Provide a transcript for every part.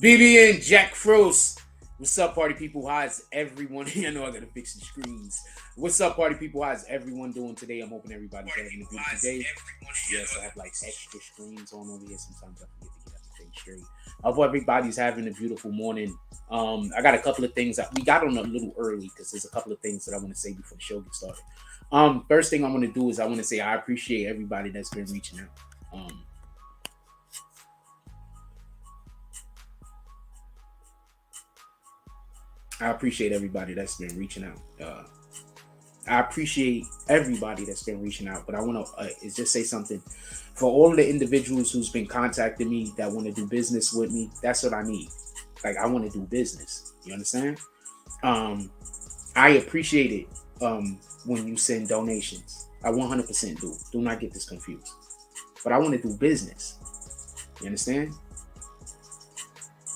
BBN Jack Frost. What's up, party people? How's everyone? I know I gotta fix the screens. What's up, party people? How's everyone doing today? I'm hoping everybody's having a beautiful day. Yes, I have like extra screens on over here. Sometimes I forget to get everything straight. I hope everybody's having a beautiful morning. I got a couple of things that we got on a little early because there's a couple of things that I want to say before the show gets started. First thing I'm going to do is I want to say I appreciate everybody that's been reaching out. I appreciate everybody that's been reaching out. I appreciate everybody that's been reaching out, but I want to just say something. For all the individuals who's been contacting me that want to do business with me, that's what I need. Like, I want to do business. You understand? I appreciate it when you send donations. I 100% do. Do not get this confused. But I want to do business. You understand?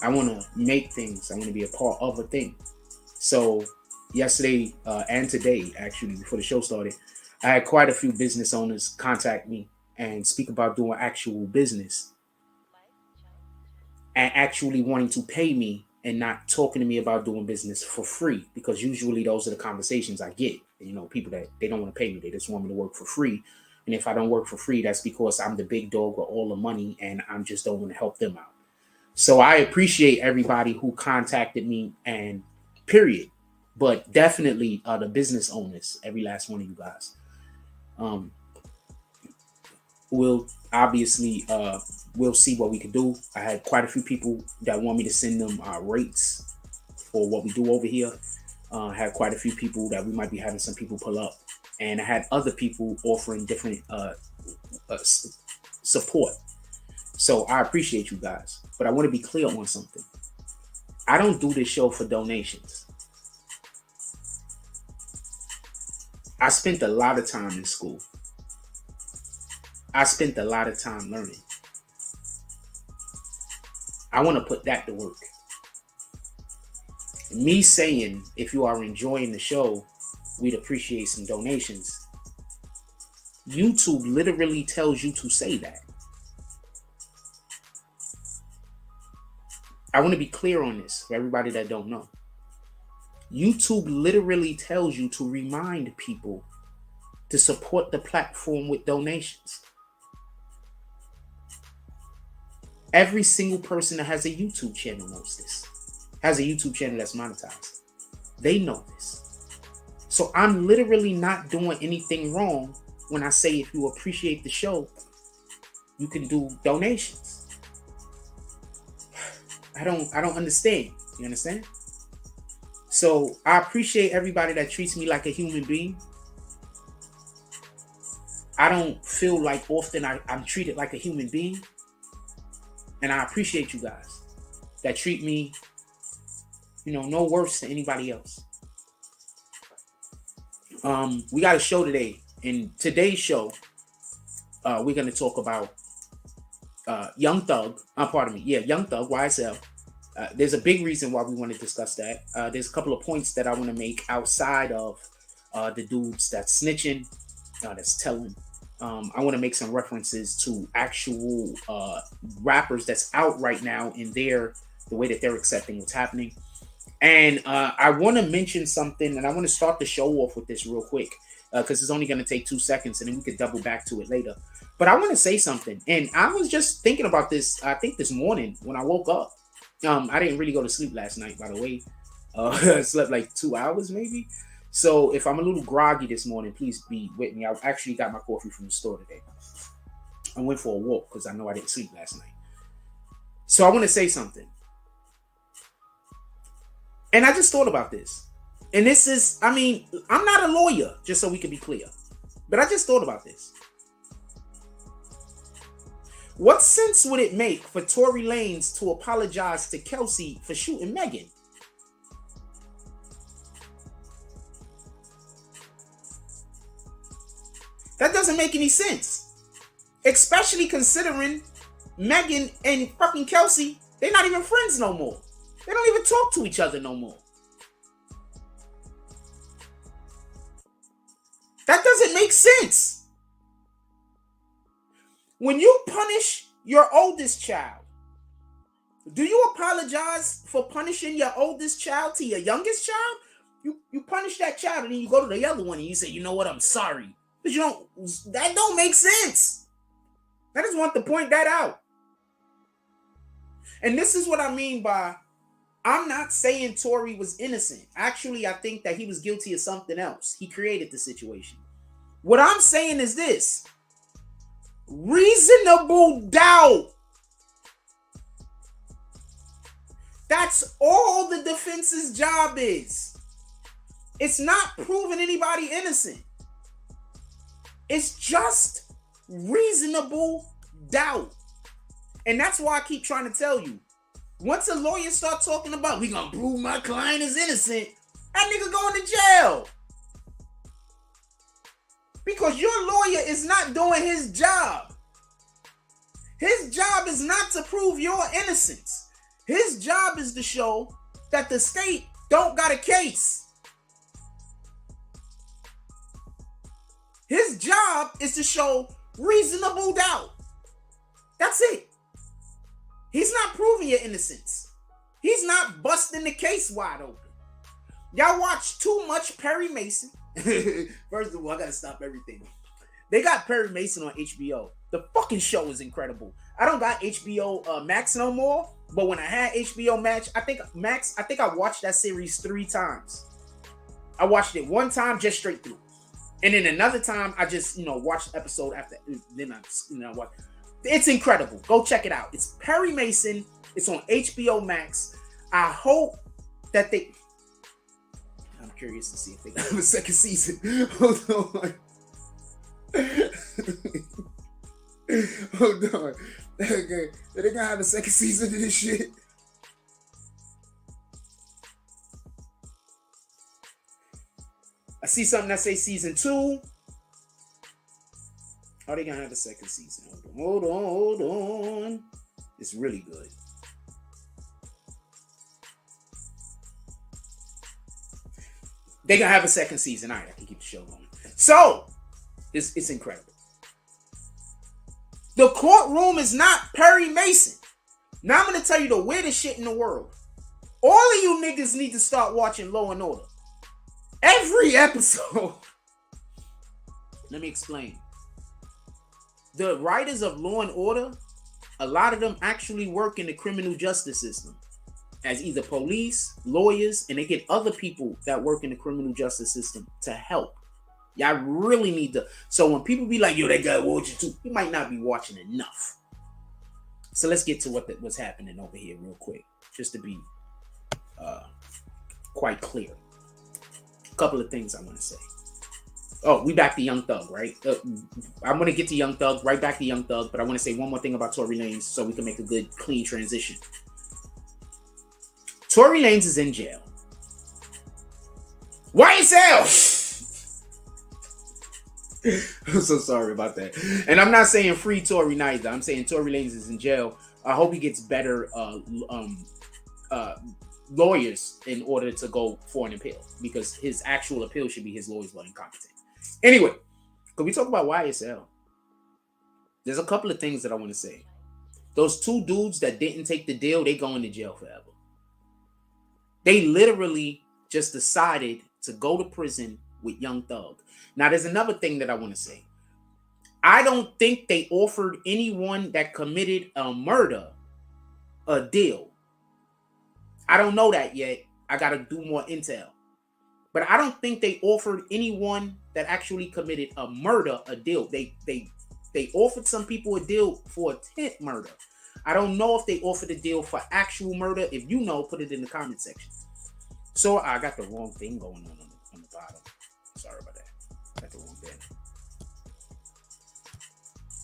I want to make things. I want to be a part of a thing. So yesterday and today, actually, before the show started, I had quite a few business owners contact me and speak about doing actual business and actually wanting to pay me and not talking to me about doing business for free, because usually those are the conversations I get. You know, people that they don't want to pay me. They just want me to work for free. And if I don't work for free, that's because I'm the big dog with all the money and I'm just don't want to help them out. So I appreciate everybody who contacted me, and period. But definitely the business owners, every last one of you guys. We'll obviously we'll see what we can do. I had quite a few people that want me to send them rates for what we do over here. I had quite a few people that we might be having some people pull up, and I had other people offering different support. So I appreciate you guys, but I want to be clear on something. I don't do this show for donations. I spent a lot of time in school. I spent a lot of time learning. I want to put that to work. Me saying, if you are enjoying the show, we'd appreciate some donations. YouTube literally tells you to say that. I want to be clear on this for everybody that don't know. YouTube literally tells you to remind people to support the platform with donations. Every single person that has a YouTube channel knows this. Has a YouTube channel that's monetized. They know this. So I'm literally not doing anything wrong when I say if you appreciate the show, you can do donations. I don't understand. You understand? So I appreciate everybody that treats me like a human being. I don't feel like often I'm treated like a human being. And I appreciate you guys that treat me, no worse than anybody else. We got a show today. In today's show, we're going to talk about Young Thug. Young Thug, YSL. There's a big reason why we want to discuss that. There's a couple of points that I want to make outside of the dudes that's snitching, that's telling. I want to make some references to actual rappers that's out right now in the way that they're accepting what's happening. And I want to mention something, and I want to start the show off with this real quick because it's only going to take 2 seconds, and then we could double back to it later. But I want to say something, and I was just thinking about this, I think this morning when I woke up. I didn't really go to sleep last night, by the way. I slept like 2 hours maybe. So if I'm a little groggy this morning, please be with me. I actually got my coffee from the store today. I went for a walk because I know I didn't sleep last night. So I want to say something. And I just thought about this. And this is, I'm not a lawyer, just so we can be clear. But I just thought about this. What sense would it make for Tory Lanez to apologize to Kelsey for shooting Megan? That doesn't make any sense. Especially considering Megan and fucking Kelsey, they're not even friends no more. They don't even talk to each other no more. That doesn't make sense. When you punish your oldest child Do you apologize for punishing your oldest child to your youngest child? You punish that child and then you go to the other one and you say, you know what, I'm sorry. But that don't make sense. I just want to point that out. And this is what I mean by, I'm not saying Tory was innocent. Actually, I think that he was guilty of something else. He created the situation. What I'm saying is this: reasonable doubt. That's all the defense's job is. It's not proving anybody innocent. It's just reasonable doubt. And that's why I keep trying to tell you, once a lawyer start talking about, we gonna prove my client is innocent, that nigga going to jail. Because your lawyer is not doing his job. His job is not to prove your innocence. His job is to show that the state don't got a case. His job is to show reasonable doubt. That's it. He's not proving your innocence. He's not busting the case wide open. Y'all watch too much Perry Mason. First of all, I gotta stop everything. They got Perry Mason on HBO. The fucking show is incredible. I don't got HBO Max no more, but when I had HBO Max, I think I watched that series 3 times. I watched it one time just straight through. And then another time, I just, watched the episode after. Then I watched. It's incredible. Go check it out. It's Perry Mason. It's on HBO Max. I hope that they... I'm curious to see if they have a second season. Hold on. Hold on. Okay. Are they gonna have a second season of this shit? I see something that say season 2. Are they gonna have a second season? Hold on. It's really good. They gonna have a second season. All right, I can keep the show going. So, it's incredible. The courtroom is not Perry Mason. Now I'm gonna tell you the weirdest shit in the world. All of you niggas need to start watching Law and Order. Every episode. Let me explain. The writers of Law and Order, a lot of them actually work in the criminal justice system as either police, lawyers, and they get other people that work in the criminal justice system to help. Y'all really need to. So when people be like, yo, that guy watching too, he might not be watching enough. So let's get to what's happening over here real quick, just to be quite clear. A couple of things I want to say. Oh, we back to Young Thug, right? I'm going to get to Young Thug, right back to Young Thug, but I want to say one more thing about Tory Lanez so we can make a good, clean transition. Tory Lanez is in jail. YSL! I'm so sorry about that. And I'm not saying free Tory neither. I'm saying Tory Lanez is in jail. I hope he gets better lawyers in order to go for an appeal, because his actual appeal should be his lawyers were incompetent. Anyway, can we talk about YSL? There's a couple of things that I want to say. Those 2 dudes that didn't take the deal, they going to jail forever. They literally just decided to go to prison with Young Thug. Now, there's another thing that I want to say. I don't think they offered anyone that committed a murder a deal. I don't know that yet. I got to do more intel. But I don't think they offered anyone that actually committed a murder a deal. They offered some people a deal for attempt murder. I don't know if they offered a deal for actual murder. If you know, put it in the comment section. So I got the wrong thing going on the bottom. Sorry about that. Got the wrong thing.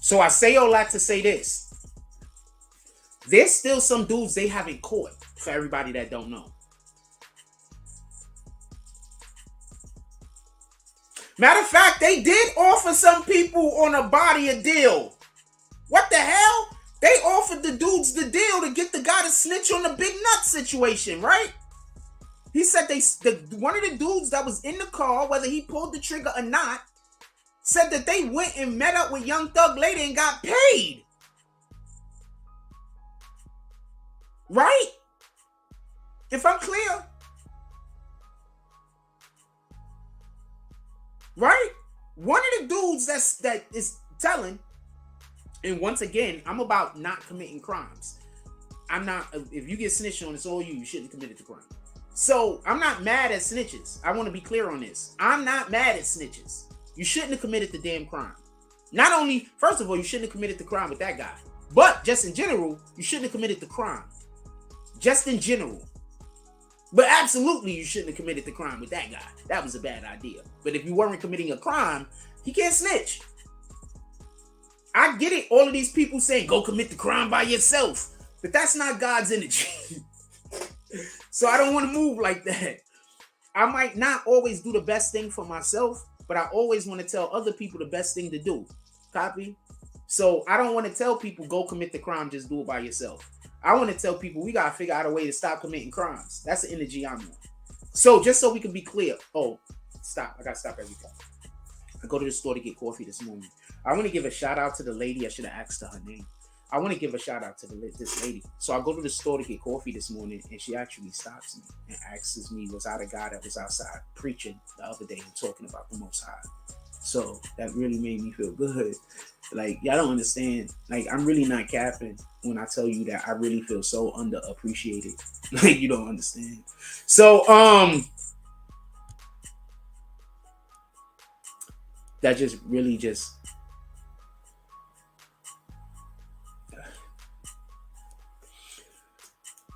So I say all that to say this. There's still some dudes they haven't caught, for everybody that don't know. Matter of fact, they did offer some people on a body a deal. What the hell? They offered the dudes the deal to get the guy to snitch on the big nut situation, right? He said one of the dudes that was in the car, whether he pulled the trigger or not, said that they went and met up with Young Thug later and got paid. Right? If I'm clear, right? One of the dudes that is telling, and once again, I'm about not committing crimes. I'm not. If you get snitched on, it's all you. You shouldn't have committed the crime. So I'm not mad at snitches. I want to be clear on this. I'm not mad at snitches. You shouldn't have committed the damn crime. Not only, first of all, you shouldn't have committed the crime with that guy, but just in general, you shouldn't have committed the crime. Just in general. But absolutely, you shouldn't have committed the crime with that guy. That was a bad idea. But if you weren't committing a crime, he can't snitch. I get it. All of these people saying, go commit the crime by yourself. But that's not God's energy. So I don't want to move like that. I might not always do the best thing for myself, but I always want to tell other people the best thing to do. Copy? So I don't want to tell people, go commit the crime, just do it by yourself. I want to tell people, we got to figure out a way to stop committing crimes. That's the energy I'm on. So just so we can be clear. Oh, stop. I got to stop every time. I go to the store to get coffee this morning. I want to give a shout out to the lady. I should have asked her name. I want to give a shout out to this lady. So I go to the store to get coffee this morning, and she actually stops me and asks me, was I the guy that was outside preaching the other day and talking about the Most High? So that really made me feel good. Like, y'all don't understand. Like, I'm really not capping when I tell you that I really feel so underappreciated. Like, you don't understand. So, that just really just...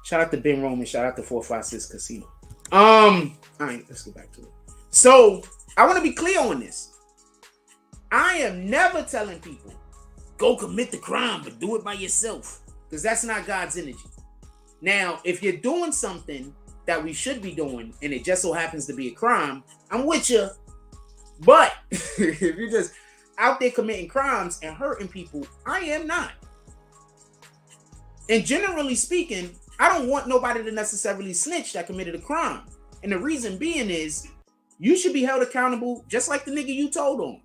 Shout out to Ben Roman. Shout out to 456 Casino. All right, let's get back to it. So I want to be clear on this. I am never telling people, go commit the crime, but do it by yourself. Because that's not God's energy. Now, if you're doing something that we should be doing, and it just so happens to be a crime, I'm with you. But if you're just out there committing crimes and hurting people, I am not. And generally speaking, I don't want nobody to necessarily snitch that committed a crime. And the reason being is, you should be held accountable just like the nigga you told on.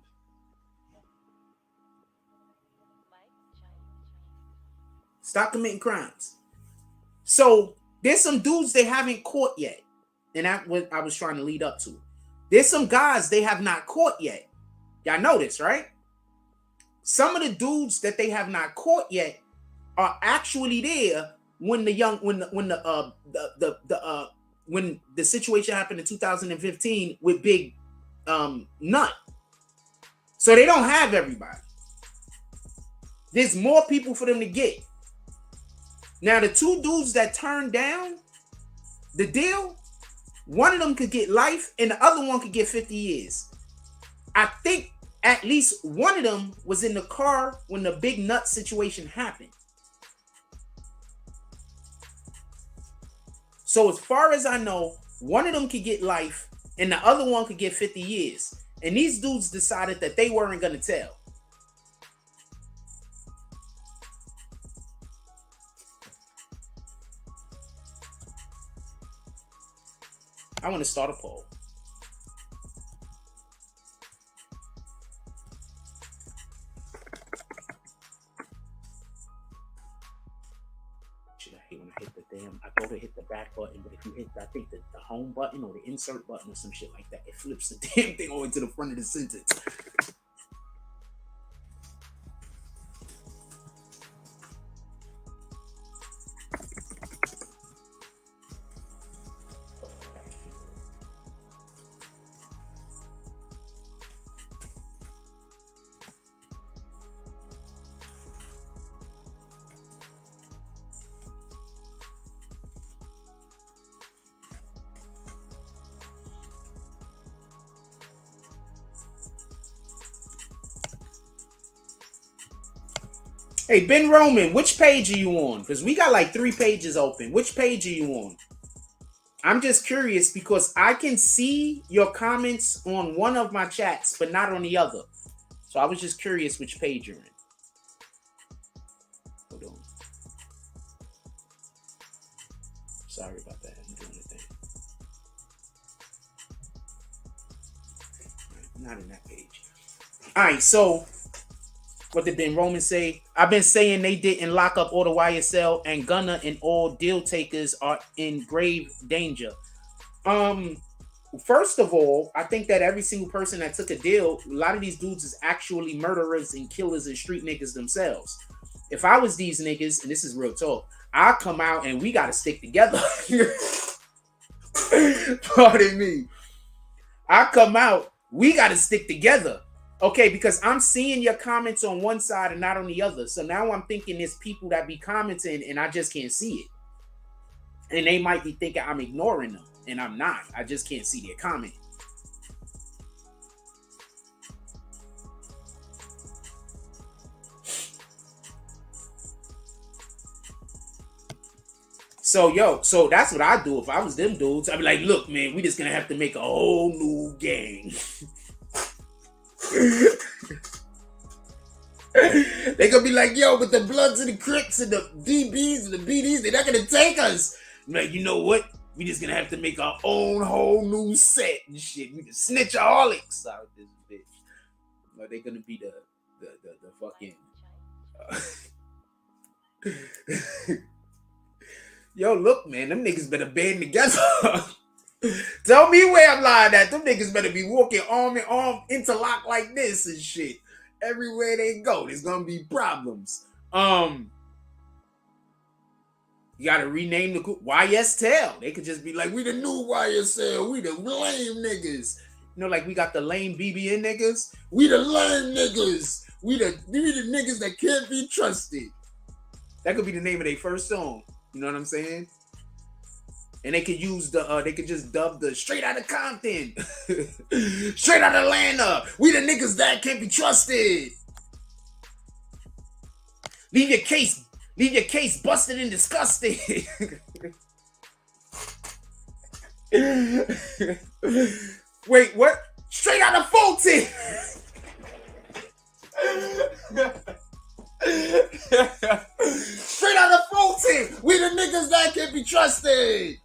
Stop committing crimes. So there's some dudes they haven't caught yet. And that's what I was trying to lead up to. There's some guys they have not caught yet. Y'all know this, right? Some of the dudes that they have not caught yet are actually there when the situation happened in 2015 with Big Nut. So they don't have everybody. There's more people for them to get. Now, the two dudes that turned down the deal, one of them could get life and the other one could get 50 years. I think at least one of them was in the car when the Big Nut situation happened. So as far as I know, one of them could get life and the other one could get 50 years. And these dudes decided that they weren't going to tell. I want to start a poll. I hate when I hit the damn, I go to hit the back button, but if you hit, I think the home button or the insert button or some shit like that, it flips the damn thing over to the front of the sentence. Hey, Ben Roman, which page are you on? Because we got like 3 pages open. Which page are you on? I'm just curious because I can see your comments on one of my chats, but not on the other. So I was just curious which page you're in. Hold on. Sorry about that. I'm doing the thing. Not in that page. All right, so What did Ben Roman say? I've been saying they didn't lock up all the YSL and Gunna and all deal takers are in grave danger. First of all, I think that every single person that took a deal, a lot of these dudes is actually murderers and killers and street niggas themselves. If I was these niggas, and this is real talk, I'll come out and we gotta stick together. Pardon me. I come out, we gotta stick together. Okay, because I'm seeing your comments on one side and not on the other. So now I'm thinking there's people that be commenting and I just can't see it. And they might be thinking I'm ignoring them. And I'm not. I just can't see their comment. So that's what I do. If I was them dudes, I'd be like, look, man, we just gonna have to make a whole new gang. They gonna be like, yo, but the Bloods and the Crips and the DBs and the BDs, they're not gonna take us. I'm like, you know what? We just gonna have to make our own whole new set and shit. We can snitchaholics out this bitch. Or they gonna be the fucking yo, look, man, them niggas better band together. Tell me where I'm lying at. Them niggas better be walking arm in arm, interlock like this and shit. Everywhere they go, there's gonna be problems. You gotta rename the group YSL. They could just be like, we the new YSL. We the lame niggas. You know, like we got the lame BBN niggas. We the lame niggas. We the niggas that can't be trusted. That could be the name of their first song. You know what I'm saying? And they could use they could just dub the straight out of Compton. Straight out of Atlanta. We the niggas that can't be trusted. Leave your case busted and disgusted. Wait, what? Straight out of Fulton. Straight out of Fulton. We the niggas that can't be trusted.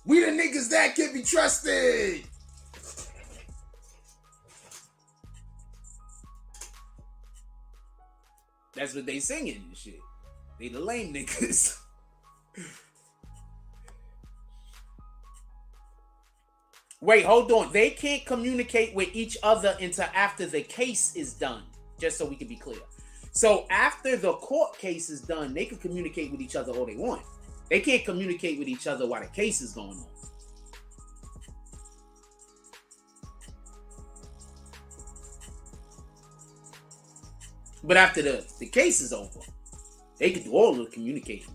We the niggas that can't be trusted. That's what they singing and shit. They the lame niggas. Wait, hold on. They can't communicate with each other until after the case is done. Just so we can be clear. So after the court case is done, they can communicate with each other all they want. They can't communicate with each other while the case is going on. But after the case is over, they can do all the communicating.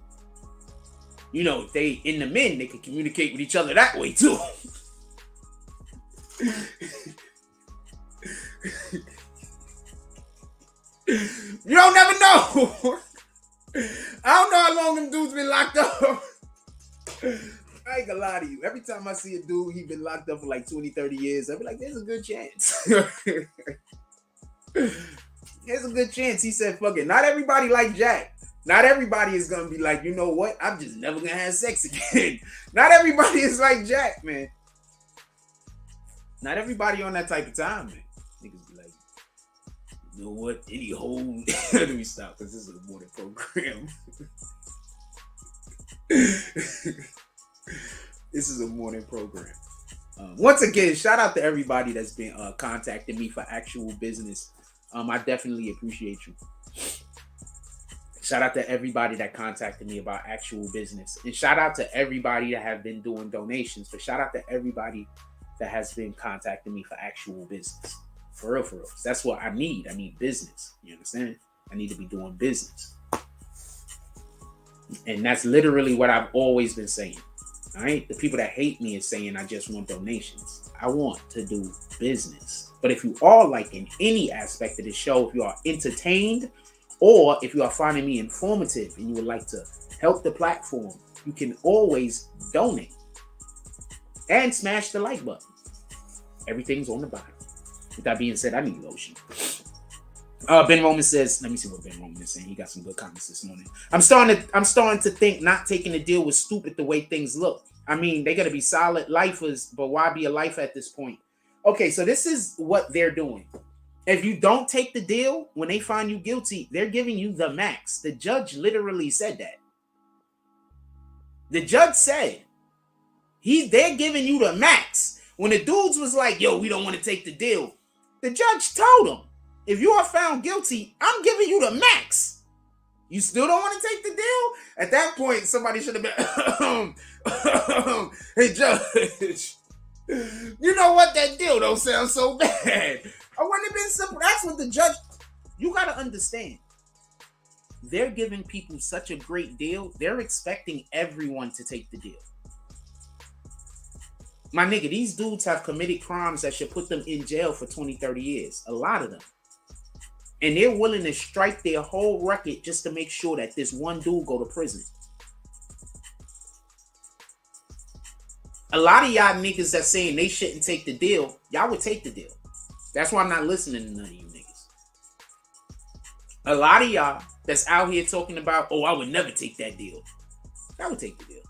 You know, if they in the men, they can communicate with each other that way too. You don't never know. I don't know how long them dudes been locked up. I ain't gonna lie to you. Every time I see a dude, he been locked up for like 20, 30 years, I be like, there's a good chance. There's a good chance. He said, fuck it. Not everybody like Jack. Not everybody is gonna be like, you know what? I'm just never gonna have sex again. Not everybody is like Jack, man. Not everybody on that type of time, man. Niggas be like, you know what? Any whole let me stop, because this is a morning program. This is a morning program. Once again, shout out to everybody that's been contacting me for actual business. I definitely appreciate you. Shout out to everybody that contacted me about actual business. And shout out to everybody that have been doing donations. But shout out to everybody that has been contacting me for actual business. For real, for real. That's what I need. I need business. You understand? I need to be doing business. And that's literally what I've always been saying. All right? The people that hate me is saying I just want donations. I want to do business. But if you are like in any aspect of the show, if you are entertained, or if you are finding me informative and you would like to help the platform, you can always donate and smash the like button. Everything's on the bottom. With that being said, I need lotion. Ben Roman says, let me see what Ben Roman is saying. He got some good comments this morning. I'm starting to think not taking the deal was stupid the way things look. I mean, they're gonna be solid lifers, but why be a lifer at this point? Okay, so this is what they're doing. If you don't take the deal, when they find you guilty, they're giving you the max. The judge literally said that. The judge said they're giving you the max. When the dudes was like, yo, we don't want to take the deal, the judge told them, if you are found guilty, I'm giving you the max. You still don't want to take the deal? At that point, somebody should have been, hey, judge, you know what? That deal don't sound so bad. I wouldn't have been simple. That's what the judge, you got to understand. They're giving people such a great deal. They're expecting everyone to take the deal. My nigga, these dudes have committed crimes that should put them in jail for 20, 30 years. A lot of them. And they're willing to strike their whole record just to make sure that this one dude go to prison. A lot of y'all niggas that saying they shouldn't take the deal, y'all would take the deal. That's why I'm not listening to none of you niggas. A lot of y'all that's out here talking about, oh, I would never take that deal. I would take the deal.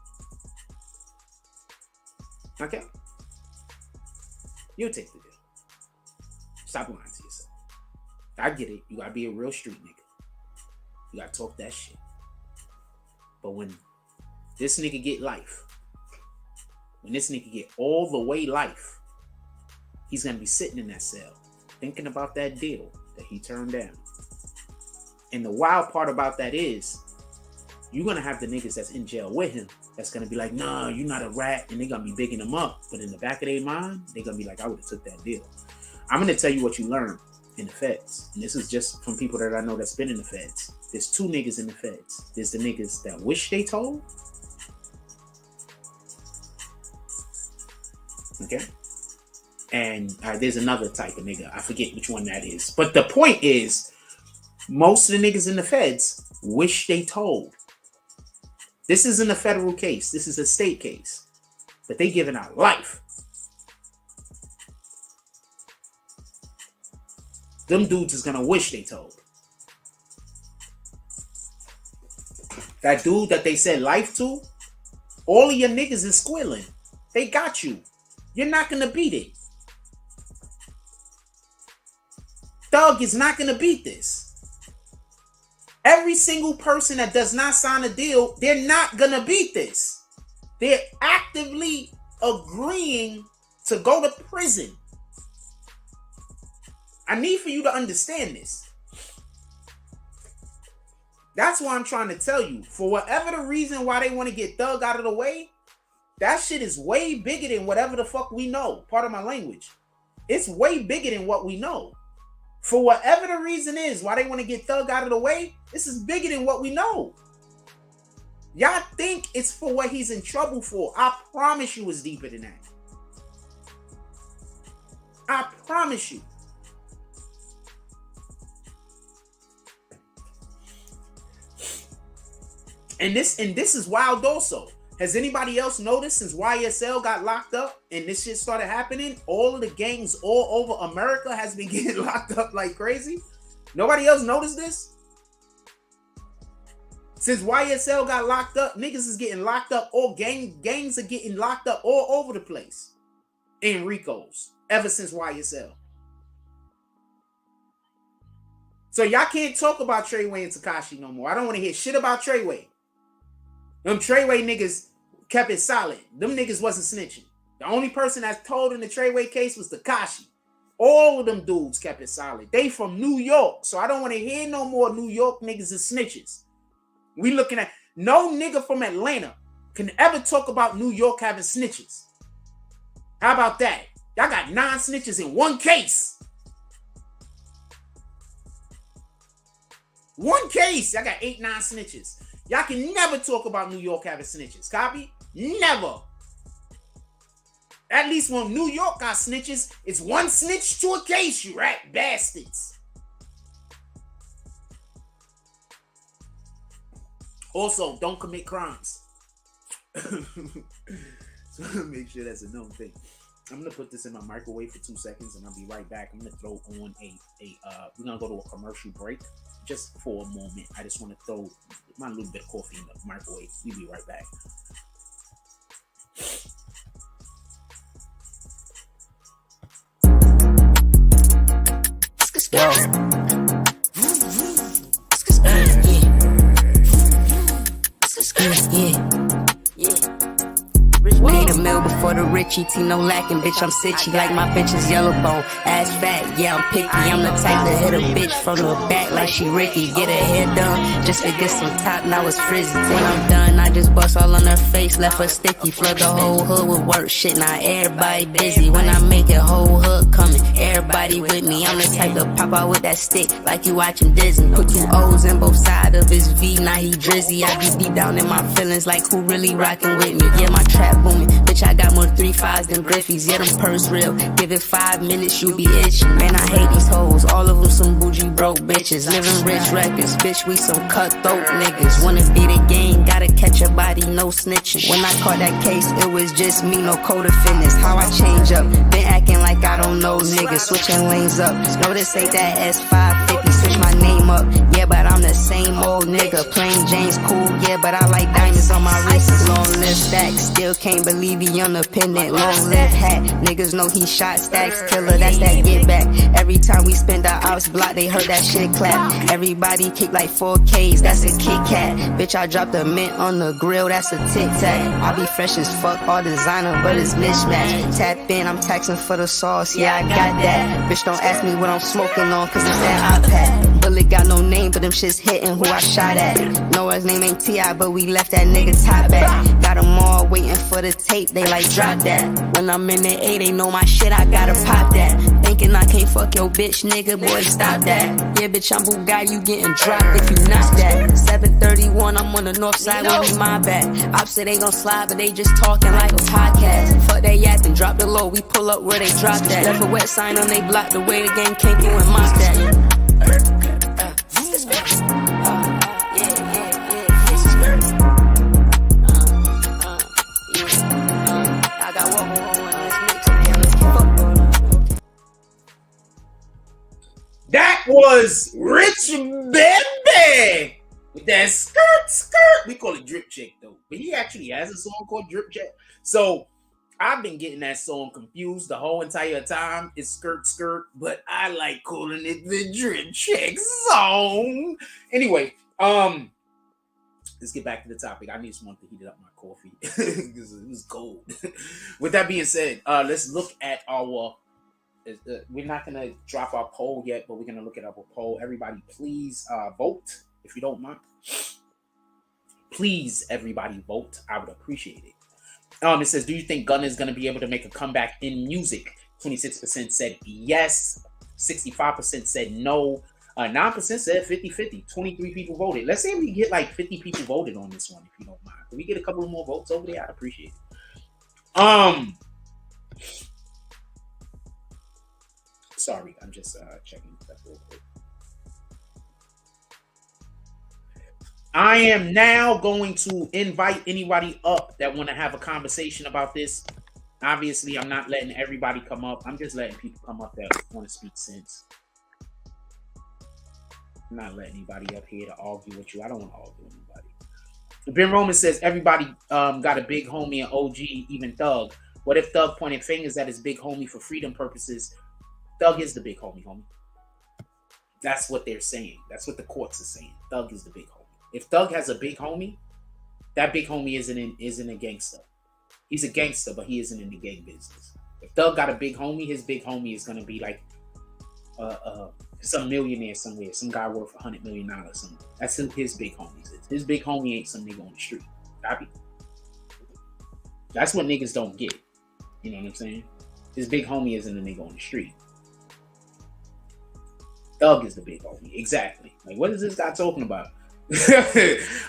Okay? You'll take the deal. Stop lying to yourself. I get it. You gotta be a real street nigga. You gotta talk that shit. But when this nigga get life, when this nigga get all the way life, he's gonna be sitting in that cell thinking about that deal that he turned down. And the wild part about that is you're gonna have the niggas that's in jail with him that's gonna be like, nah, you're not a rat, and they're gonna be bigging him up. But in the back of their mind, they're gonna be like, I would have took that deal. I'm gonna tell you what you learn in the feds. And this is just from people that I know that's been in the feds. There's two niggas in the feds. There's the niggas that wish they told. Okay? And there's another type of nigga. I forget which one that is. But the point is, most of the niggas in the feds wish they told. This isn't a federal case. This is a state case. But they giving out life. Them dudes is gonna wish they told. That dude that they said life to, all of your niggas is squealing. They got you. You're not gonna beat it. Thug is not gonna beat this. Every single person that does not sign a deal, they're not gonna beat this. They're actively agreeing to go to prison. I need for you to understand this. That's why I'm trying to tell you. For whatever the reason why they want to get Thug out of the way, that shit is way bigger than whatever the fuck we know. Part of my language. It's way bigger than what we know. For whatever the reason is why they want to get Thug out of the way, this is bigger than what we know. Y'all think it's for what he's in trouble for. I promise you it's deeper than that. I promise you. And this is wild also. Has anybody else noticed since YSL got locked up and this shit started happening, all of the gangs all over America has been getting locked up like crazy? Nobody else noticed this? Since YSL got locked up, niggas is getting locked up. All gangs are getting locked up all over the place. In Ricos, ever since YSL. So y'all can't talk about Treyway and Tekashi no more. I don't want to hear shit about Treyway. Them Treyway niggas kept it solid. Them niggas wasn't snitching. The only person that's told in the Treyway case was Tekashi. All of them dudes kept it solid. They from New York, so I don't want to hear no more New York niggas as snitches. We looking at no nigga from Atlanta can ever talk about New York having snitches. How about that? Y'all got 9 snitches in one case. One case, y'all got 8, 9 snitches. Y'all can never talk about New York having snitches. Copy? Never. At least when New York got snitches, it's one snitch to a case, you rat bastards. Also, don't commit crimes. So make sure that's a known thing. I'm gonna put this in my microwave for 2 seconds and I'll be right back. I'm gonna throw on we're gonna go to a commercial break just for a moment. I just want to throw my little bit of coffee in the microwave. We'll be right back. made a meal before the Richie. T no lacking, bitch, I'm sitchy like my bitch is yellow bone. Ass fat, yeah, I'm picky. I'm the type to hit a bitch from the back like she Ricky. Get her hair done just to get some top, now it's frizzy. When I'm done, I just bust all on her face, left her sticky. Flood the whole hood with work shit, now everybody busy. When I make it, whole hood coming, everybody with me. I'm the type to pop out with that stick like you watching Disney. Put 2 O's in both sides of his V, now he drizzy. I be deep down in my feelings like who really rocking with me. Yeah, my trap booming, bitch, I got more 3 5s than Griffies. Yeah, them purse real, give it 5 minutes, you be itchy. Man, I hate these hoes, all of them some bougie broke bitches. Living rich records, bitch, we some cutthroat niggas. Wanna be the game, gotta catch a body, no snitching. When I caught that case, it was just me, no code of fitness. How I change up, been acting like I don't know niggas, switching lanes up. No, this ain't that S550, switch my name up. Yeah, but I'm the same old nigga. Plain Jane's cool, yeah, but I like diamonds on my wrist. Long live Stacks, still can't believe he independent. Long live Hat, niggas know he shot Stacks killer, that's that get back. Every time we spend the ops block, they heard that shit clap. Everybody kick like 4Ks, that's a Kit Kat. Bitch, I dropped a mint on the grill, that's a Tic Tac. I be fresh as fuck, all designer, but it's mismatch. Tap in, I'm taxing for the sauce, yeah, I got that. Bitch, don't ask me what I'm smoking on, cause it's that iPad. Bullet got no name, but them shits hitting who I shot at. No, his name ain't T.I., but we left that nigga top back. Got them all waiting for the tape, they like drop that. When I'm in the A, they know my shit, I gotta pop that. Thinking I can't fuck your bitch, nigga, boy, stop that. Yeah, bitch, I'm Bugatti, you getting dropped if you knock that. 731, I'm on the north side, where we my back. Ops say they gon' slide, but they just talking like a podcast. Fuck they yapping, drop the low, we pull up where they drop that. Left a wet sign on they block, the way the game came through and mock that. That was Rich Baby with that skirt. We call it Drip Check though, but he actually has a song called Drip Check. So I've been getting that song confused the whole entire time. It's skirt, but I like calling it the Drip Check song. Anyway, let's get back to the topic. I need someone to heat up my coffee because it was cold. With that being said, let's look at our. We're not gonna drop our poll yet, but we're gonna look at our poll. Everybody, please vote if you don't mind. Please, everybody, vote. I would appreciate it. It says, do you think Gunna is gonna be able to make a comeback in music? 26% said yes. 65% said no. 9% said 50-50. 23 people voted. Let's say we get like 50 people voted on this one, if you don't mind. Can we get a couple of more votes over there? I'd appreciate it. Sorry, I'm just checking that real quick. I am now going to invite anybody up that want to have a conversation about this. Obviously, I'm not letting everybody come up. I'm just letting people come up that want to speak sense. I'm not letting anybody up here to argue with you. I don't want to argue with anybody. Ben Roman says everybody got a big homie and OG, even Thug. What if Thug pointed fingers at his big homie for freedom purposes? Thug is the big homie. That's what they're saying. That's what the courts are saying. Thug is the big homie. If Thug has a big homie, that big homie isn't a gangster. He's a gangster, but he isn't in the gang business. If Thug got a big homie, his big homie is gonna be like some millionaire somewhere, some guy worth $100 million somewhere. That's who his big homies is. His big homie ain't some nigga on the street. That's what niggas don't get. You know what I'm saying? His big homie isn't a nigga on the street. Thug is the big homie. Exactly. Like, what is this guy talking about?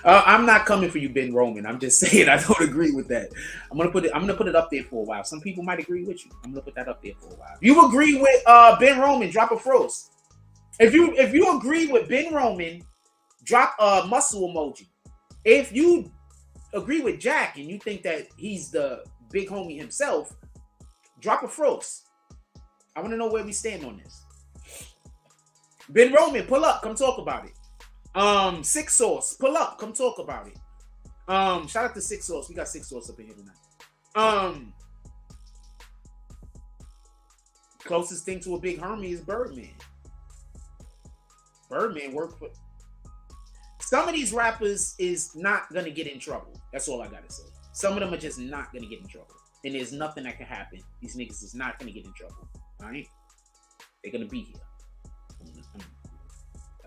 I'm not coming for you, Ben Roman. I'm just saying I don't agree with that. I'm gonna put it up there for a while. Some people might agree with you. I'm gonna put that up there for a while. If you agree with Ben Roman, drop a froze. If you agree with Ben Roman, drop a muscle emoji. If you agree with Jack and you think that he's the big homie himself, drop a froze. I want to know where we stand on this. Ben Roman, pull up, come talk about it. Six Sauce, pull up, come talk about it. Shout out to Six Sauce. We got Six Sauce up in here tonight. Closest thing to a big homie is Birdman. Birdman worked with some of these rappers is not gonna get in trouble. That's all I gotta say. Some of them are just not gonna get in trouble. and there's nothing that can happen. These niggas is not gonna get in trouble. All right, they're gonna be here.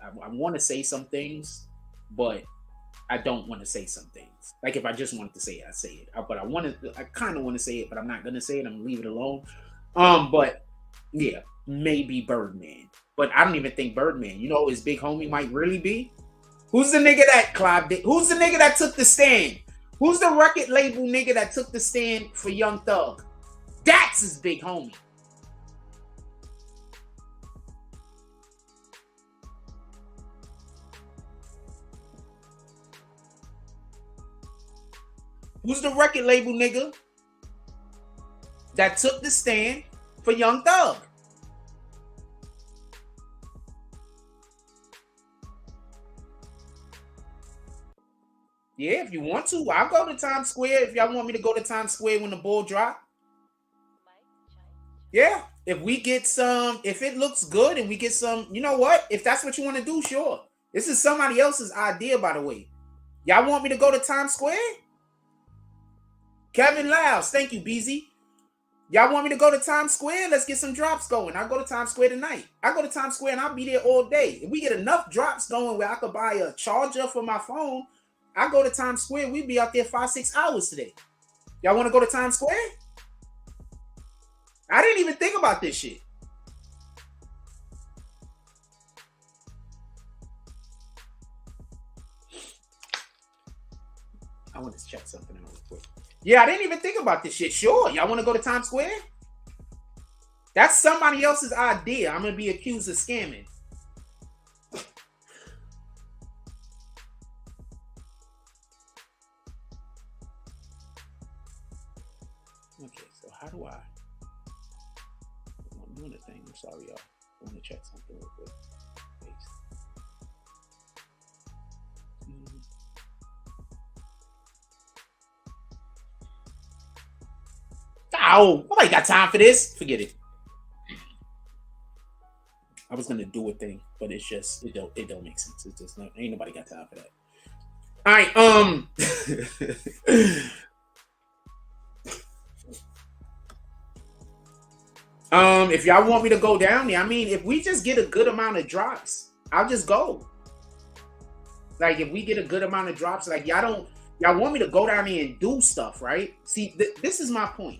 I want to say some things, but I don't want to say some things. Like if I just wanted to say it, I say it. But I kind of want to say it, but I'm not gonna say it. I'm gonna leave it alone. But yeah, maybe Birdman, but I don't even think Birdman. You know, his big homie might really be. Who's the nigga that Clive did? Who's the nigga that took the stand? Who's the record label nigga that took the stand for Young Thug? That's his big homie. Who's the record label nigga that took the stand for Young Thug? Yeah, if you want to, I'll go to Times Square if y'all want me to go to Times Square when the ball drop. Yeah, if we get some, if it looks good and we get some, you know what? If that's what you want to do, sure. This is somebody else's idea, by the way. Y'all want me to go to Times Square? Kevin Lyles, thank you, BZ. Y'all want me to go to Times Square? Let's get some drops going. I'll go to Times Square tonight. I go to Times Square and I'll be there all day. If we get enough drops going where I could buy a charger for my phone, I go to Times Square. We'd be out there 5-6 hours today. Y'all want to go to Times Square? I didn't even think about this shit. I want to check something out real quick. Yeah, I didn't even think about this shit. Sure, y'all want to go to Times Square? That's somebody else's idea. I'm going to be accused of scamming. Okay, so how do I? I'm doing a thing. I'm sorry, y'all. I want to check something real quick. Ow! Nobody got time for this. Forget it. I was gonna do a thing, but it's just it don't make sense. It's just ain't nobody got time for that. All right, if y'all want me to go down there, I mean, if we just get a good amount of drops, I'll just go. Like if we get a good amount of drops, like y'all want me to go down there and do stuff, right? See, this is my point.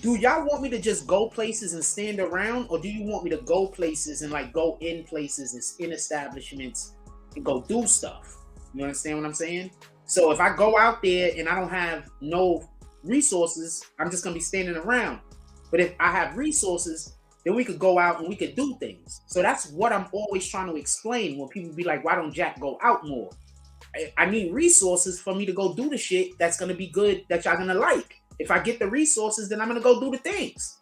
Do y'all want me to just go places and stand around, or do you want me to go places and like go in places and in establishments and go do stuff? You understand what I'm saying? So if I go out there and I don't have no resources, I'm just gonna be standing around. But if I have resources, then we could go out and we could do things. So that's what I'm always trying to explain when people be like, why don't Jack go out more? I need resources for me to go do the shit that's gonna be good, that y'all gonna like. If I get the resources, then I'm gonna go do the things.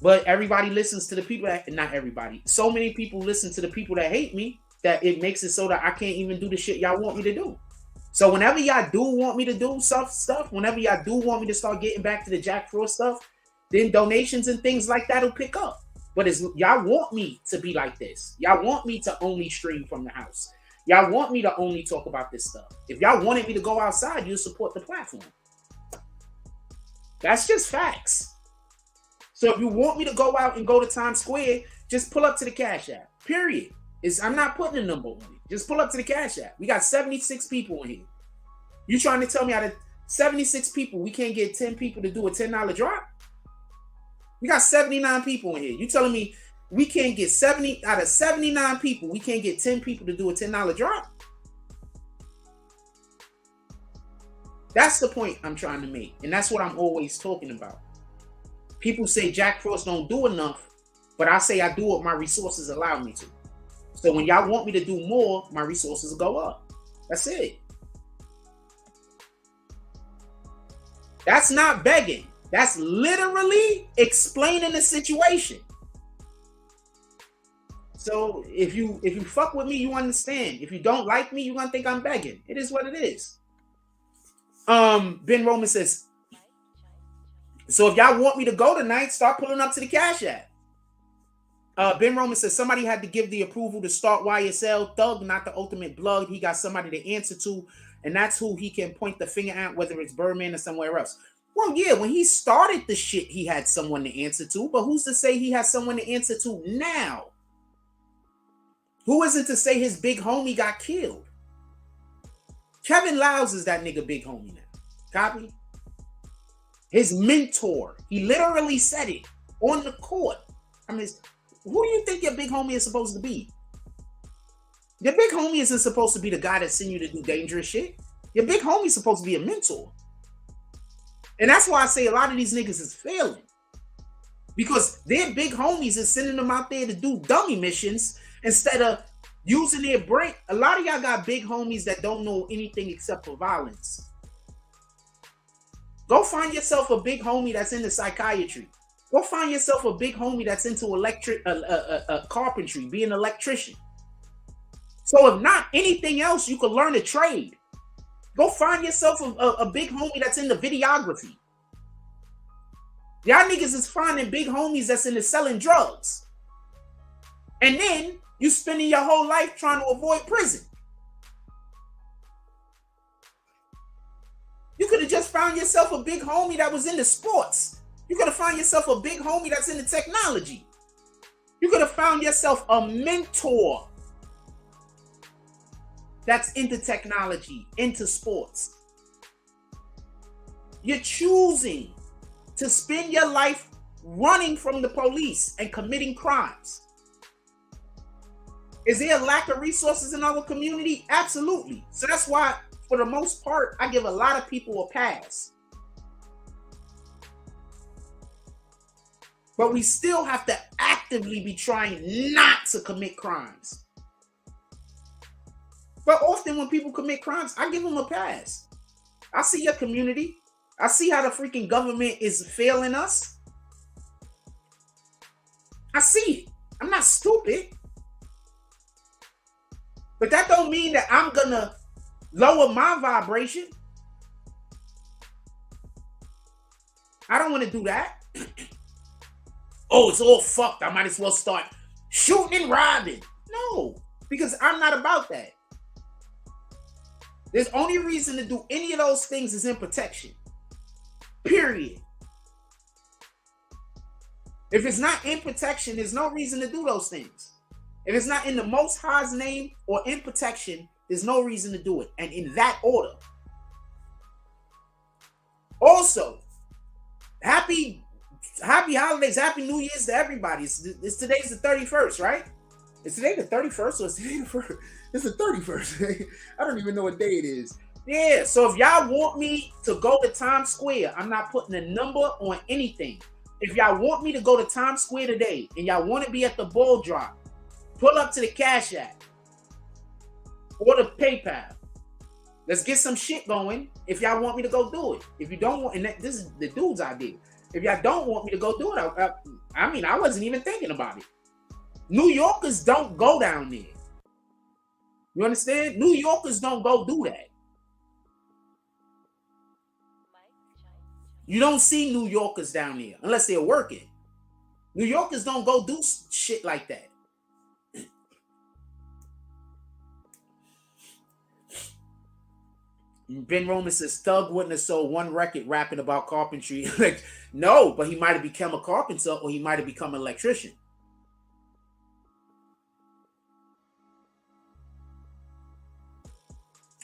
But everybody listens to the people that, not everybody, so many people listen to the people that hate me that it makes it so that I can't even do the shit y'all want me to do. So whenever y'all do want me to do stuff, whenever y'all do want me to start getting back to the Jack Frost stuff, then donations and things like that will pick up. But y'all want me to be like this. Y'all want me to only stream from the house. Y'all want me to only talk about this stuff. If y'all wanted me to go outside, you support the platform. That's just facts. So if you want me to go out and go to Times Square, just pull up to the Cash App. Period. I'm not putting a number on it. Just pull up to the Cash App. We got 76 people in here. You trying to tell me out of 76 people, we can't get 10 people to do a $10 drop? We got 79 people in here. You telling me we can't get 70 out of 79 people, we can't get 10 people to do a $10 drop? That's the point I'm trying to make. And that's what I'm always talking about. People say Jack Frost don't do enough, but I say I do what my resources allow me to. So when y'all want me to do more, my resources go up. That's it. That's not begging. That's literally explaining the situation. So if you fuck with me, you understand. If you don't like me, you're gonna think I'm begging. It is what it is. Ben Roman says, so if y'all want me to go tonight, start pulling up to the Cash App. Ben Roman says somebody had to give the approval to start YSL. Thug, not the ultimate blood. He got somebody to answer to. and that's who he can point the finger at, whether it's Birdman or somewhere else. Well, yeah, when he started the shit, he had someone to answer to, but who's to say he has someone to answer to now? Who is it to say his big homie got killed? Kevin Liles is that nigga big homie now. Copy? His mentor. He literally said it on the court. I mean, who do you think your big homie is supposed to be? Your big homie isn't supposed to be the guy that sent you to do dangerous shit. Your big homie's supposed to be a mentor. And that's why I say a lot of these niggas is failing. Because their big homies is sending them out there to do dummy missions instead of using their brain. A lot of y'all got big homies that don't know anything except for violence. Go find yourself a big homie that's into psychiatry. Go find yourself a big homie that's into carpentry, being an electrician. So if not anything else, you could learn a trade. Go find yourself a big homie that's into videography. Y'all niggas is finding big homies that's into selling drugs. And then you spending your whole life trying to avoid prison. You could have just found yourself a big homie that was into sports. You could have found yourself a big homie that's into technology. You could have found yourself a mentor that's into technology, into sports. You're choosing to spend your life running from the police and committing crimes. Is there a lack of resources in our community? Absolutely. So that's why, for the most part, I give a lot of people a pass. But we still have to actively be trying not to commit crimes. But often when people commit crimes, I give them a pass. I see your community. I see how the freaking government is failing us. I see it. I'm not stupid. But that don't mean that I'm gonna lower my vibration. I don't want to do that. Oh, it's all fucked. I might as well start shooting and robbing. No, because I'm not about that. There's only reason to do any of those things is in protection. Period. If it's not in protection, there's no reason to do those things. If it's not in the Most High's name or in protection, there's no reason to do it. And in that order. Also, happy holidays, happy New Year's to everybody. It's today's the 31st, right? Is today the 31st or is today the 1st? It's the 31st. I don't even know what day it is. Yeah, so if y'all want me to go to Times Square, I'm not putting a number on anything. If y'all want me to go to Times Square today and y'all want to be at the ball drop, pull up to the Cash App or the PayPal. Let's get some shit going if y'all want me to go do it. If you don't want, and this is the dude's idea. If y'all don't want me to go do it, I wasn't even thinking about it. New Yorkers don't go down there. You understand? New Yorkers don't go do that. You don't see New Yorkers down there unless they're working. New Yorkers don't go do shit like that. Ben Roman says Thug wouldn't have sold one record rapping about carpentry. Like, no, but he might have become a carpenter or he might have become an electrician.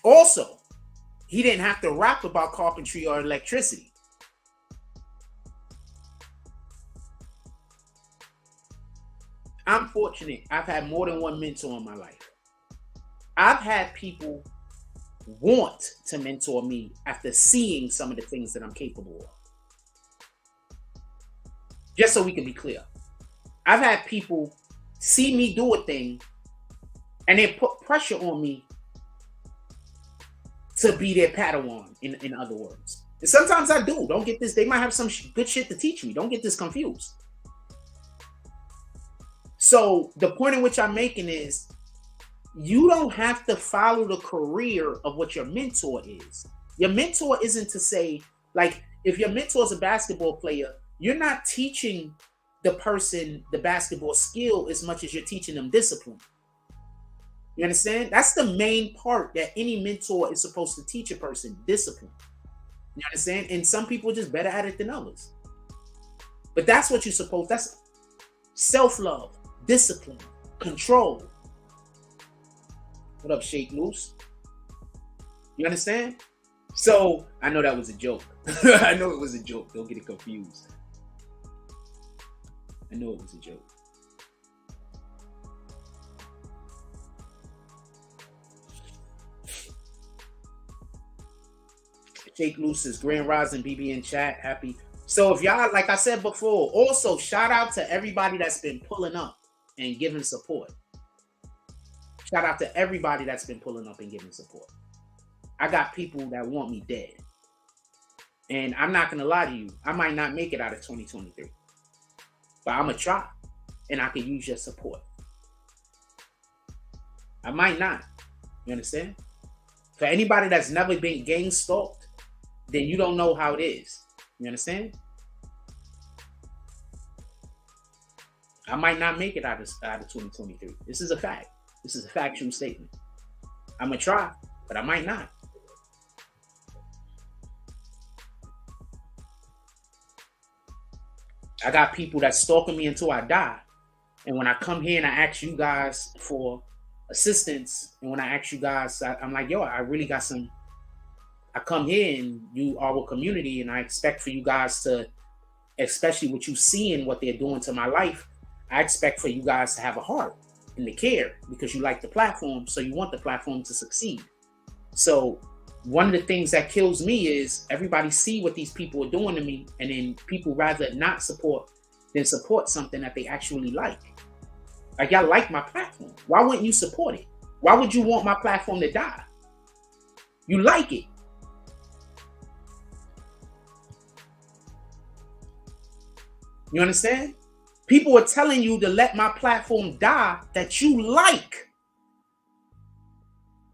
Also, he didn't have to rap about carpentry or electricity. I'm fortunate. I've had more than one mentor in my life. I've had people want to mentor me after seeing some of the things that I'm capable of. Just so we can be clear. I've had people see me do a thing and then put pressure on me to be their Padawan, in other words. And sometimes I do. Don't get this. They might have some good shit to teach me. Don't get this confused. So the point in which I'm making is you don't have to follow the career of what your mentor is. Your mentor isn't to say, like, if your mentor is a basketball player, you're not teaching the person the basketball skill as much as you're teaching them discipline. You understand? That's the main part that any mentor is supposed to teach a person: discipline. You understand? And some people are just better at it than others. But that's what you're supposed. That's self-love, discipline, control. What up, Shake Loose? You understand? So I know that was a joke. I know it was a joke. Don't get it confused. I know it was a joke. Shake Loose is Grand Rising BB in chat. Happy. So if y'all, like I said before, also shout out to everybody that's been pulling up and giving support. Shout out to everybody that's been pulling up and giving support. I got people that want me dead. And I'm not going to lie to you. I might not make it out of 2023. But I'm going to try. And I can use your support. I might not. You understand? For anybody that's never been gang stalked, then you don't know how it is. You understand? I might not make it out of 2023. This is a fact. This is a factual statement. I'm going to try, but I might not. I got people that's stalking me until I die. And when I come here and I ask you guys for assistance, and when I ask you guys, I'm like, yo, I really got some. I come here and you are a community, and I expect for you guys to, especially what you see and what they're doing to my life, I expect for you guys to have a heart and to care because you like the platform, so you want the platform to succeed. So one of the things that kills me is everybody see what these people are doing to me, and then people rather not support than support something that they actually like. Like, y'all like my platform. Why wouldn't you support it? Why would you want my platform to die? You like it. You understand? People are telling you to let my platform die that you like.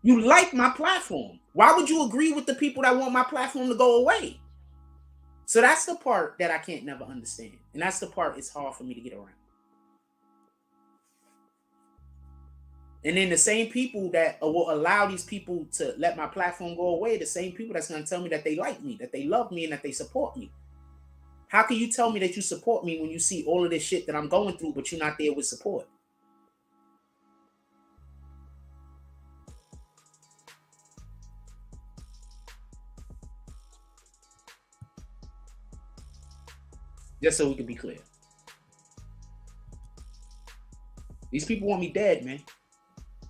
You like my platform. Why would you agree with the people that want my platform to go away? So that's the part that I can't never understand. And that's the part it's hard for me to get around. And then the same people that will allow these people to let my platform go away, the same people that's going to tell me that they like me, that they love me, and that they support me. How can you tell me that you support me when you see all of this shit that I'm going through, but you're not there with support? Just so we can be clear. These people want me dead, man.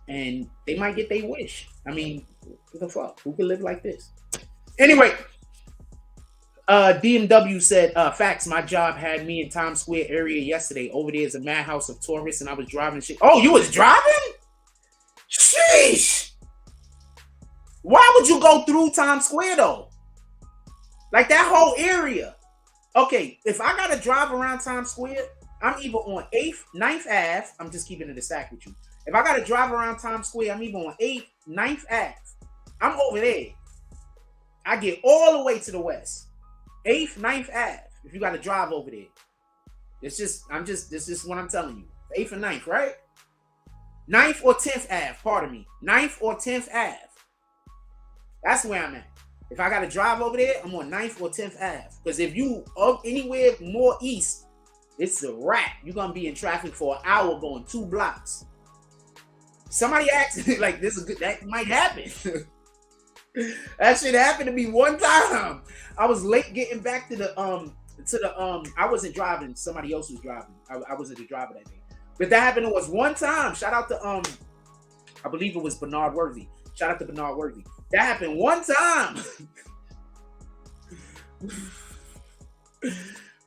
And they might get their wish. I mean, what the fuck? Who can live like this? Anyway, DMW said, facts, my job had me in Times Square area yesterday. Over there is a madhouse of tourists, and I was driving shit. Oh, you was driving? Sheesh. Why would you go through Times Square, though? Like, that whole area. Okay, if I gotta drive around Times Square, I'm either on 8th, 9th Ave. I'm just keeping it a stack with you. If I gotta drive around Times Square, I'm either on 8th, 9th Ave. I'm over there. I get all the way to the west. 8th, 9th Ave. If you gotta drive over there. This is what I'm telling you. 8th and 9th, right? 9th or 10th Ave, pardon me. 9th or 10th Ave. That's where I'm at. If I gotta drive over there, I'm on 9th or 10th Ave. Because if you up anywhere more east, it's a wrap. You're gonna be in traffic for an hour going 2 blocks. Somebody asked me, like, this is good. That might happen. That shit happened to me one time. I was late getting back to the I wasn't driving, somebody else was driving. I wasn't the driver that day. But that happened to us one time. Shout out to I believe it was Bernard Worthy. Shout out to Bernard Worthy. That happened one time.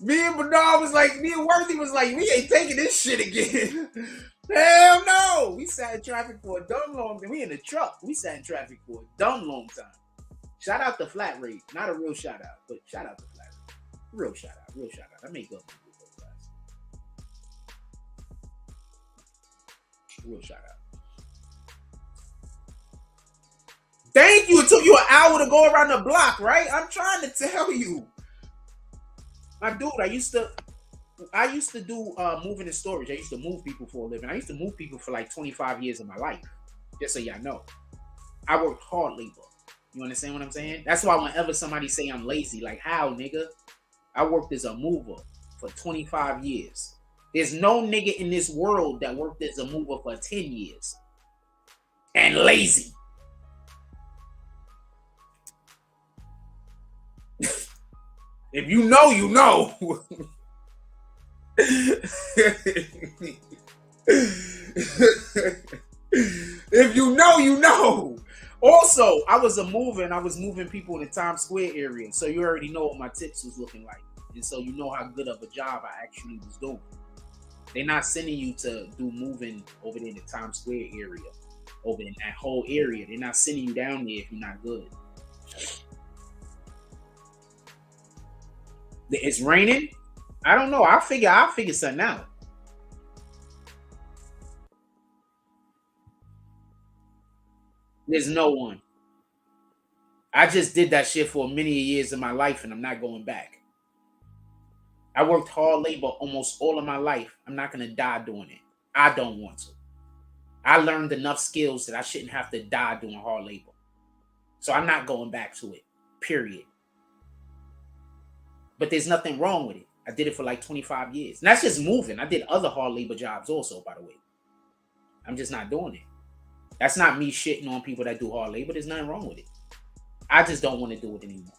Me and Worthy was like, we ain't taking this shit again. Hell no. We sat in traffic for a dumb long time. We in the truck. We sat in traffic for a dumb long time. Shout out to Flat Rate. Not a real shout out, but shout out to Flat Rate. Real shout out. Real shout out. I may go with those guys. Real shout out. Thank you. It took you an hour to go around the block, right? I'm trying to tell you. My dude, I used to do moving and storage. I used to move people for a living. I used to move people for like 25 years of my life. Just so y'all know. I worked hard labor. You understand what I'm saying? That's why whenever somebody say I'm lazy, like, how, nigga? I worked as a mover for 25 years. There's no nigga in this world that worked as a mover for 10 years. And lazy. If you know, you know. If you know, you know. Also, I was a mover and I was moving people in the Times Square area. So you already know what my tips was looking like. And so you know how good of a job I actually was doing. They're not sending you to do moving over there in the Times Square area. Over in that whole area. They're not sending you down there if you're not good. It's raining? I don't know. I'll figure something out. There's no one. I just did that shit for many years of my life and I'm not going back. I worked hard labor almost all of my life. I'm not going to die doing it. I don't want to. I learned enough skills that I shouldn't have to die doing hard labor. So I'm not going back to it, period. But there's nothing wrong with it. I did it for like 25 years. And that's just moving. I did other hard labor jobs also, by the way. I'm just not doing it. That's not me shitting on people that do hard labor. There's nothing wrong with it. I just don't want to do it anymore.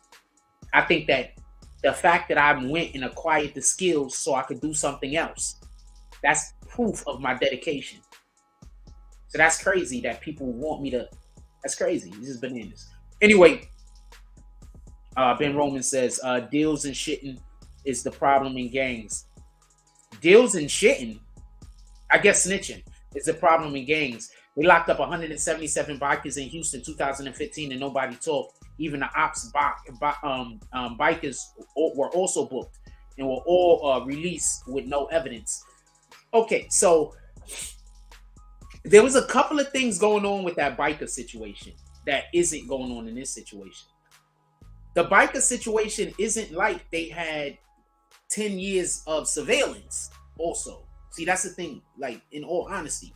I think that the fact that I went and acquired the skills so I could do something else, that's proof of my dedication. So that's crazy that people want me to. That's crazy. This is bananas. Anyway, Ben Roman says, deals and shitting is the problem in gangs. Deals and shitting, I guess snitching, is the problem in gangs. They locked up 177 bikers in Houston 2015 and nobody talked. Even the ops bikers were also booked and were all released with no evidence. Okay, so there was a couple of things going on with that biker situation that isn't going on in this situation. The biker situation isn't like they had 10 years of surveillance also. See, that's the thing. Like, in all honesty,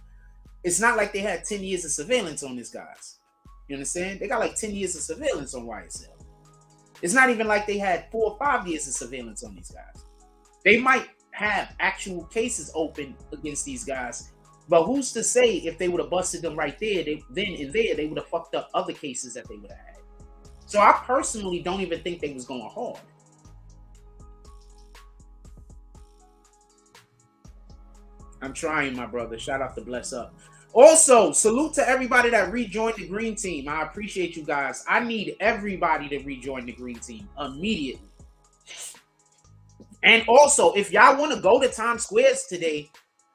it's not like they had 10 years of surveillance on these guys. You understand? They got like 10 years of surveillance on YSL. It's not even like they had 4 or 5 years of surveillance on these guys. They might have actual cases open against these guys, but who's to say if they would have busted them right there, they would have fucked up other cases that they would have had. So I personally don't even think they was going hard. I'm trying, my brother. Shout out to Bless Up. Also, salute to everybody that rejoined the Green Team. I appreciate you guys. I need everybody to rejoin the Green Team immediately. And also, if y'all want to go to Times Squares today,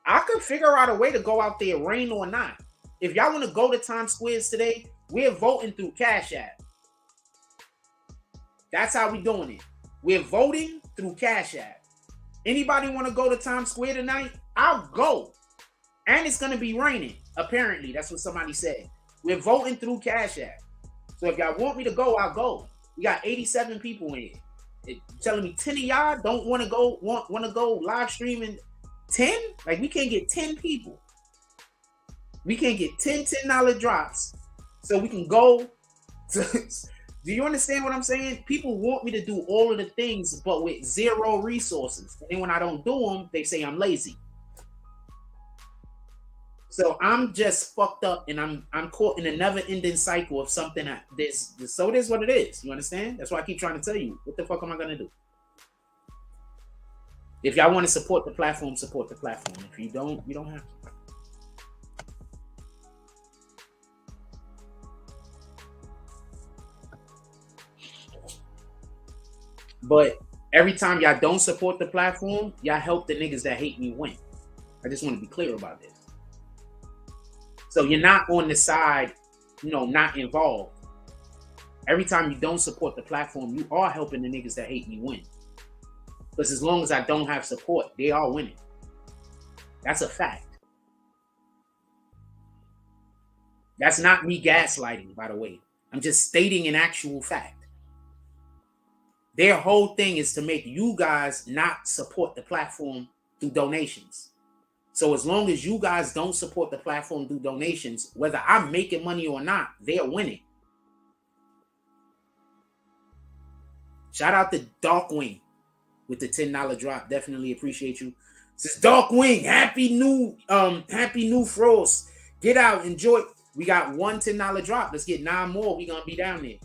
I could figure out a way to go out there, rain or not. If y'all want to go to Times Squares today, we're voting through Cash App. That's how we doing it. We're voting through Cash App. Anybody want to go to Times Square tonight? I'll go. And it's going to be raining. Apparently, that's what somebody said. We're voting through Cash App. So if y'all want me to go, I'll go. We got 87 people in here. You're telling me 10 of y'all don't want to go, want to go live streaming 10? Like, we can't get 10 people. We can't get 10 $10 drops so we can go to... Do you understand what I'm saying? People want me to do all of the things, but with zero resources. And when I don't do them, they say I'm lazy. So I'm just fucked up, and I'm caught in a never-ending cycle of something that this. So it is what it is. You understand? That's why I keep trying to tell you. What the fuck am I gonna do? If y'all want to support the platform, support the platform. If you don't, you don't have to. But every time y'all don't support the platform, y'all help the niggas that hate me win. I just want to be clear about this. So you're not on the side, not involved. Every time you don't support the platform, you are helping the niggas that hate me win. Because as long as I don't have support, they are winning. That's a fact. That's not me gaslighting, by the way. I'm just stating an actual fact. Their whole thing is to make you guys not support the platform through donations. So as long as you guys don't support the platform through donations, whether I'm making money or not, they're winning. Shout out to Darkwing with the $10 drop. Definitely appreciate you. This is Darkwing. Happy new Frost. Get out, enjoy. We got one $10 drop. Let's get 9 more. We're gonna be down there.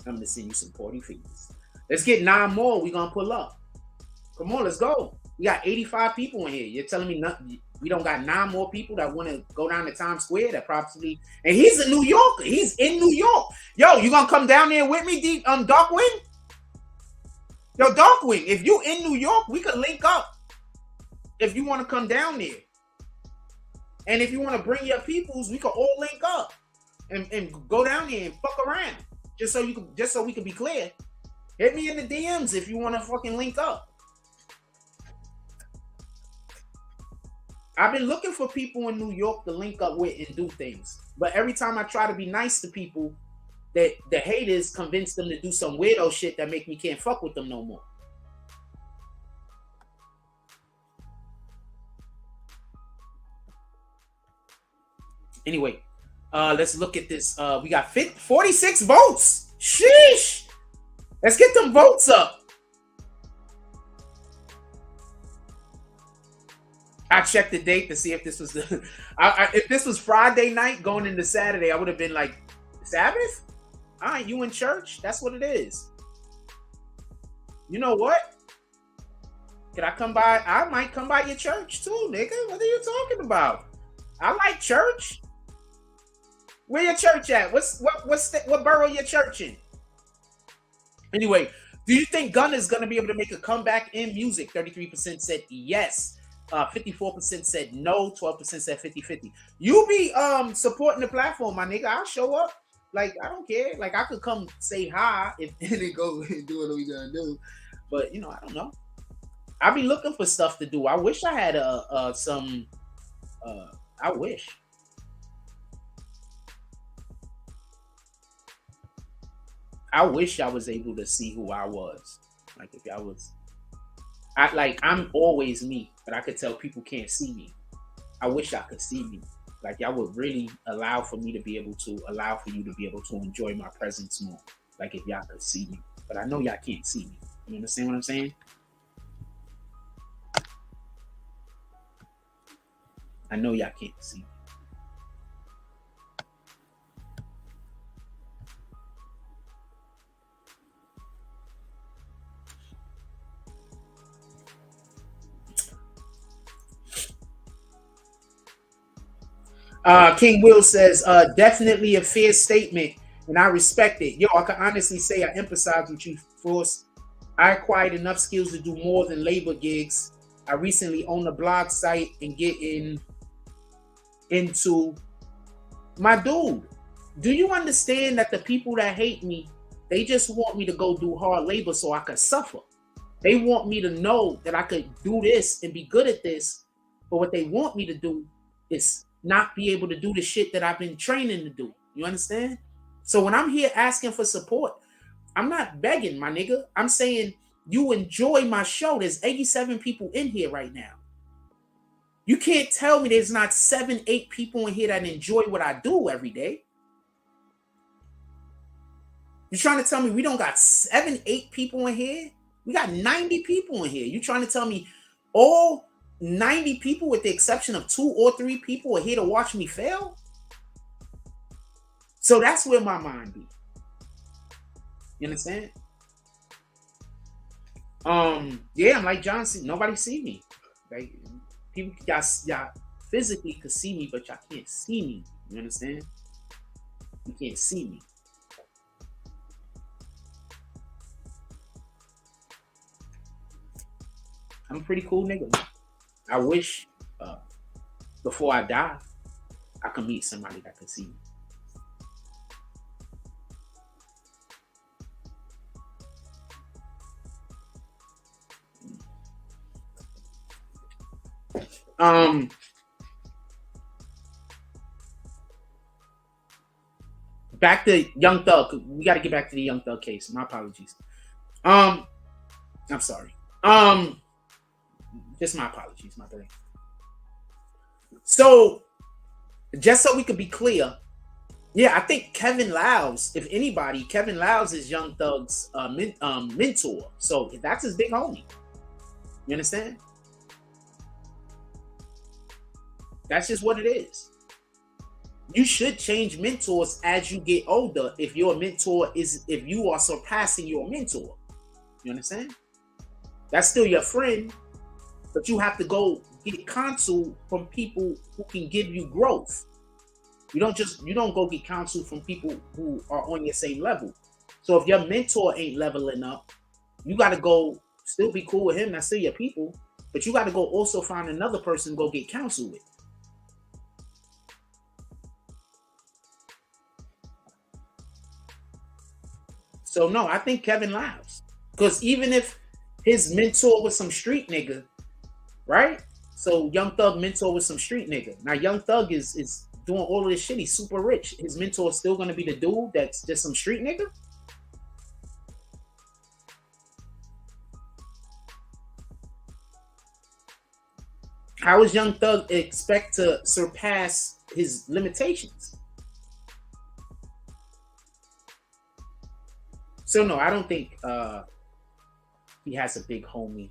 I'm gonna send you some party fees. Let's get 9 more. We're gonna pull up. Come on, let's go. We got 85 people in here. You're telling me nothing? We don't got 9 more people that want to go down to Times Square that probably, and he's a New Yorker. He's in New York. Yo, you gonna come down there with me, Darkwing? Yo, Darkwing, if you in New York, we could link up. If you want to come down there. And if you want to bring your peoples, we could all link up and go down there and fuck around. Just so we can be clear. Hit me in the DMs if you want to fucking link up. I've been looking for people in New York to link up with and do things. But every time I try to be nice to people, that the haters convince them to do some weirdo shit that make me can't fuck with them no more. Anyway, let's look at this. We got 46 votes. Sheesh. Let's get them votes up. I checked the date to see if this was the if this was Friday night going into Saturday, I would have been like, Sabbath? All right, you in church? That's what it is. You know what? Can I come by? I might come by your church too, nigga. What are you talking about? I like church. Where your church at? What borough your church in? Anyway, do you think Gunna is gonna be able to make a comeback in music? 33% said yes. 54% said no. 12% said 50-50. You be supporting the platform, my nigga. I'll show up. Like, I don't care. Like, I could come say hi and then go and do what we gonna do. But, you know, I don't know. I be looking for stuff to do. I wish I had I wish. I wish I was able to see who I was. Like, if I was... I'm always me, but I could tell people can't see me. I wish I could see me. Like, y'all would really allow for you to be able to enjoy my presence more. Like, if y'all could see me. But I know y'all can't see me. You understand what I'm saying? I know y'all can't see me. King Will says, definitely a fair statement, and I respect it. Yo, I can honestly say I empathize with you, Frost. I acquired enough skills to do more than labor gigs. I recently owned a blog site and getting into my dude. Do you understand that the people that hate me, they just want me to go do hard labor so I could suffer? They want me to know that I could do this and be good at this, but what they want me to do is not be able to do the shit that I've been training to do. You understand? So when I'm here asking for support, I'm not begging, my nigga. I'm saying you enjoy my show. There's 87 people in here right now. You can't tell me there's not 7, 8 people in here that enjoy what I do every day. You're trying to tell me we don't got 7, 8 people in here? We got 90 people in here. You trying to tell me all 90 people, with the exception of 2 or 3 people, are here to watch me fail? So that's where my mind be. You understand? Yeah, I'm like Johnson. Nobody see me. Like, people, y'all physically could see me, but y'all can't see me. You understand? You can't see me. I'm a pretty cool nigga. I wish before I die, I could meet somebody that could see me. Back to Young Thug. We got to get back to the Young Thug case. My apologies. I'm sorry. Just my apologies, my thing. So, just so we could be clear, yeah, I think Kevin Liles, if anybody, Kevin Liles is Young Thug's mentor. So that's his big homie. You understand? That's just what it is. You should change mentors as you get older if your mentor is, if you are surpassing your mentor. You understand? That's still your friend, but you have to go get counsel from people who can give you growth. You don't go get counsel from people who are on your same level. So if your mentor ain't leveling up, you got to go still be cool with him. That's still your people, but you got to go also find another person to go get counsel with. So no, I think Kevin Liles, because even if his mentor was some street nigga, right? So Young Thug mentor was some street nigga. Now Young Thug is doing all of this shit. He's super rich. His mentor is still gonna be the dude that's just some street nigga. How is Young Thug expect to surpass his limitations? So no, I don't think he has a big homie.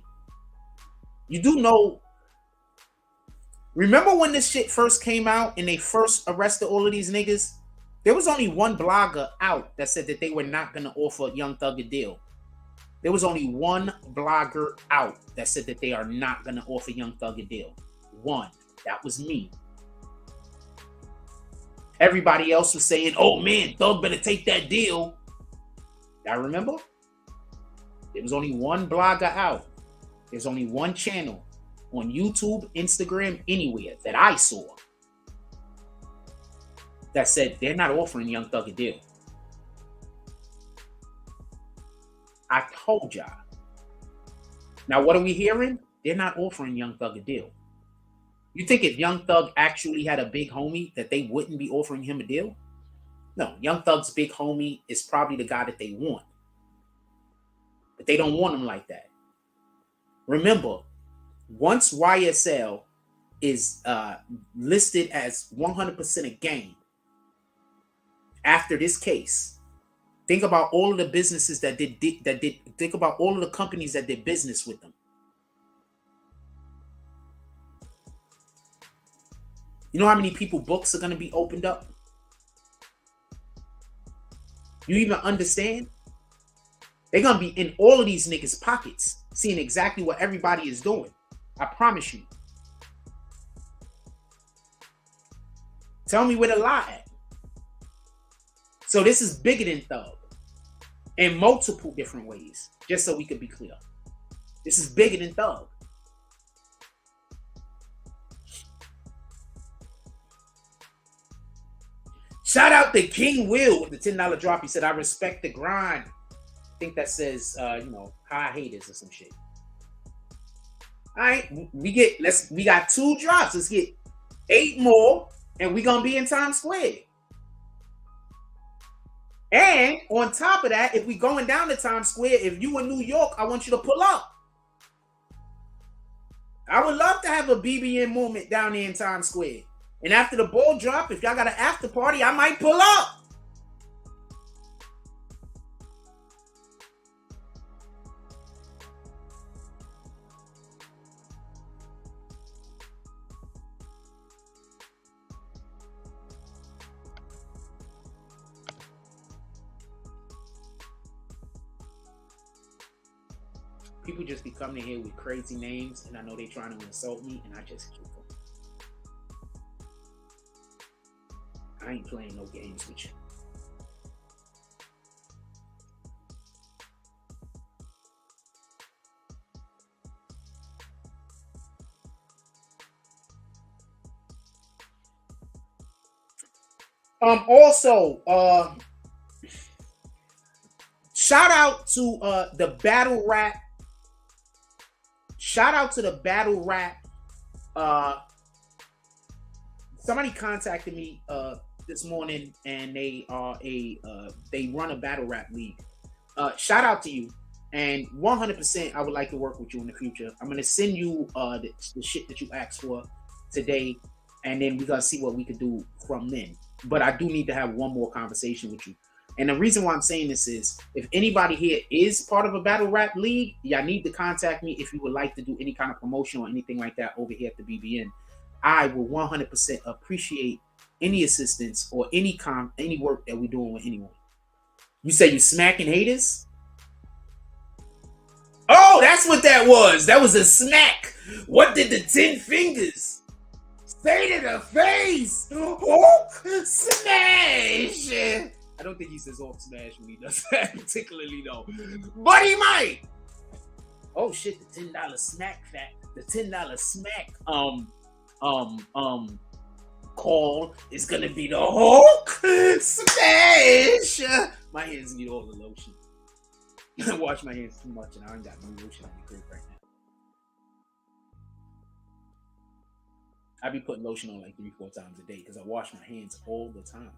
You do know. Remember when this shit first came out and they first arrested all of these niggas? There was only one blogger out that said that they were not going to offer Young Thug a deal. There was only one blogger out that said that they are not going to offer Young Thug a deal. One. That was me. Everybody else was saying, oh man, Thug better take that deal. I remember? There was only one blogger out. There's only one channel on YouTube, Instagram, anywhere that I saw that said they're not offering Young Thug a deal. I told y'all. Now, what are we hearing? They're not offering Young Thug a deal. You think if Young Thug actually had a big homie that they wouldn't be offering him a deal? No, Young Thug's big homie is probably the guy that they want. But they don't want him like that. Remember, once YSL is listed as 100% a gang after this case, think about all of the businesses that did think about all of the companies that did business with them. You know how many people books are going to be opened up? You even understand? They're going to be in all of these niggas' pockets, seeing exactly what everybody is doing. I promise you. Tell me where the lie at. So this is bigger than Thug in multiple different ways, just so we could be clear. This is bigger than Thug. Shout out to King Will with the $10 drop. He said, I respect the grind. I think that says, high haters or some shit. All right, we got 2 drops. Let's get 8 more, and we're gonna be in Times Square. And on top of that, if we going down to Times Square, if you in New York, I want you to pull up. I would love to have a BBN moment down there in Times Square. And after the ball drop, if y'all got an after party, I might pull up. People just be coming in here with crazy names, and I know they trying to insult me, and I just keep them. I ain't playing no games with you. Also, shout out to the battle rap. Shout out to the battle rap. Somebody contacted me this morning, and they are they run a battle rap league. Shout out to you. And 100%, I would like to work with you in the future. I'm gonna send you the shit that you asked for today, and then we gotta see what we could do from then. But I do need to have one more conversation with you. And the reason why I'm saying this is, if anybody here is part of a battle rap league, y'all need to contact me if you would like to do any kind of promotion or anything like that over here at the BBN. I will 100% appreciate any assistance or any work that we're doing with anyone. You say you smacking haters? Oh, that's what that was. That was a smack. What did the 10 fingers say to the face? Hulk smash. I don't think he says Hulk smash when he does that particularly though, but he might. Oh shit, the $10 smack fact. The $10 smack call is gonna be the Hulk smash. My hands need all the lotion. I wash my hands too much and I ain't got no lotion on the crib right now. I be putting lotion on like 3-4 times a day because I wash my hands all the time.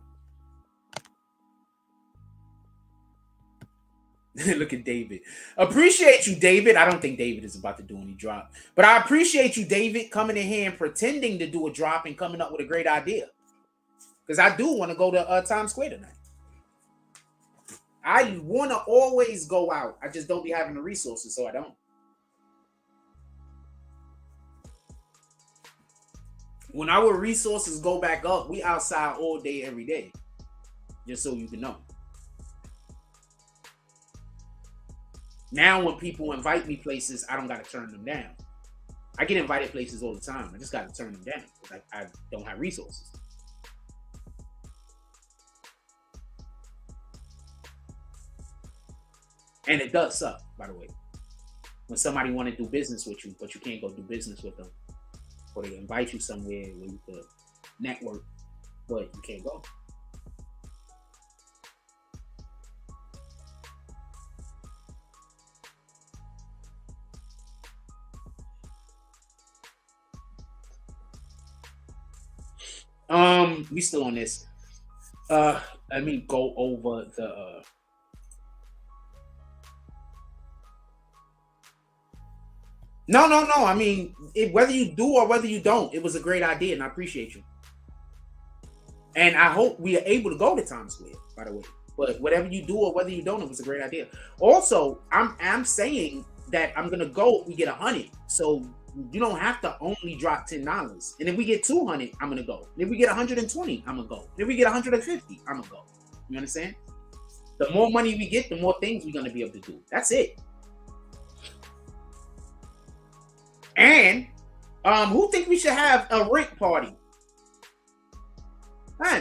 Look at David. Appreciate you, David. I don't think David is about to do any drop, but I appreciate you, David, coming in here and pretending to do a drop and coming up with a great idea. Because I do want to go to Times Square tonight. I want to always go out. I just don't be having the resources, so I don't. When our resources go back up, we outside all day, every day. Just so you can know. Now, when people invite me places, I don't got to turn them down. I get invited places all the time. I just got to turn them down because I don't have resources. And it does suck, by the way, when somebody want to do business with you, but you can't go do business with them. Or they invite you somewhere where you could network, but you can't go. We still on this. Let me go over the No. I mean, whether you do or whether you don't, it was a great idea, and I appreciate you. And I hope we are able to go to Times Square, by the way. But whatever you do or whether you don't, it was a great idea. Also, I'm saying that I'm gonna go if we get 100. So you don't have to only drop $10. And if we get 200, I'm gonna go. And if we get 120, I'm gonna go. And if we get 150, I'm gonna go. You understand? The more money we get, the more things we're gonna be able to do. That's it. And who think we should have a rent party?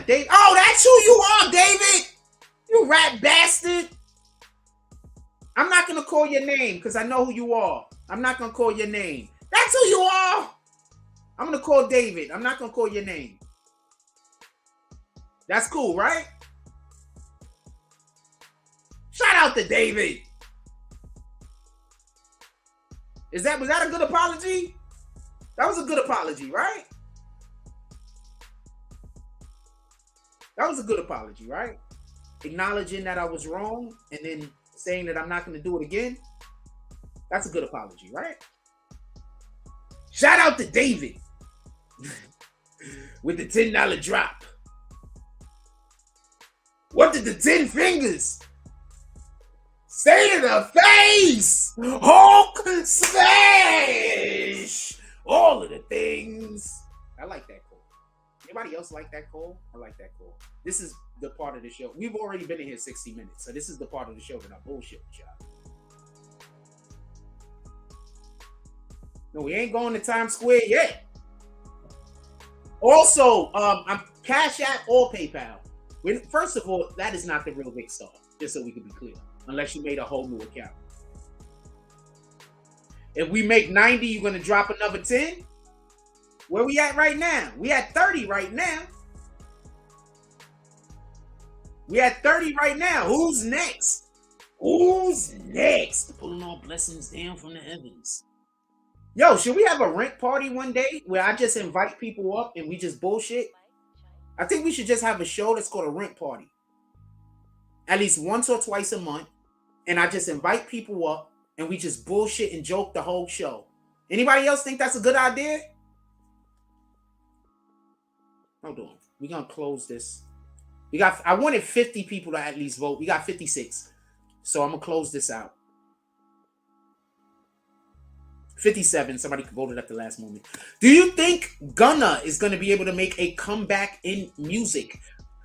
Dave. Oh, that's who you are, David. You rat bastard. I'm not gonna call your name because I know who you are. I'm not gonna call your name. That's who you are. I'm gonna call David. I'm not gonna call your name. That's cool, right? Shout out to David. Was that a good apology? That was a good apology, right? That was a good apology, right? Acknowledging that I was wrong and then saying that I'm not going to do it again. That's a good apology, right? Shout out to David with the $10 drop. What did the 10 fingers say to the face? Hulk smash! All of the things. I like that call. Anybody else like that call? I like that call. This is the part of the show. We've already been in here 60 minutes, so this is the part of the show that I bullshit with y'all. No, we ain't going to Times Square yet. Also, I'm Cash App or PayPal. First of all, that is not the real Big Star, just so we can be clear. Unless you made a whole new account. If we make 90, you're going to drop another 10? Where we at right now? We at 30 right now. We at 30 right now. Who's next? Who's next? Pulling all blessings down from the heavens. Yo, should we have a rent party one day where I just invite people up and we just bullshit? I think we should just have a show that's called a rent party. At least once or twice a month. and I just invite people up and we just bullshit and joke the whole show. Anybody else think that's a good idea? Hold on. We're gonna close this. I wanted 50 people to at least vote. We got 56. So I'm gonna close this out. 57. Somebody voted at the last moment. Do you think Gunna is gonna be able to make a comeback in music?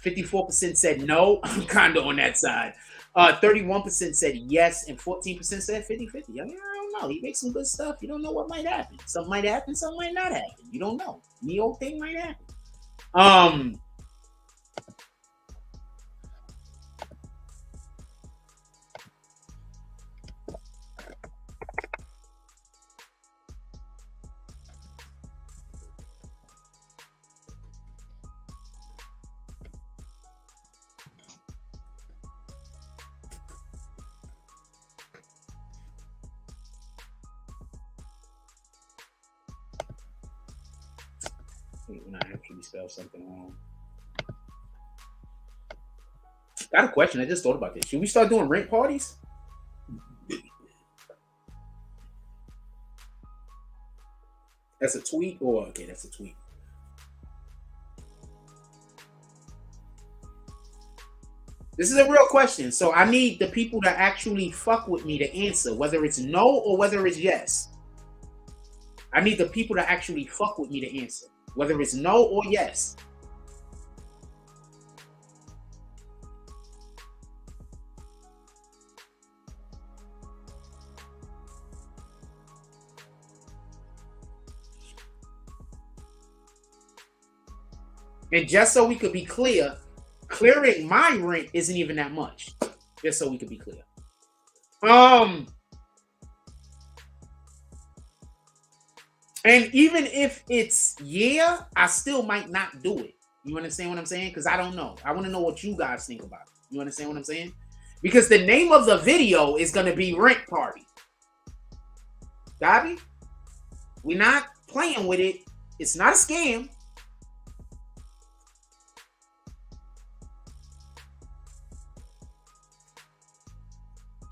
54% said no. I'm kind of on that side. 31% said yes, and 14% said 50-50. I mean, I don't know. He makes some good stuff. You don't know what might happen. Something might happen, something might not happen. You don't know. The old thing might happen. When I actually spell something wrong. Got a question. I just thought about this. Should we start doing rent parties? That's a tweet? Or okay, that's a tweet. This is a real question. So I need the people to actually fuck with me to answer, whether it's no or whether it's yes. I need the people to actually fuck with me to answer, whether it's no or yes. And just so we could be clear, clearing my rent isn't even that much. Just so we could be clear. And even if it's yeah, I still might not do it. You understand what I'm saying? Because I don't know. I want to know what you guys think about it. You understand what I'm saying? Because the name of the video is going to be Rent Party. Gabby, we're not playing with it. It's not a scam.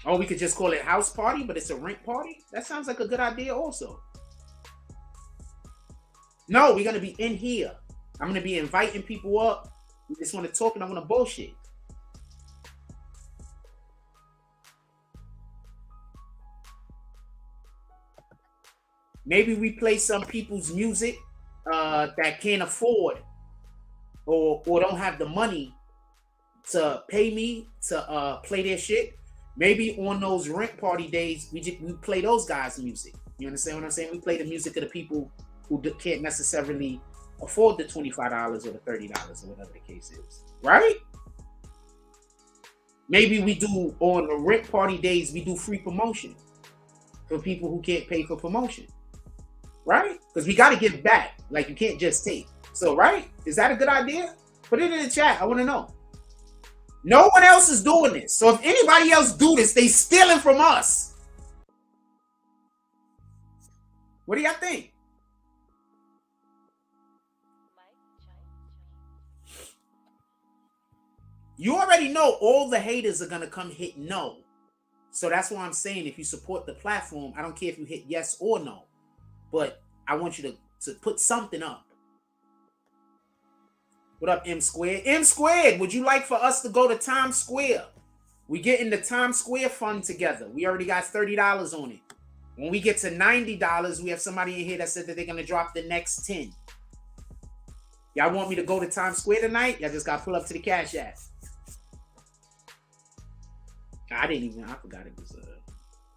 Oh, we could just call it house party, but it's a rent party? That sounds like a good idea also. No, we're going to be in here. I'm going to be inviting people up. We just want to talk and I want to bullshit. Maybe we play some people's music that can't afford or don't have the money to pay me to play their shit. Maybe on those rent party days, we play those guys' music. You understand what I'm saying? We play the music of the people who can't necessarily afford the $25 or the $30 or whatever the case is, right? Maybe we do, on the rent party days, we do free promotion for people who can't pay for promotion, right? Because we got to give back. Like, you can't just take. So, right? Is that a good idea? Put it in the chat. I want to know. No one else is doing this. So if anybody else do this, they stealing from us. What do y'all think? You already know all the haters are going to come hit no. So that's why I'm saying if you support the platform, I don't care if you hit yes or no. But I want you to put something up. What up, M Squared? M Squared, would you like for us to go to Times Square? We getting the Times Square fund together. We already got $30 on it. When we get to $90, we have somebody in here that said that they're going to drop the next 10. Y'all want me to go to Times Square tonight? Y'all just got to pull up to the Cash App. I forgot it was...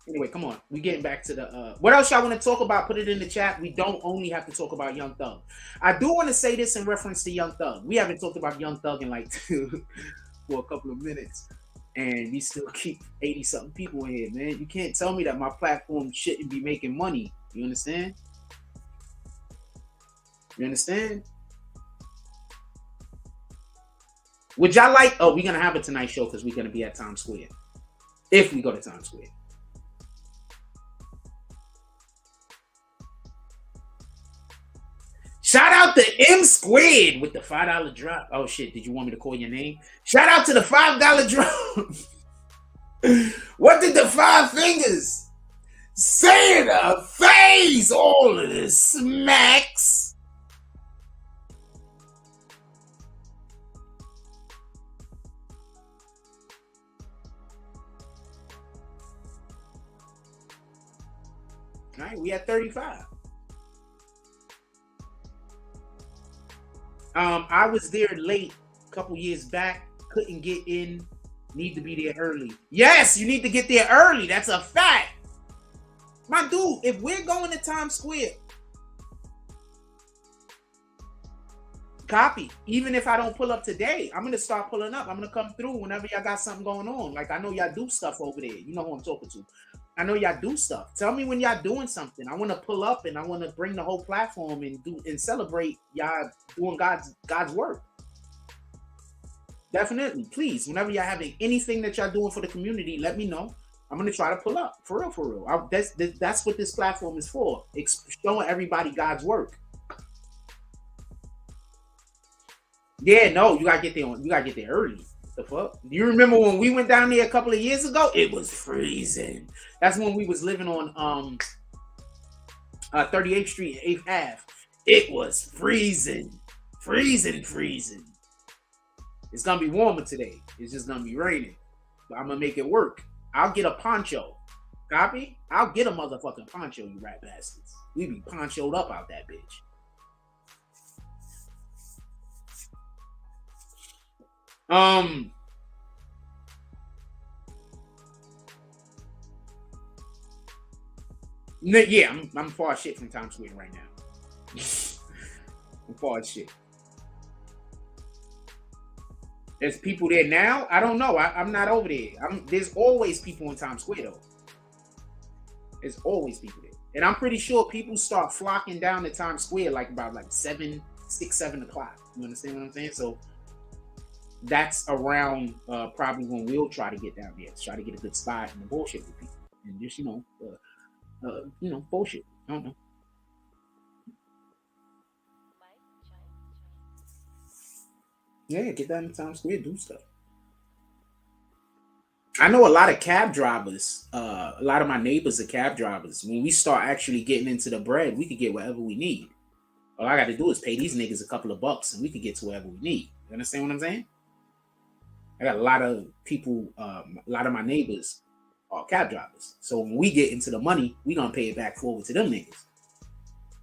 Anyway, come on. We getting back to the... what else y'all want to talk about? Put it in the chat. We don't only have to talk about Young Thug. I do want to say this in reference to Young Thug. We haven't talked about Young Thug in like for a couple of minutes. And we still keep 80-something people in here, man. You can't tell me that my platform shouldn't be making money. You understand? You understand? Would y'all like... Oh, we're going to have a Tonight Show because we're going to be at Times Square. If we go to Times Square. Shout out to M Squared with the $5 drop. Oh shit, did you want me to call your name? Shout out to the $5 drop. What did the five fingers say in her face? All of the smacks. All right, we at 35. I was there late a couple years back. Couldn't get in. Need to be there early. Yes, you need to get there early. That's a fact. My dude, if we're going to Times Square, copy. Even if I don't pull up today, I'm going to start pulling up. I'm going to come through whenever y'all got something going on. Like, I know y'all do stuff over there. You know who I'm talking to. I know y'all do stuff. Tell me when y'all doing something. I want to pull up and I want to bring the whole platform and do and celebrate y'all doing God's work. Definitely, please. Whenever y'all having anything that y'all doing for the community, let me know. I'm gonna try to pull up for real, for real. That's what this platform is for. It's showing everybody God's work. Yeah, no, you gotta get there. You gotta get there early. What the fuck? Do you remember when we went down there a couple of years ago? It was freezing. That's when we was living on 38th Street and 8th Ave. It was freezing, freezing. It's gonna be warmer today. It's just gonna be raining. But I'm gonna make it work. I'll get a poncho. Copy? I'll get a motherfucking poncho, you rat bastards. We be ponchoed up out that bitch. Yeah, I'm far as shit from Times Square right now. I'm far as shit. There's people there now. I don't know. I'm not over there. There's always people in Times Square though. There's always people there, and I'm pretty sure people start flocking down to Times Square like about 7 o'clock. You understand what I'm saying? So that's around probably when we'll try to get down there, try to get a good spot and bullshit with people, and just bullshit. I don't know. Yeah, get down to Times Square, do stuff. I know a lot of cab drivers. A lot of my neighbors are cab drivers. When we start actually getting into the bread, we could get whatever we need. All I got to do is pay these niggas a couple of bucks, and we could get to wherever we need. You understand what I'm saying? I got a lot of people. A lot of my neighbors are cab drivers. So when we get into the money, we gonna pay it back forward to them niggas.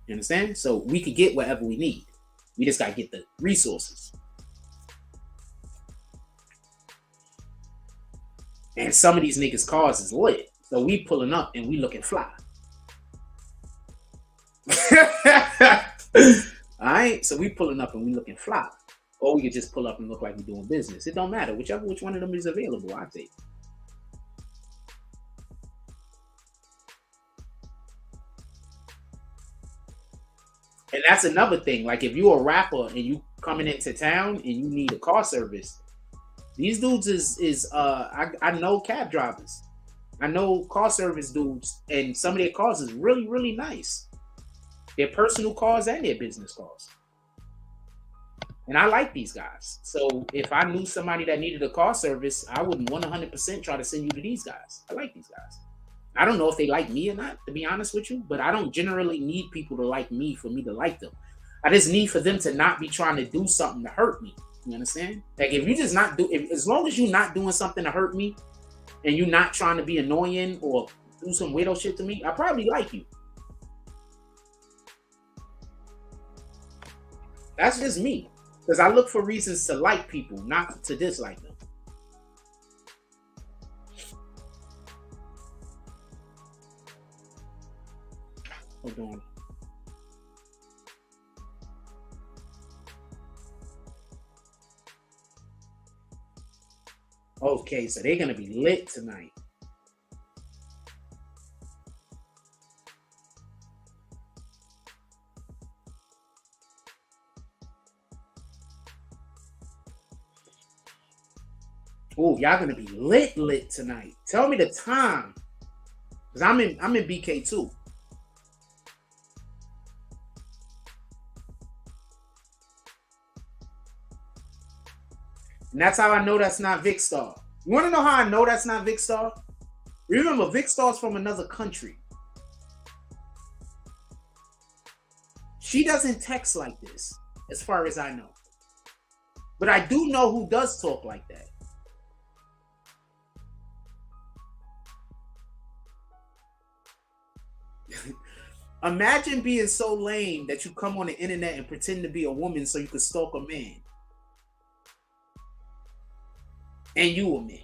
You understand? So we could get whatever we need. We just gotta get the resources. And some of these niggas' cars is lit. So we pulling up and we looking fly. Alright? So we pulling up and we looking fly. Or we could just pull up and look like we're doing business. It don't matter. Which one of them is available, I take. And that's another thing. Like if you're a rapper and you coming into town and you need a car service, these dudes I know cab drivers. I know car service dudes, and some of their cars is really, really nice. Their personal cars and their business cars. And I like these guys. So if I knew somebody that needed a car service, I wouldn't 100% try to send you to these guys. I like these guys. I don't know if they like me or not, to be honest with you, but I don't generally need people to like me for me to like them. I just need for them to not be trying to do something to hurt me. You understand? Like if you just not do, as long as you're not doing something to hurt me, and you're not trying to be annoying or do some weirdo shit to me, I probably like you. That's just me, because I look for reasons to like people, not to dislike them. Hold on. Okay, so they're gonna be lit tonight. Oh, y'all gonna be lit tonight. Tell me the time, cause I'm in BK too. And that's how I know that's not Vic Star. You want to know how I know that's not Vic Star? Remember, Vic Star's from another country. She doesn't text like this, as far as I know. But I do know who does talk like that. Imagine being so lame that you come on the internet and pretend to be a woman so you can stalk a man. And you a man.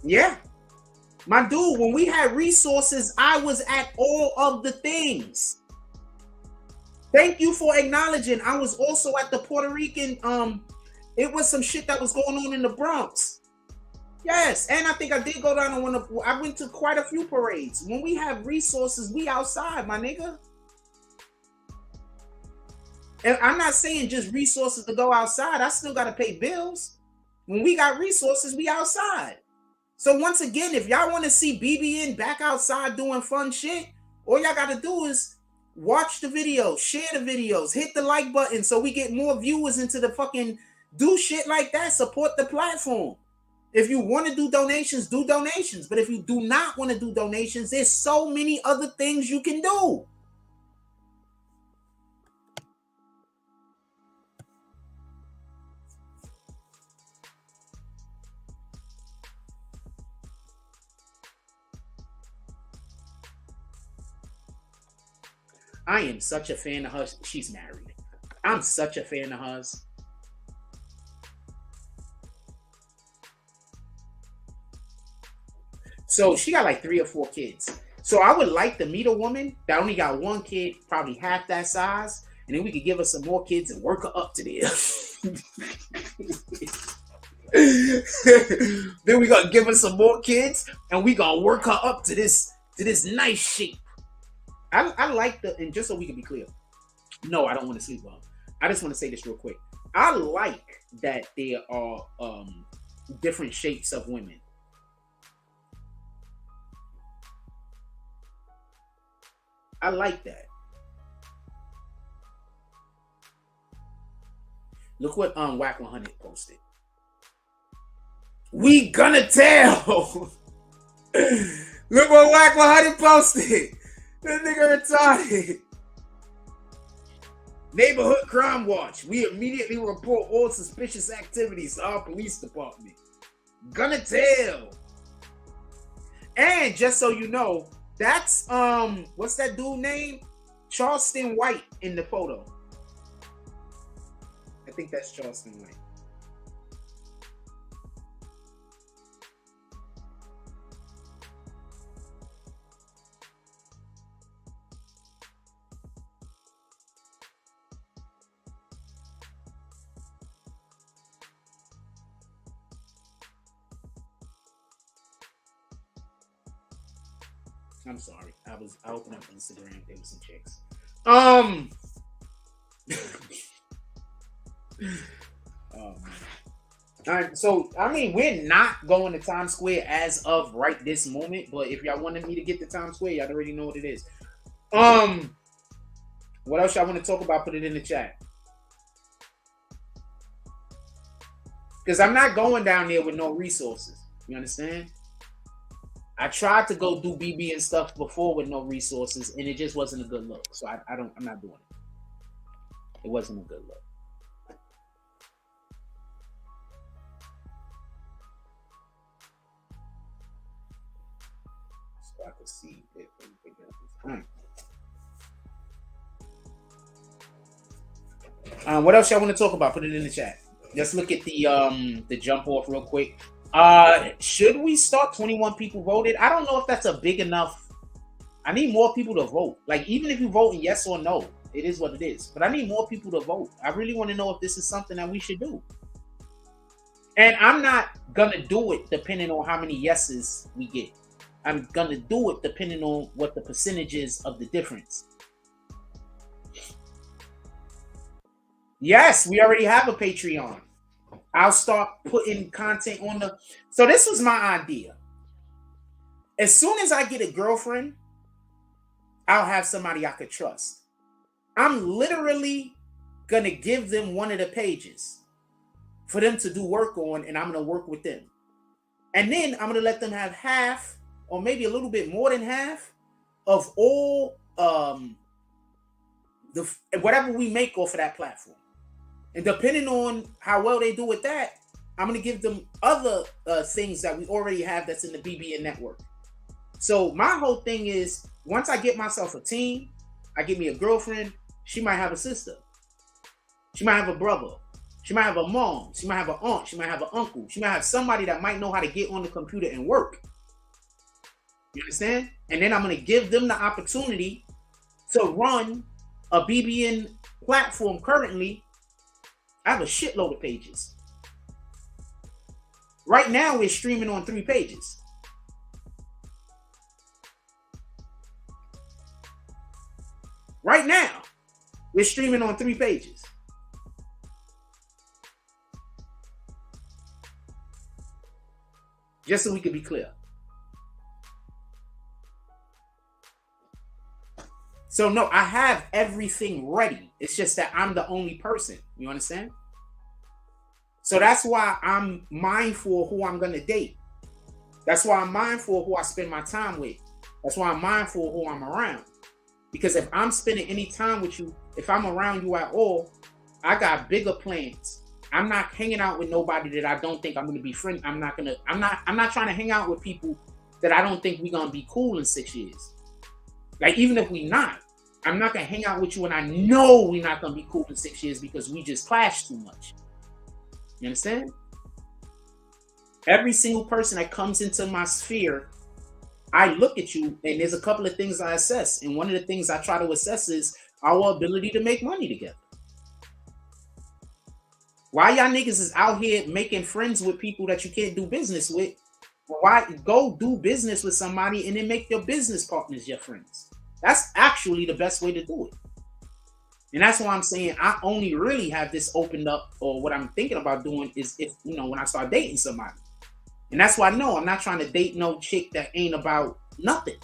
Yeah. My dude, when we had resources, I was at all of the things. Thank you for acknowledging. I was also at the Puerto Rican, it was some shit that was going on in the Bronx. Yes, and I think I did go down on one of, I went to quite a few parades. When we have resources, we outside, my nigga. And I'm not saying just resources to go outside. I still got to pay bills. When we got resources, we outside. So once again, if y'all want to see BBN back outside doing fun shit, all y'all got to do is watch the videos, share the videos, hit the like button so we get more viewers into the fucking, do shit like that, support the platform. If you want to do donations, do donations. But if you do not want to do donations, there's so many other things you can do. I am such a fan of her. She's married. I'm such a fan of hers. So she got like 3 or 4 kids. So I would like to meet a woman that only got 1 kid, probably half that size, and then we could give her some more kids and work her up to there. Then we gonna give her some more kids and we gonna work her up to this nice shape. I like the, and just so we can be clear, no, I don't want to sleep well. I just want to say this real quick. I like that there are different shapes of women. I like that. Look what Whack 100 posted. We gonna tell. Look what Whack 100 posted. That nigga retarded. Neighborhood Crime Watch. We immediately report all suspicious activities to our police department. Gonna tell. And just so you know, that's what's that dude name? Charleston White in the photo. I think that's Charleston White. I'm sorry. I opened up Instagram. There was some chicks. All right. So I mean, we're not going to Times Square as of right this moment. But if y'all wanted me to get to Times Square, y'all already know what it is. What else y'all want to talk about? Put it in the chat. Because I'm not going down there with no resources. You understand? I tried to go do BB and stuff before with no resources, and it just wasn't a good look. So I'm not doing it. It wasn't a good look. So I could see it from picking up his time. What else y'all want to talk about? Put it in the chat. Let's look at the jump off real quick. Should we start 21 people voted? I don't know if that's a big enough. I need more people to vote. Like, even if you vote in yes or no, it is what it is. But I need more people to vote. I really want to know if this is something that we should do. And I'm not gonna do it depending on how many yeses we get. I'm gonna do it depending on what the percentage is of the difference. Yes, we already have a Patreon. I'll start putting content on the... So this was my idea. As soon as I get a girlfriend, I'll have somebody I could trust. I'm literally gonna give them one of the pages for them to do work on, and I'm gonna work with them. And then I'm gonna let them have half, or maybe a little bit more than half, of all the whatever we make off of that platform. And depending on how well they do with that, I'm gonna give them other things that we already have that's in the BBN network. So my whole thing is, once I get myself a team, I get me a girlfriend. She might have a sister. She might have a brother. She might have a mom. She might have an aunt. She might have an uncle. She might have somebody that might know how to get on the computer and work. You understand? And then I'm going to give them the opportunity to run a BBN platform. Currently, I have a shitload of pages. Right now, we're streaming on 3 pages. Right now, we're streaming on 3 pages. Just so we can be clear. So no, I have everything ready. It's just that I'm the only person. You understand? So that's why I'm mindful of who I'm going to date. That's why I'm mindful of who I spend my time with. That's why I'm mindful of who I'm around. Because if I'm spending any time with you, if I'm around you at all, I got bigger plans. I'm not hanging out with nobody that I don't think I'm going to be friends. I'm not trying to hang out with people that I don't think we're going to be cool in 6 years. Like, even if we not, I'm not going to hang out with you and I know we're not going to be cool in 6 years because we just clash too much. You understand? Every single person that comes into my sphere, I look at you and there's a couple of things I assess. And one of the things I try to assess is our ability to make money together. Why y'all niggas is out here making friends with people that you can't do business with? Why go do business with somebody and then make your business partners your friends? That's actually the best way to do it. And that's why I'm saying I only really have this opened up, or what I'm thinking about doing is if, when I start dating somebody. And that's why I know I'm not trying to date no chick that ain't about nothing.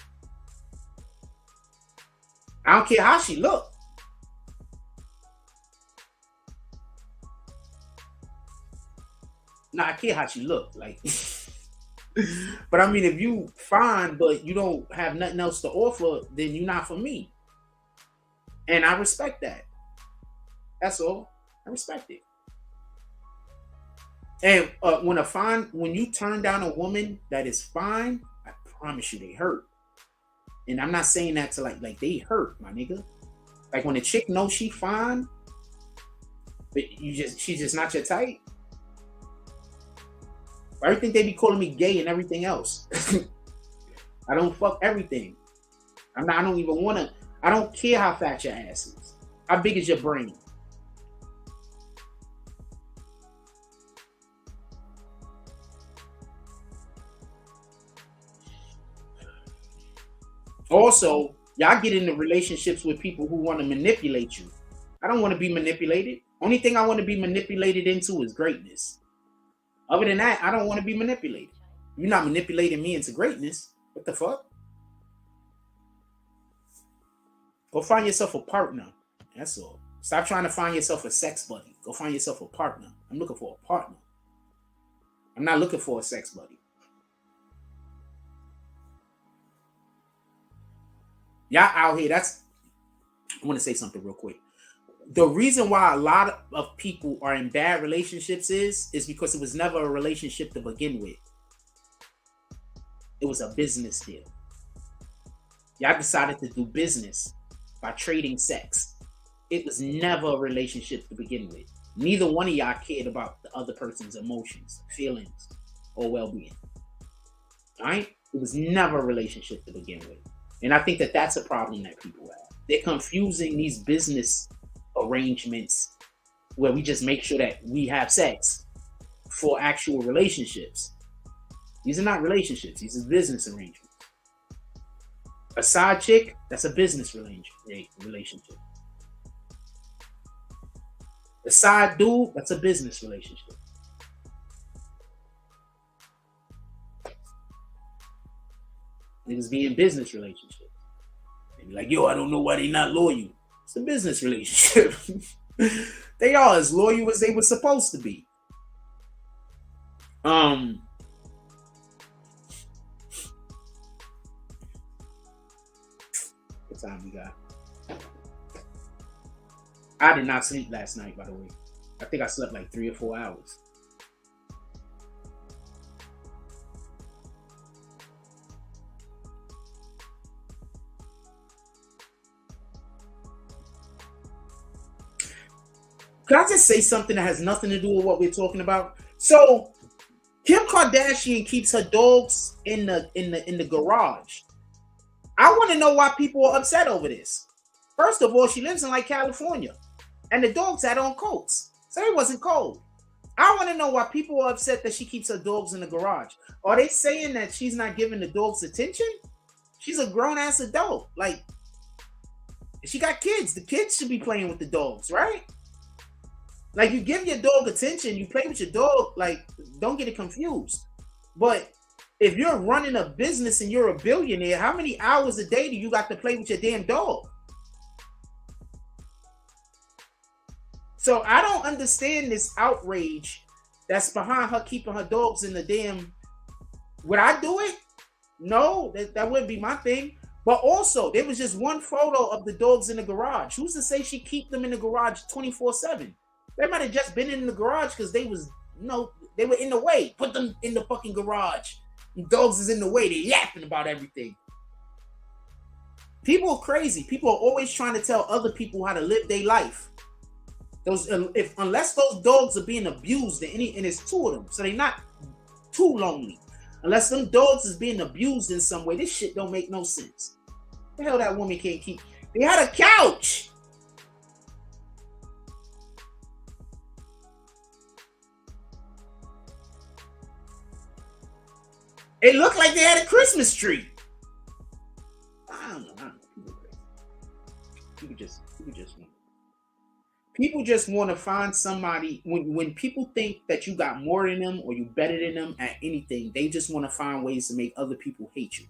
I don't care how she look. Nah, I care how she look. Like, but I mean, if you fine, but you don't have nothing else to offer, then you're not for me. And I respect that. That's all. I respect it. And when you turn down a woman that is fine, I promise you they hurt. And I'm not saying that to like they hurt, my nigga. Like when a chick knows she fine, but she's just not your type. I think they be calling me gay and everything else. I don't fuck everything. I don't even wanna. I don't care how fat your ass is. How big is your brain? Also, y'all get into relationships with people who want to manipulate you. I don't want to be manipulated. Only thing I want to be manipulated into is greatness. Other than that, I don't want to be manipulated. You're not manipulating me into greatness. What the fuck? Go find yourself a partner. That's all. Stop trying to find yourself a sex buddy. Go find yourself a partner. I'm looking for a partner. I'm not looking for a sex buddy. Y'all out here, I want to say something real quick. The reason why a lot of people are in bad relationships is because it was never a relationship to begin with. It was a business deal. Y'all decided to do business by trading sex. It was never a relationship to begin with. Neither one of y'all cared about the other person's emotions, feelings, or well-being. All right? It was never a relationship to begin with. And I think that that's a problem that people have. They're confusing these business arrangements where we just make sure that we have sex for actual relationships. These are not relationships. These are business arrangements. A side chick, that's a business relationship. A side dude, that's a business relationship. Niggas be in business relationships. They be like, yo, I don't know why they not loyal. It's a business relationship. They are as loyal as they were supposed to be. What time we got? I did not sleep last night, by the way. I think I slept like 3 or 4 hours. Can I just say something that has nothing to do with what we're talking about? So Kim Kardashian keeps her dogs in the garage. I want to know why people are upset over this. First of all, she lives in like California, and the dogs had on coats, so it wasn't cold. I want to know why people are upset that she keeps her dogs in the garage. Are they saying that she's not giving the dogs attention? She's a grown-ass adult. Like, she got kids. The kids should be playing with the dogs, right? Like, you give your dog attention, you play with your dog, like, don't get it confused. But if you're running a business and you're a billionaire, how many hours a day do you got to play with your damn dog? So I don't understand this outrage that's behind her keeping her dogs in the damn... Would I do it? No, that wouldn't be my thing. But also, there was just one photo of the dogs in the garage. Who's to say she keep them in the garage 24/7? They might have just been in the garage because they was, they were in the way. Put them in the fucking garage. The dogs is in the way. They're yapping about everything. People are crazy. People are always trying to tell other people how to live their life. Unless those dogs are being abused, and it's 2 of them, so they're not too lonely. Unless them dogs is being abused in some way, this shit don't make no sense. The hell that woman can't keep. They had a couch. It looked like they had a Christmas tree. I don't know. People just want to find somebody. When people think that you got more than them or you better than them at anything, they just want to find ways to make other people hate you.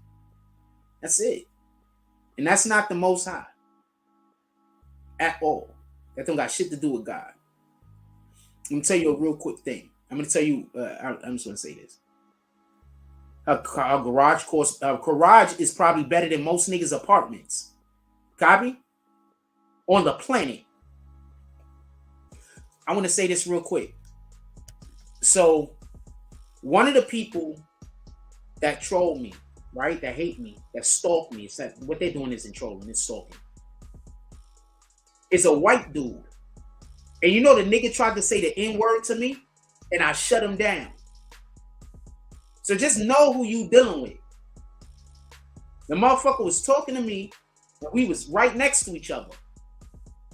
That's it. And that's not the Most High at all. That don't got shit to do with God. I'm gonna tell you a real quick thing. I'm just gonna say this. A garage is probably better than most niggas' apartments. Copy? On the planet. I want to say this real quick. So, one of the people that troll me, right? That hate me, that stalk me. It's that what they're doing isn't trolling, it's stalking. It's a white dude. And you know the nigga tried to say the N-word to me, and I shut him down. So just know who you dealing with. The motherfucker was talking to me, and we was right next to each other.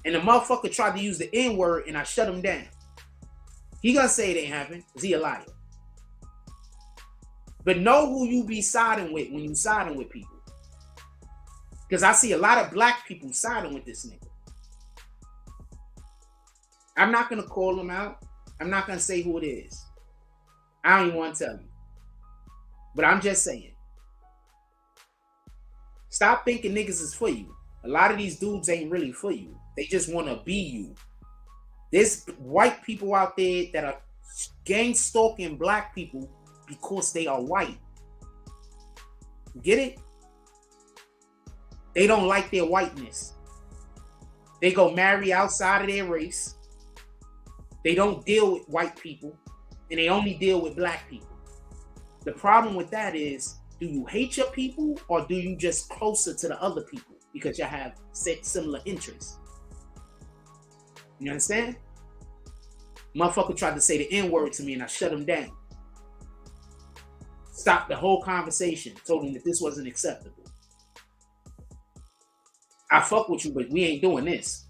And the motherfucker tried to use the N-word, and I shut him down. He gonna say it ain't happened, because he a liar. But know who you be siding with when you siding with people. Because I see a lot of black people siding with this nigga. I'm not gonna call him out. I'm not gonna say who it is. I don't even want to tell you. But I'm just saying. Stop thinking niggas is for you. A lot of these dudes ain't really for you. They just want to be you. There's white people out there that are gang stalking black people because they are white. Get it? They don't like their whiteness. They go marry outside of their race. They don't deal with white people, and they only deal with black people. The problem with that is, do you hate your people, or do you just closer to the other people because you have similar interests? You understand? Motherfucker tried to say the N-word to me, and I shut him down. Stopped the whole conversation. Told him that this wasn't acceptable. I fuck with you, but we ain't doing this.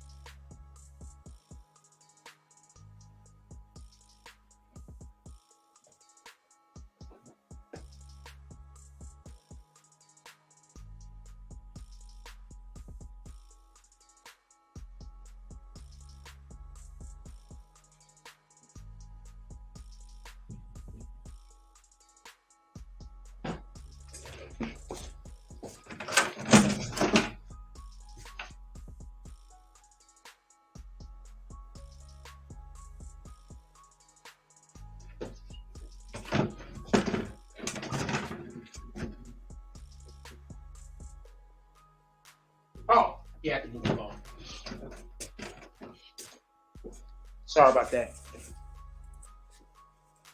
Sorry about that.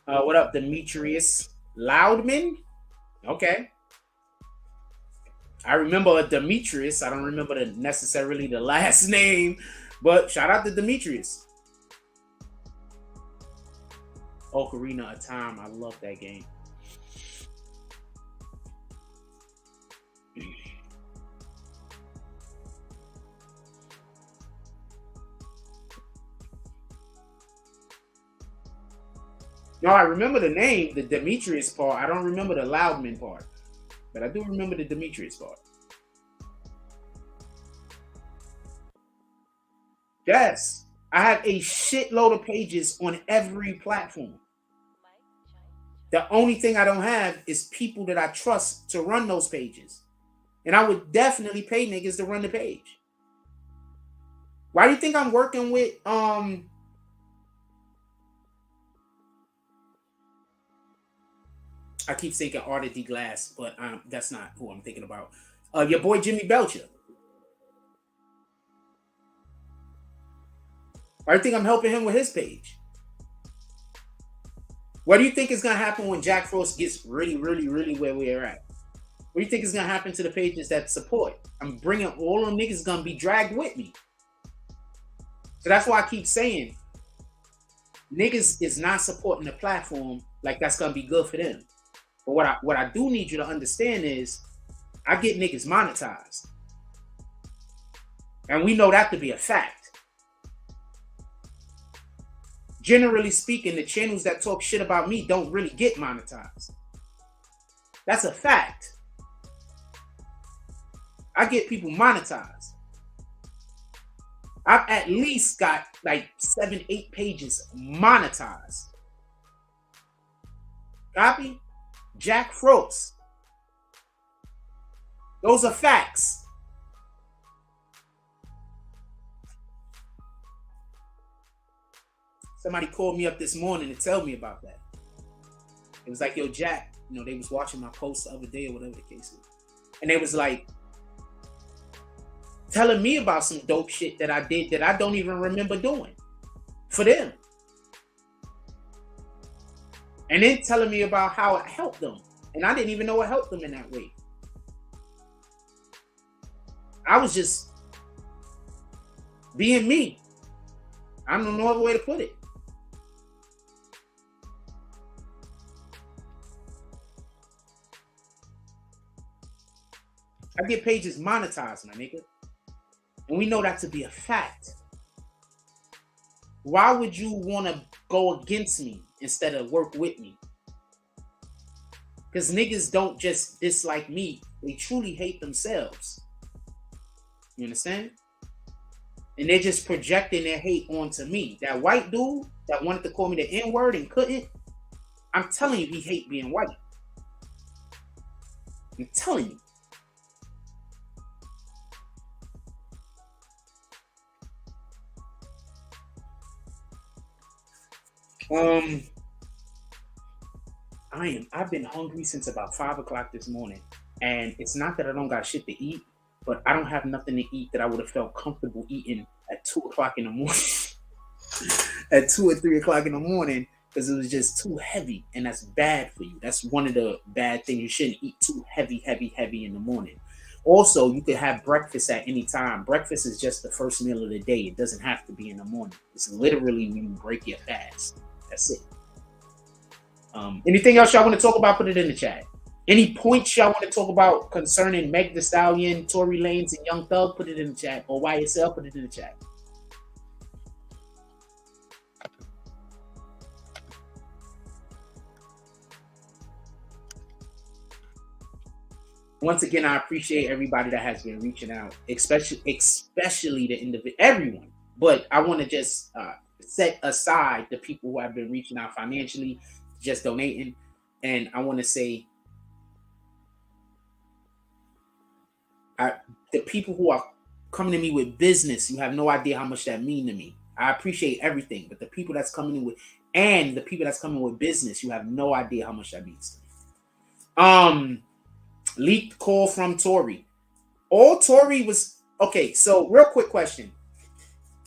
What up, Demetrius Loudman? Okay. I remember Demetrius. I don't remember necessarily the last name, but shout out to Demetrius. Ocarina of Time. I love that game. No, I remember the name, the Demetrius part. I don't remember the Loudman part, but I do remember the Demetrius part. Yes, I have a shitload of pages on every platform. The only thing I don't have is people that I trust to run those pages. And I would definitely pay niggas to run the page. Why do you think I'm working with I keep thinking Artie D Glass, but that's not who I'm thinking about. Your boy Jimmy Belcher. Why do you think I'm helping him with his page? What do you think is gonna happen when Jack Frost gets really where we're at? What do you think is gonna happen to the pages that support? I'm bringing all them niggas gonna be dragged with me. So that's why I keep saying niggas is not supporting the platform like that's gonna be good for them. But what I do need you to understand is I get niggas monetized. And we know that to be a fact. Generally speaking, the channels that talk shit about me don't really get monetized. That's a fact. I get people monetized. I've at least got like 7, 8 pages monetized. Copy? Jack Frost. Those are facts. Somebody called me up this morning to tell me about that. It was like, yo, Jack, you know, they was watching my post the other day or whatever the case is. And they was like, telling me about some dope shit that I did that I don't even remember doing for them. And then telling me about how it helped them. And I didn't even know it helped them in that way. I was just being me. I don't know no other way to put it. I get pages monetized, my nigga. And we know that to be a fact. Why would you want to go against me instead of work with me? Because niggas don't just dislike me. They truly hate themselves. You understand? And they're just projecting their hate onto me. That white dude that wanted to call me the N-word and couldn't, I'm telling you, he hate being white. I'm telling you. I've been hungry since about 5 o'clock this morning. And it's not that I don't got shit to eat, but I don't have nothing to eat that I would have felt comfortable eating at 2 o'clock in the morning. At 2 or 3 o'clock in the morning, because it was just too heavy, and that's bad for you. That's one of the bad things. You shouldn't eat too heavy in the morning. Also, you could have breakfast at any time. Breakfast is just the first meal of the day. It doesn't have to be in the morning. It's literally when you break your fast. That's it. Anything else y'all want to talk about, put it in the chat. Any points y'all want to talk about concerning Meg Thee Stallion, Tory Lanez, and Young Thug, put it in the chat. Or YSL, put it in the chat. Once again, I appreciate everybody that has been reaching out, especially the individual, everyone. But I want to just set aside the people who have been reaching out financially, just donating. And I want to say, the people who are coming to me with business, you have no idea how much that means to me. I appreciate everything, but the people that's coming in with, and the people that's coming with business, you have no idea how much that means to me. Leaked call from Tory. All Tory was, okay, so real quick question.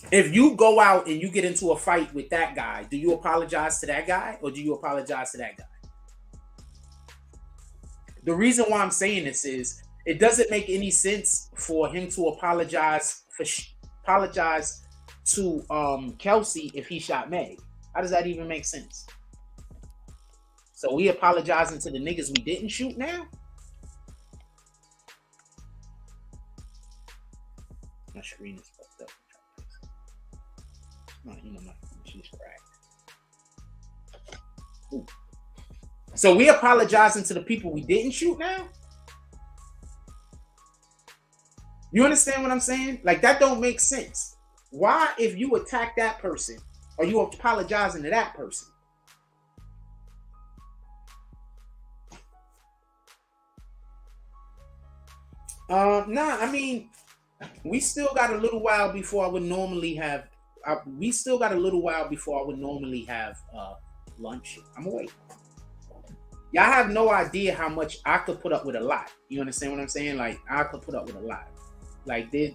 If you go out and you get into a fight with that guy, do you apologize to that guy or do you apologize to that guy? The reason why I'm saying this is it doesn't make any sense for him to apologize to Kelsey if he shot Meg. How does that even make sense? So we apologizing to the niggas we didn't shoot now? My screen is fucked up. No, you know my she's cracked. Ooh. So we apologizing to the people we didn't shoot now? You understand what I'm saying? Like, that don't make sense. Why, if you attack that person, are you apologizing to that person? Nah, I mean, we still got a little while before I would normally have. Lunch. I'm awake. Y'all have no idea how much I could put up with a lot. You understand what I'm saying? Like, I could put up with a lot. Like, you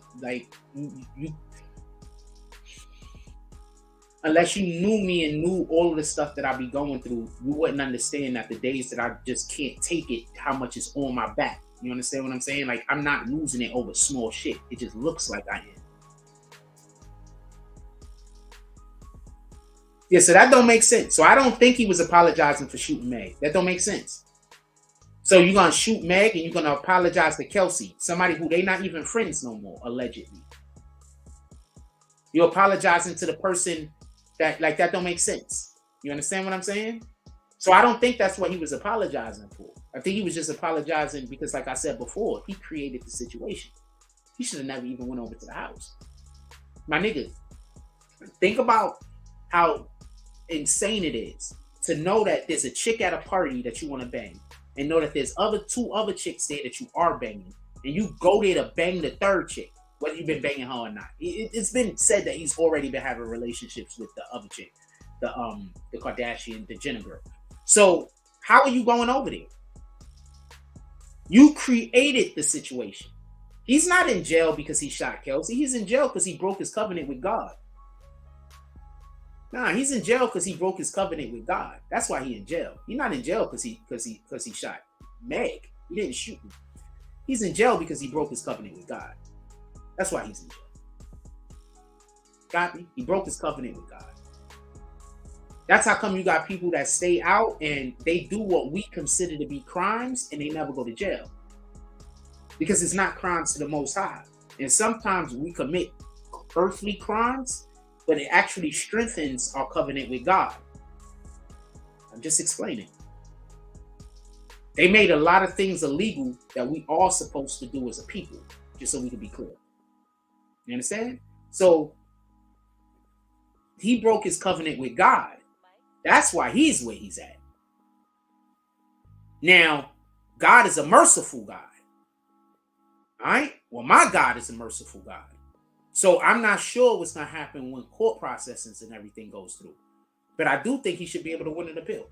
unless you knew me and knew all of the stuff that I be going through, you wouldn't understand that the days that I just can't take it, how much is on my back. You understand what I'm saying? Like, I'm not losing it over small shit. It just looks like I am. Yeah, so that don't make sense. So I don't think he was apologizing for shooting Meg. That don't make sense. So you're going to shoot Meg and you're going to apologize to Kelsey, somebody who they not even friends no more, allegedly. You're apologizing to the person that, like, that don't make sense. You understand what I'm saying? So I don't think that's what he was apologizing for. I think he was just apologizing because, like I said before, he created the situation. He should have never even went over to the house. My nigga, think about how insane it is to know that there's a chick at a party that you want to bang and know that there's two other chicks there that you are banging, and you go there to bang the third chick, whether you've been banging her or not. It's been said that he's already been having relationships with the other chick, the Kardashian, the Jenner girl. So how are you going over there? You created the situation. He's not in jail because he shot Kelsey. He's in jail because he broke his covenant with God. Nah, he's in jail because he broke his covenant with God. That's why he's in jail. He's not in jail because he shot Meg. He didn't shoot him. He's in jail because he broke his covenant with God. That's why he's in jail. Got me? He broke his covenant with God. That's how come you got people that stay out and they do what we consider to be crimes and they never go to jail. Because it's not crimes to the Most High. And sometimes we commit earthly crimes, but it actually strengthens our covenant with God. I'm just explaining. They made a lot of things illegal that we are supposed to do as a people, just so we can be clear. You understand? So he broke his covenant with God. That's why he's where he's at. Now, God is a merciful God. All right? Well, my God is a merciful God. So I'm not sure what's going to happen when court processes and everything goes through. But I do think he should be able to win an appeal.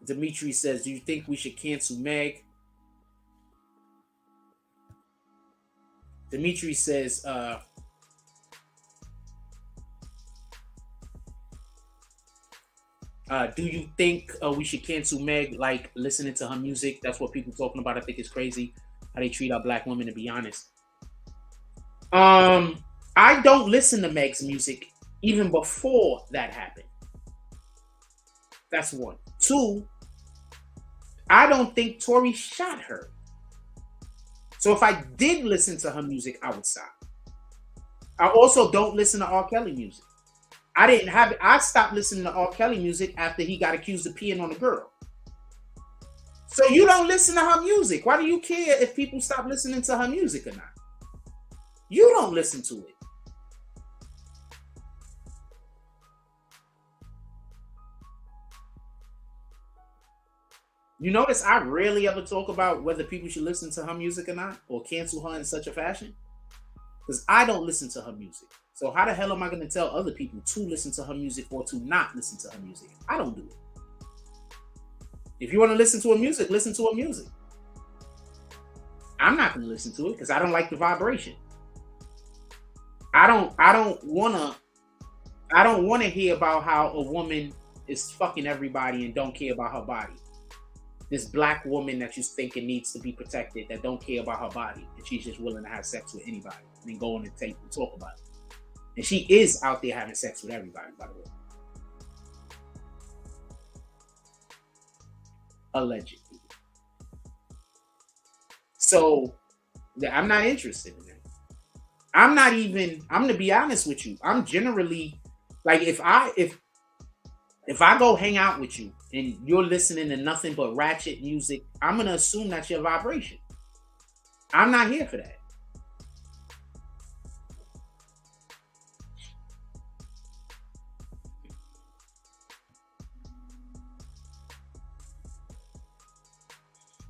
Dimitri says, do you think we should cancel Meg? Dimitri says, do you think we should cancel Meg, like listening to her music? That's what people talking about. I think it's crazy how they treat our black women, to be honest. I don't listen to Meg's music even before that happened. That's one. Two, I don't think Tory shot her. So if I did listen to her music, I would stop. I also don't listen to R. Kelly music. I stopped listening to R. Kelly music after he got accused of peeing on a girl. So you don't listen to her music. Why do you care if people stop listening to her music or not? You don't listen to it. You notice I rarely ever talk about whether people should listen to her music or not, or cancel her in such a fashion. Because I don't listen to her music. So how the hell am I going to tell other people to listen to her music or to not listen to her music? I don't do it. If you want to listen to her music, listen to her music. I'm not going to listen to it because I don't like the vibration. I don't wanna hear about how a woman is fucking everybody and don't care about her body. This black woman that you thinking needs to be protected that don't care about her body and she's just willing to have sex with anybody and then go on and talk about it. And she is out there having sex with everybody, by the way. Allegedly. So I'm not interested in that. I'm gonna be honest with you. I'm generally like if I go hang out with you and you're listening to nothing but ratchet music, I'm gonna assume that's your vibration. I'm not here for that.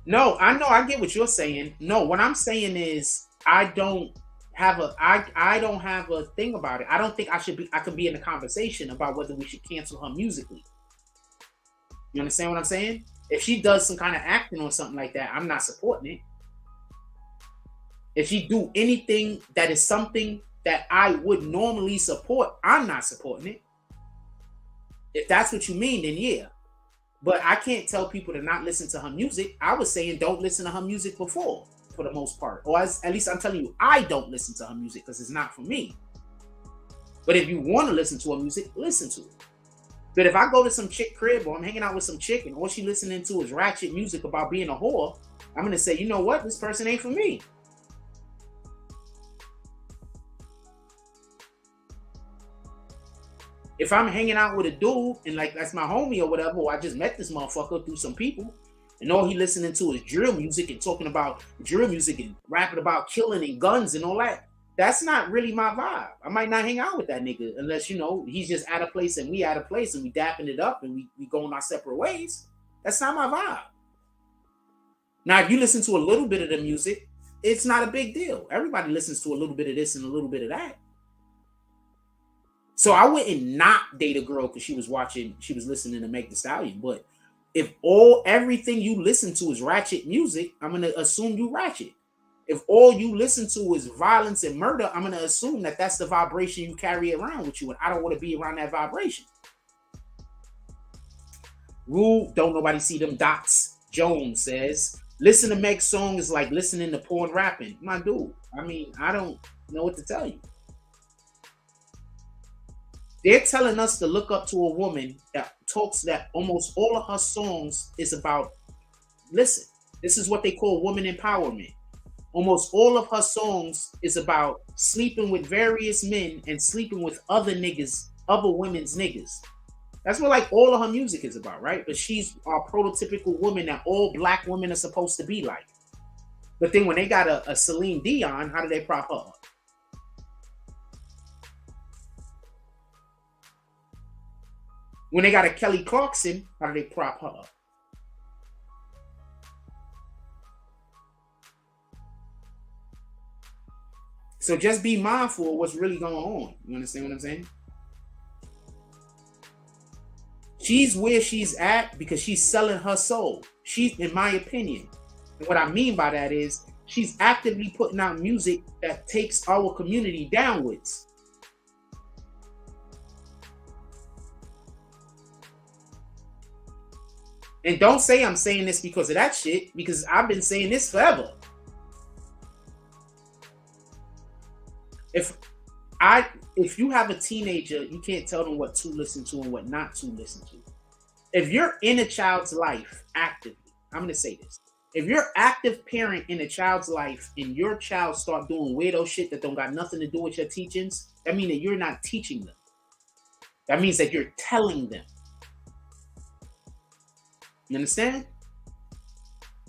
No, I know, I get what you're saying. No, what I'm saying is I don't have a thing about it. I don't think I could be in a conversation about whether we should cancel her musically. You understand what I'm saying? If she does some kind of acting or something like that, I'm not supporting it. If she do anything that is something that I would normally support, I'm not supporting it. If that's what you mean, then yeah. But I can't tell people to not listen to her music. I was saying don't listen to her music before, for the most part. Or at least I'm telling you, I don't listen to her music because it's not for me. But if you want to listen to her music, listen to it. But if I go to some chick crib or I'm hanging out with some chick and all she listening to is ratchet music about being a whore, I'm going to say, you know what? This person ain't for me. If I'm hanging out with a dude and like that's my homie or whatever, or I just met this motherfucker through some people, and all he listening to is drill music and talking about drill music and rapping about killing and guns and all that, that's not really my vibe. I might not hang out with that nigga unless, you know, he's just at a place and we at a place and we dapping it up and we going our separate ways. That's not my vibe. Now, if you listen to a little bit of the music, it's not a big deal. Everybody listens to a little bit of this and a little bit of that. So I wouldn't not date a girl because she was listening to Meg Thee Stallion. But if everything you listen to is ratchet music, I'm gonna assume you ratchet. If all you listen to is violence and murder, I'm gonna assume that that's the vibration you carry around with you, and I don't want to be around that vibration. Rule, don't nobody see them dots. Jones says, listen to Meg's song is like listening to porn rapping. My dude, I mean, I don't know what to tell you. They're telling us to look up to a woman that talks that almost all of her songs is about, listen, this is what they call woman empowerment. Almost all of her songs is about sleeping with various men and sleeping with other niggas, other women's niggas. That's what like all of her music is about, right? But she's a prototypical woman that all black women are supposed to be like. But then when they got a Celine Dion, how do they prop her up? When they got a Kelly Clarkson, how do they prop her up? So just be mindful of what's really going on. You understand what I'm saying? She's where she's at because she's selling her soul. She's, in my opinion, and what I mean by that is she's actively putting out music that takes our community downwards. And don't say I'm saying this because of that shit, because I've been saying this forever. If you have a teenager, you can't tell them what to listen to and what not to listen to. If you're in a child's life actively, I'm going to say this. If you're active parent in a child's life and your child start doing weirdo shit that don't got nothing to do with your teachings, that means that you're not teaching them. That means that you're telling them. You understand?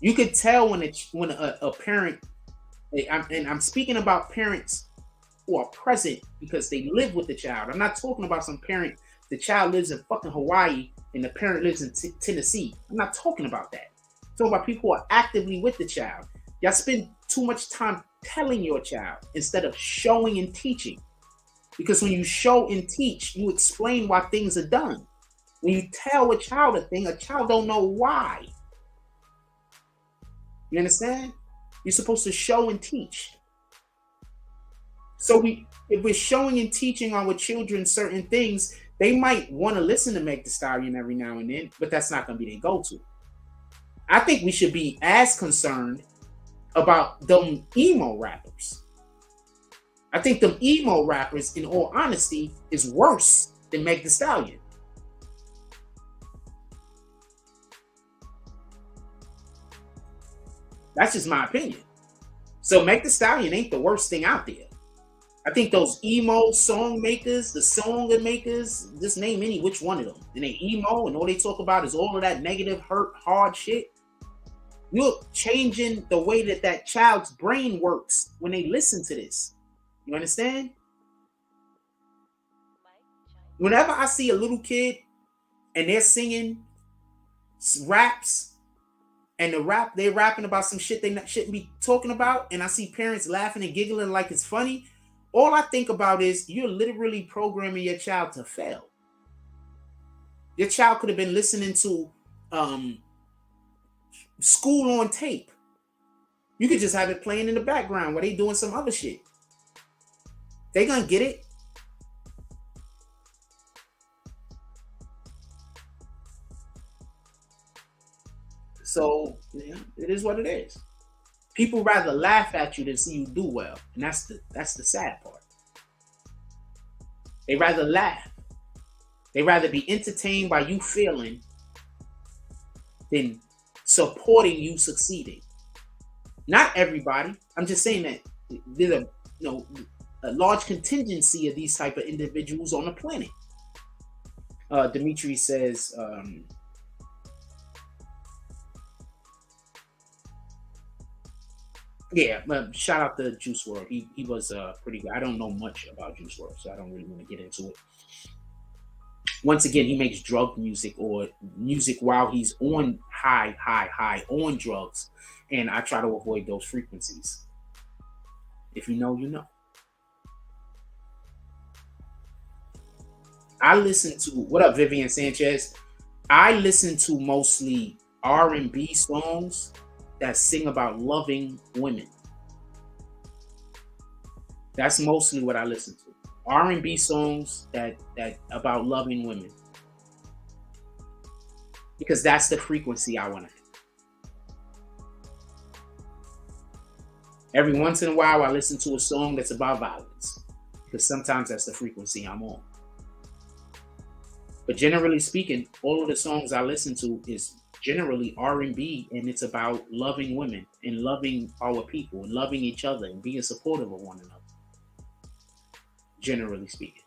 You could tell when a parent, and I'm speaking about parents who are present because they live with the child. I'm not talking about some parent, the child lives in fucking Hawaii and the parent lives in Tennessee. I'm not talking about that. I'm talking about people who are actively with the child. Y'all spend too much time telling your child instead of showing and teaching. Because when you show and teach, you explain why things are done. When you tell a child a thing, a child don't know why. You understand? You're supposed to show and teach. So if we're showing and teaching our children certain things, they might want to listen to Meg Thee Stallion every now and then, but that's not going to be their go-to. I think we should be as concerned about them emo rappers. I think them emo rappers, in all honesty, is worse than Meg Thee Stallion. That's just my opinion. So Meg Thee Stallion ain't the worst thing out there. I think those emo song makers, the song makers, just name any which one of them. And they emo and all they talk about is all of that negative, hurt, hard shit. You're changing the way that that child's brain works when they listen to this. You understand? Whenever I see a little kid and they're singing raps, and they're rapping about some shit they shouldn't be talking about, and I see parents laughing and giggling like it's funny, all I think about is you're literally programming your child to fail. Your child could have been listening to School on Tape. You could just have it playing in the background while they doing some other shit. They gonna get it. So yeah, it is what it is. People rather laugh at you than see you do well, and that's the sad part. They rather laugh. They rather be entertained by you failing than supporting you succeeding. Not everybody. I'm just saying that there's a large contingency of these type of individuals on the planet. Dimitri says, yeah, shout out to Juice WRLD. He was pretty good. I don't know much about Juice WRLD, so I don't really want to get into it. Once again, he makes drug music or music while he's on high on drugs, and I try to avoid those frequencies. If you know, you know. I listen to, what up, Vivian Sanchez? I listen to mostly R&B songs that sing about loving women. That's mostly what I listen to. R&B songs that about loving women, because that's the frequency I want to hit. Every once in a while, I listen to a song that's about violence, because sometimes that's the frequency I'm on. But generally speaking, all of the songs I listen to is generally R&B, and it's about loving women and loving our people and loving each other and being supportive of one another. Generally speaking.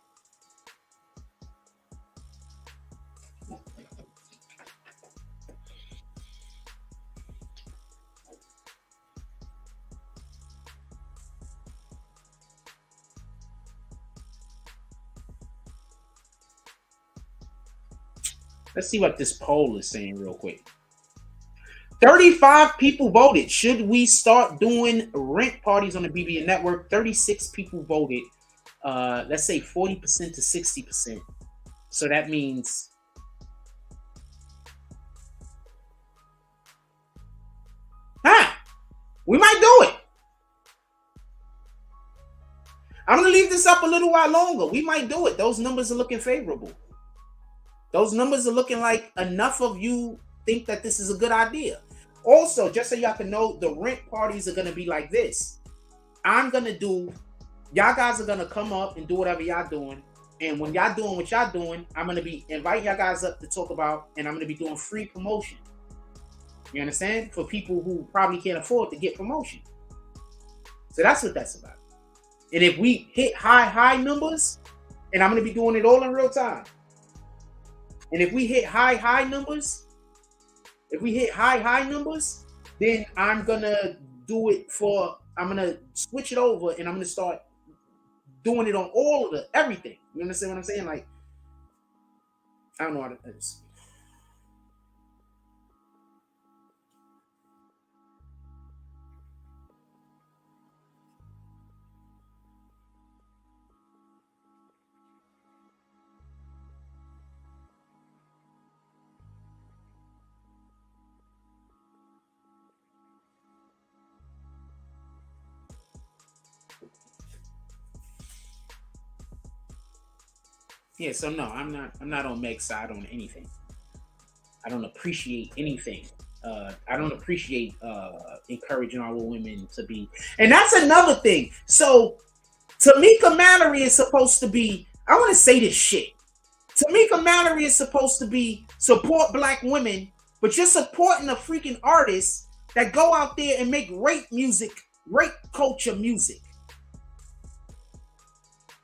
Let's see what this poll is saying real quick. 35 people voted. Should we start doing rent parties on the BBN network? 36 people voted. Let's say 40% to 60%. So that means we might do it. I'm gonna leave this up a little while longer. We might do it. Those numbers are looking favorable. Those numbers are looking like enough of you think that this is a good idea. Also, just so y'all can know, the rent parties are gonna be like this. I'm gonna do, y'all guys are gonna come up and do whatever y'all doing. And when y'all doing what y'all doing, I'm gonna be inviting y'all guys up to talk about, and I'm gonna be doing free promotion. You understand? For people who probably can't afford to get promotion. So that's what that's about. And if we hit high numbers, and I'm gonna be doing it all in real time. And if we hit high numbers, then I'm gonna do it for, I'm gonna switch it over and I'm gonna start doing it on all of the everything. You understand what I'm saying? Like, I don't know how to do this. Yeah, so no, I'm not on Meg's side on anything. I don't appreciate anything. I don't appreciate encouraging our women to be, and that's another thing. So Tamika Mallory is supposed to be, I want to say this shit. Tamika Mallory is supposed to be support black women, but you're supporting a freaking artist that go out there and make rape music, rape culture music.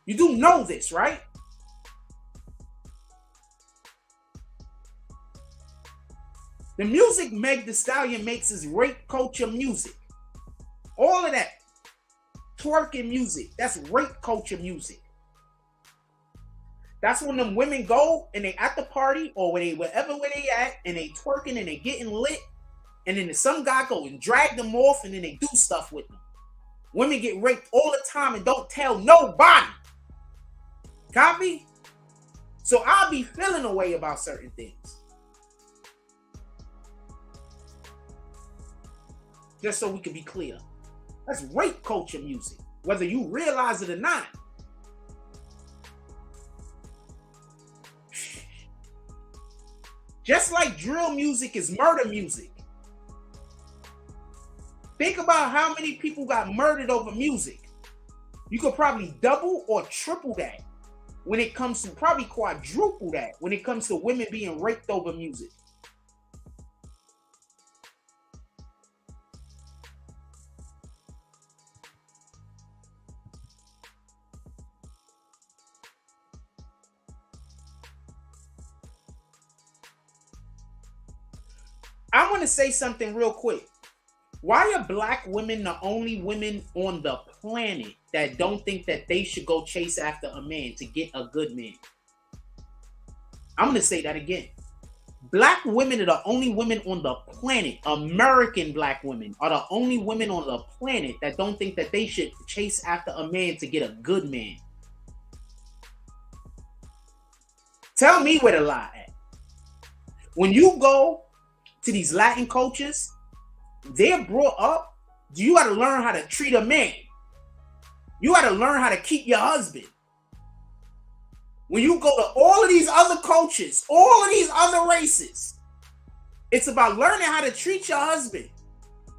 You do know this, right? The music Meg Thee Stallion makes is rape culture music. All of that twerking music, that's rape culture music. That's when them women go and they at the party or where they at and they twerking and they getting lit, and then some guy go and drag them off and then they do stuff with them. Women get raped all the time and don't tell nobody. Copy? So I'll be feeling a way about certain things. Just so we can be clear. That's rape culture music, whether you realize it or not. Just like drill music is murder music. Think about how many people got murdered over music. You could probably double or triple that when it comes to, probably quadruple that when it comes to women being raped over music. I want to say something real quick. Why are black women the only women on the planet that don't think that they should go chase after a man to get a good man? I'm going to say that again. Black women are the only women on the planet, American black women are the only women on the planet that don't think that they should chase after a man to get a good man. Tell me where the lie at. When you go to these Latin cultures, they're brought up, you got to learn how to treat a man. You got to learn how to keep your husband. When you go to all of these other cultures, all of these other races, it's about learning how to treat your husband.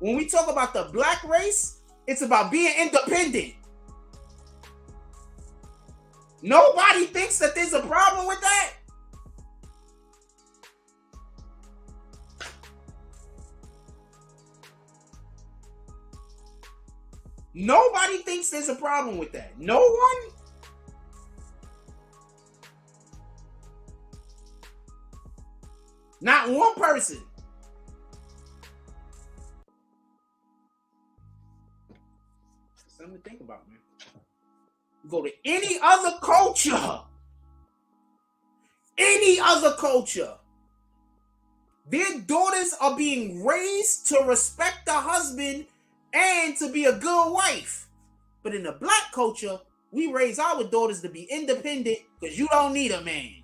When we talk about the black race, it's about being independent. Nobody thinks that there's a problem with that. Nobody thinks there's a problem with that. No one. Not one person. Something to think about, man. You go to any other culture, their daughters are being raised to respect the husband and to be a good wife. But in the black culture, we raise our daughters to be independent because you don't need a man.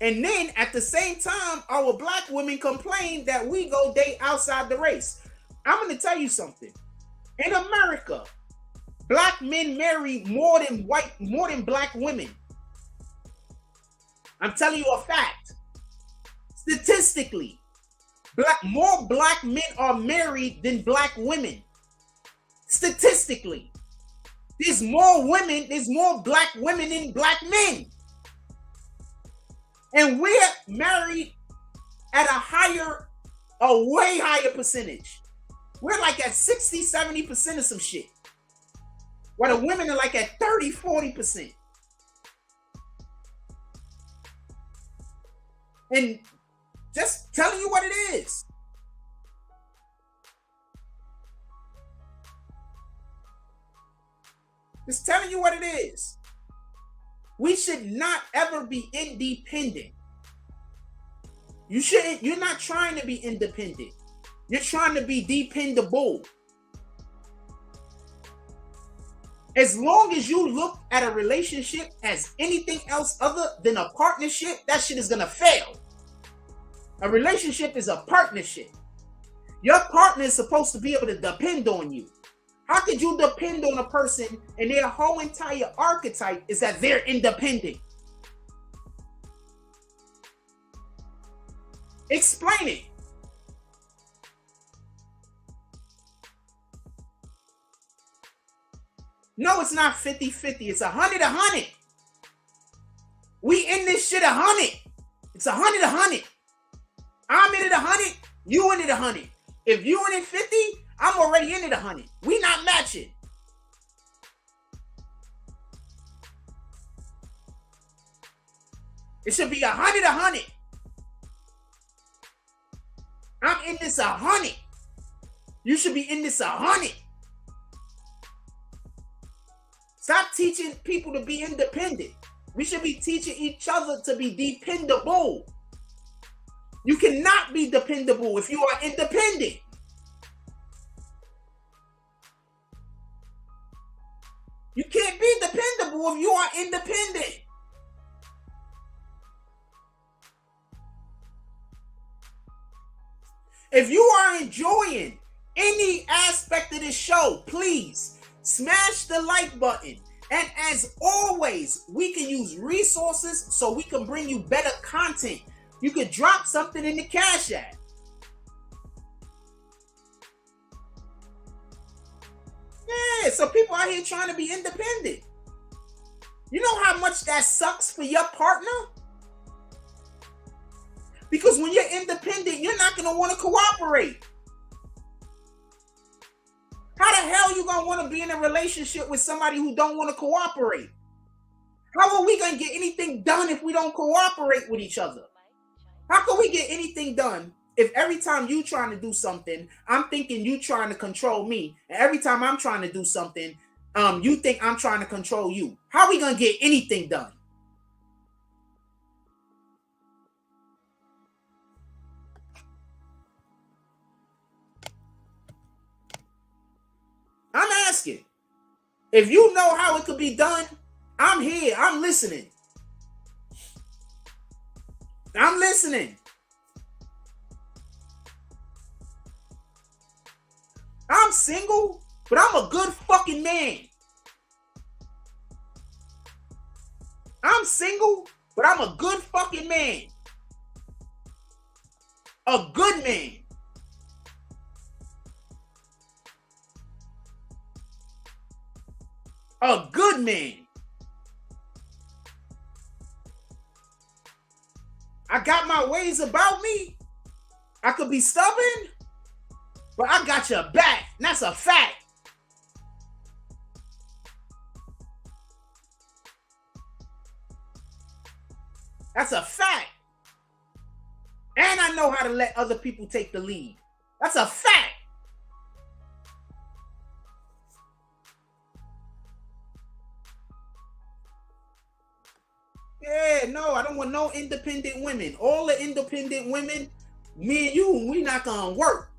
And then at the same time, our black women complain that we go date outside the race. I'm going to tell you something. In America, black men marry more than black women. I'm telling you a fact. Statistically, more black men are married than black women. Statistically, there's more black women than black men. And we're married at a way higher percentage. We're like at 60, 70% of some shit. While the women are like at 30, 40%. And just telling you what it is. Just telling you what it is. We should not ever be independent. You're not trying to be independent. You're trying to be dependable. As long as you look at a relationship as anything else other than a partnership, that shit is gonna fail. A relationship is a partnership. Your partner is supposed to be able to depend on you. How could you depend on a person and their whole entire archetype is that they're independent? Explain it. No, it's not 50-50. It's 100-100. We in this shit 100. It's 100-100. I'm in it 100. You in it 100. If you in it 50, I'm already in it 100. We not matching. It should be 100-100. I'm in this 100. You should be in this 100. Stop teaching people to be independent. We should be teaching each other to be dependable. You cannot be dependable if you are independent. You can't be dependable if you are independent. If you are enjoying any aspect of this show, please smash the like button. And as always, we can use resources so we can bring you better content. You could drop something in the Cash App. Yeah, so people out here trying to be independent. You know how much that sucks for your partner? Because when you're independent, you're not going to want to cooperate. How the hell you gonna want to be in a relationship with somebody who don't want to cooperate? How are we gonna get anything done if we don't cooperate with each other? How can we get anything done if every time you trying to do something, I'm thinking you trying to control me, and every time I'm trying to do something, you think I'm trying to control you? How are we gonna get anything done? I'm asking. If you know how it could be done, I'm here. I'm listening. I'm listening. I'm single, but I'm a good fucking man. I'm single, but I'm a good fucking man. A good man. A good man. I got my ways about me. I could be stubborn, but I got your back. And that's a fact. That's a fact. And I know how to let other people take the lead. That's a fact. Yeah, no, I don't want no independent women. All the independent women, me and you, we not gonna work.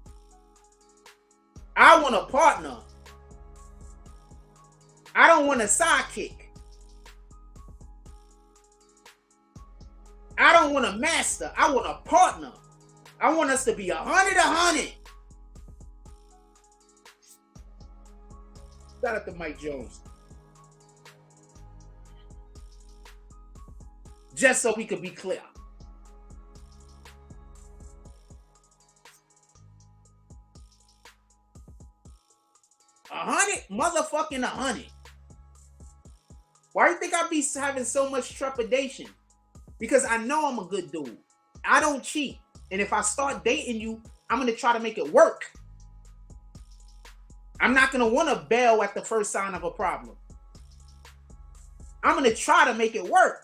I want a partner. I don't want a sidekick. I don't want a master. I want a partner. I want us to be 100-100. Shout out to Mike Jones. Just so we could be clear. Motherfucking 100. Why do you think I be having so much trepidation? Because I know I'm a good dude. I don't cheat. And if I start dating you, I'm going to try to make it work. I'm not going to want to bail at the first sign of a problem. I'm going to try to make it work.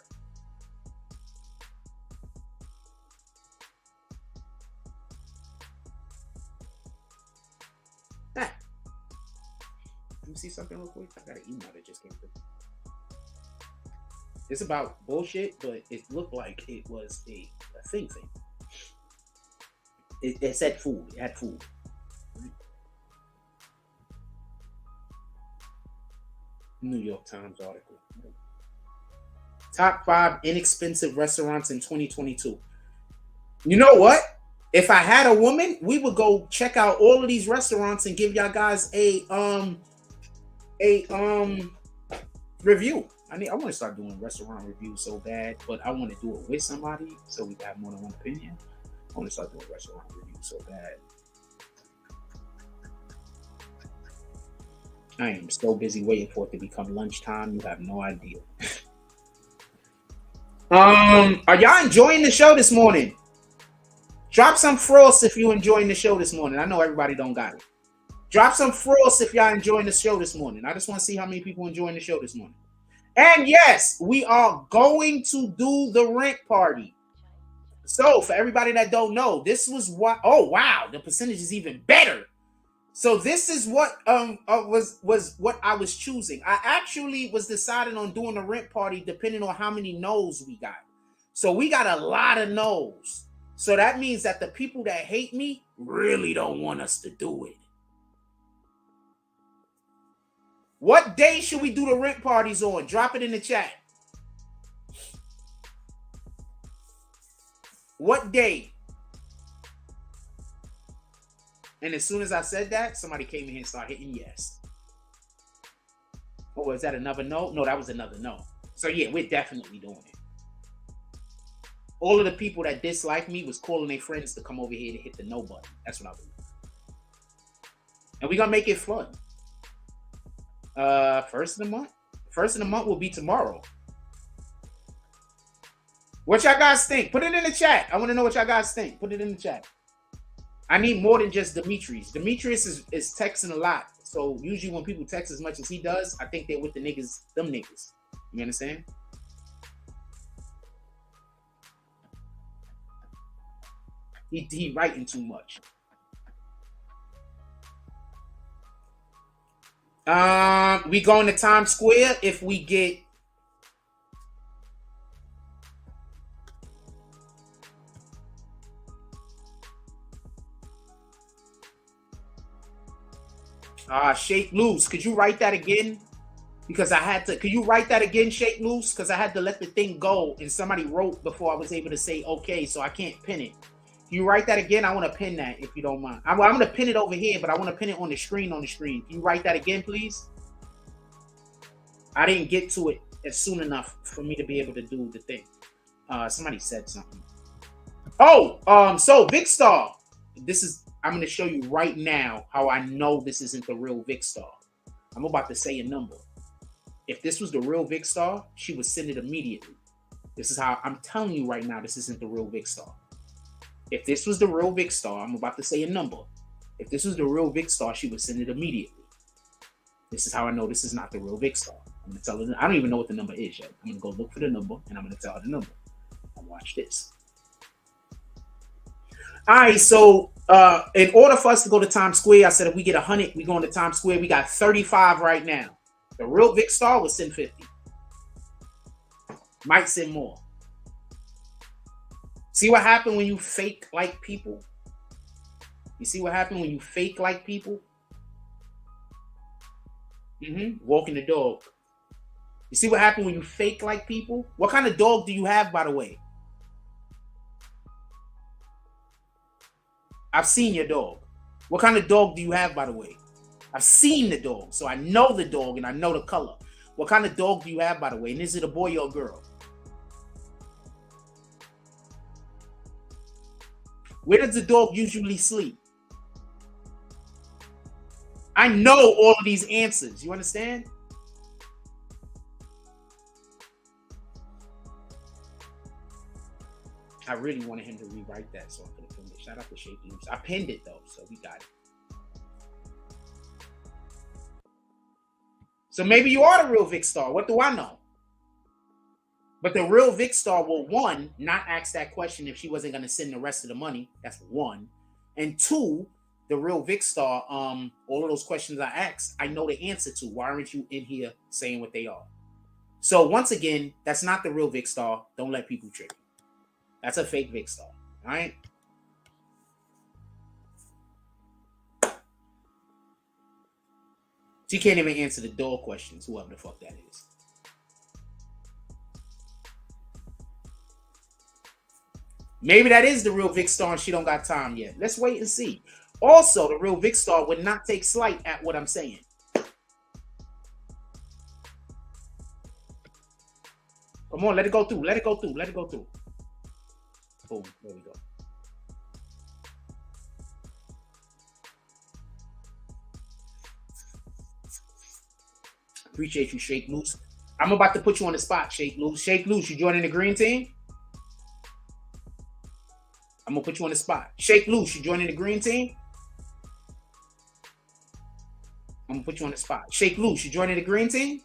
Let me see something real quick. I got an email that just came through. It's about bullshit, but it looked like it was a thing. It said food. It had food. New York Times article. Top 5 inexpensive restaurants in 2022. You know what? If I had a woman, we would go check out all of these restaurants and give y'all guys a review. I want to start doing restaurant reviews so bad, but I want to do it with somebody so we can have more than one opinion. I want to start doing restaurant reviews so bad. I am so busy waiting for it to become lunchtime. You have no idea. Are y'all enjoying the show this morning? Drop some frost if you enjoying the show this morning. I know everybody don't got it. Drop some frost if y'all enjoying the show this morning. I just want to see how many people enjoying the show this morning. And yes, we are going to do the rent party. So for everybody that don't know, this was what. Oh wow, the percentage is even better. So this is what was what I was choosing. I actually was deciding on doing a rent party depending on how many no's we got. So we got a lot of no's. So that means that the people that hate me really don't want us to do it. What day should we do the rent parties on? Drop it in the chat. What day? And as soon as I said that, somebody came in here and started hitting yes. Oh, is that another no? No, that was another no. So yeah, we're definitely doing it. All of the people that dislike me was calling their friends to come over here to hit the no button. That's what I believe. And we're gonna make it fun. First of the month? First of the month will be tomorrow. What y'all guys think? Put it in the chat. I want to know what y'all guys think. Put it in the chat. I need more than just Demetrius. Demetrius is texting a lot. So usually when people text as much as he does, I think they're with the niggas, them niggas. You understand? He writing too much. We going to Times Square if we get Shake Loose. Could you write that again? Because I had to. Could you write that again, Shake Loose? Because I had to let the thing go, and somebody wrote before I was able to say okay, so I can't pin it. Can you write that again? I want to pin that if you don't mind. I'm going to pin it over here, but I want to pin it on the screen. Can you write that again, please? I didn't get to it as soon enough for me to be able to do the thing. Somebody said something. Oh, so Vic Star. I'm going to show you right now how I know this isn't the real Vic Star. I'm about to say a number. If this was the real Vic Star, she would send it immediately. This is how I'm telling you right now, this isn't the real Vic Star. If this was the real Vic Star, I'm about to say a number. If this was the real Vic Star, she would send it immediately. This is how I know this is not the real Vic Star. I'm going to tell her, I don't even know what the number is yet. I'm going to go look for the number, and I'm going to tell her the number. And watch this. All right, so in order for us to go to Times Square, I said if we get 100, we going to Times Square. We got 35 right now. The real Vic Star would send 50. Might send more. See what happened when you fake like people? You see what happened when you fake like people? Walking the dog. You see what happened when you fake like people? What kind of dog do you have, by the way? I've seen your dog. What kind of dog do you have, by the way? I've seen the dog, so I know the dog and I know the color. What kind of dog do you have, by the way? And is it a boy or a girl? Where does the dog usually sleep? I know all of these answers. You understand? I really wanted him to rewrite that so I could have pinned it. Shout out to Shake Loose. I pinned it though, so we got it. So maybe you are the real Vic Star. What do I know? But the real Vic Star will, one, not ask that question if she wasn't going to send the rest of the money. That's one. And two, the real Vic Star, all of those questions I asked, I know the answer to. Why aren't you in here saying what they are? So once again, that's not the real Vic Star. Don't let people trick you. That's a fake Vic Star. All right? She can't even answer the dog questions, whoever the fuck that is. Maybe that is the real Vic Star and she don't got time yet. Let's wait and see. Also, the real Vic Star would not take slight at what I'm saying. Come on, let it go through. Let it go through. Let it go through. Boom. There we go. Appreciate you, Shake Loose. I'm about to put you on the spot, Shake Loose. Shake Loose, you joining the green team? I'm gonna put you on the spot. Shake Loose, you joining the green team? I'm gonna put you on the spot. Shake Loose, you joining the green team?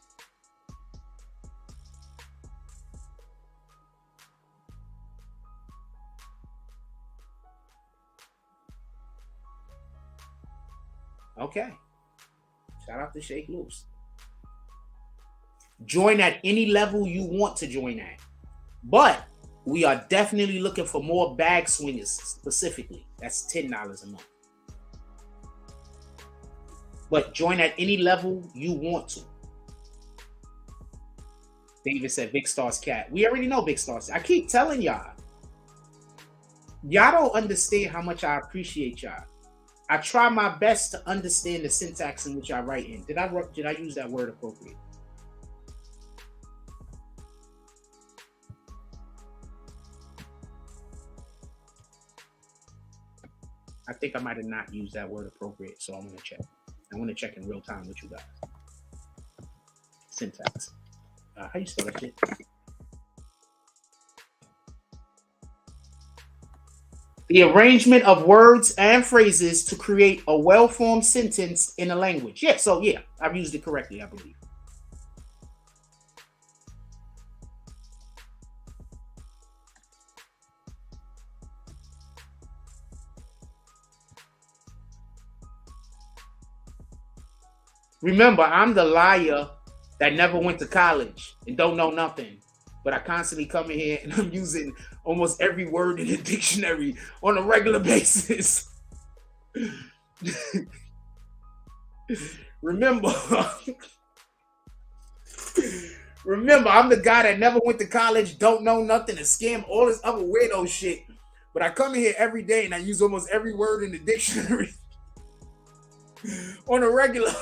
Okay. Shout out to Shake Loose. Join at any level you want to join at. But we are definitely looking for more bag swingers specifically. That's $10 a month. But join at any level you want to. David said Big Star's cat. We already know Big Star's. I keep telling y'all. Y'all don't understand how much I appreciate y'all. I try my best to understand the syntax in which I write in. Did I use that word appropriate? I think I might have not used that word appropriate, so I'm going to check. I want to check in real time with you guys. Syntax. How you spell that shit? The arrangement of words and phrases to create a well-formed sentence in a language. Yeah, so yeah, I've used it correctly, I believe. Remember, I'm the liar that never went to college and don't know nothing. But I constantly come in here and I'm using almost every word in the dictionary on a regular basis. Remember, I'm the guy that never went to college, don't know nothing, and scam all this other weirdo shit. But I come in here every day and I use almost every word in the dictionary on a regular.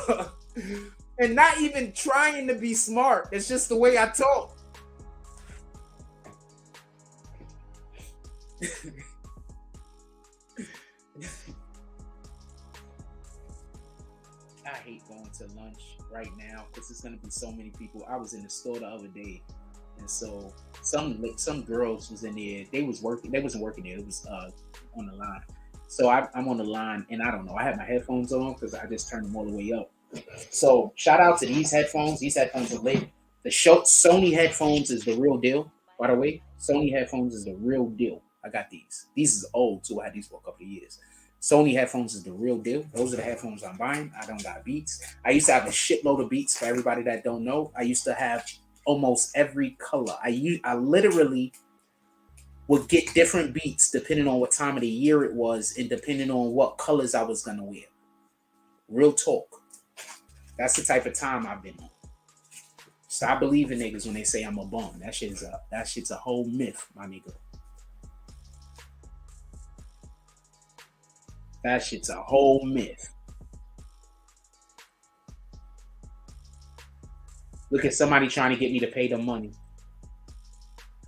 And not even trying to be smart. It's just the way I talk. I hate going to lunch right now because there's gonna be so many people. I was in the store the other day, and so some girls was in there. They was working. They wasn't working there. It was on the line. So I'm on the line, and I don't know. I have my headphones on because I just turned them all the way up. So shout out to these headphones. These headphones are lit. The Sony headphones is the real deal. By the way, Sony headphones is the real deal. I got these. These is old too. I had these for a couple of years. Sony headphones is the real deal. Those are the headphones I'm buying. I don't got Beats. I used to have a shitload of Beats. For everybody that don't know, I used to have almost every color. I literally would get different Beats depending on what time of the year it was and depending on what colors I was gonna wear. Real talk. That's the type of time I've been on. Stop believing niggas when they say I'm a bum. That shit's a whole myth, my nigga. That shit's a whole myth. Look at somebody trying to get me to pay them money.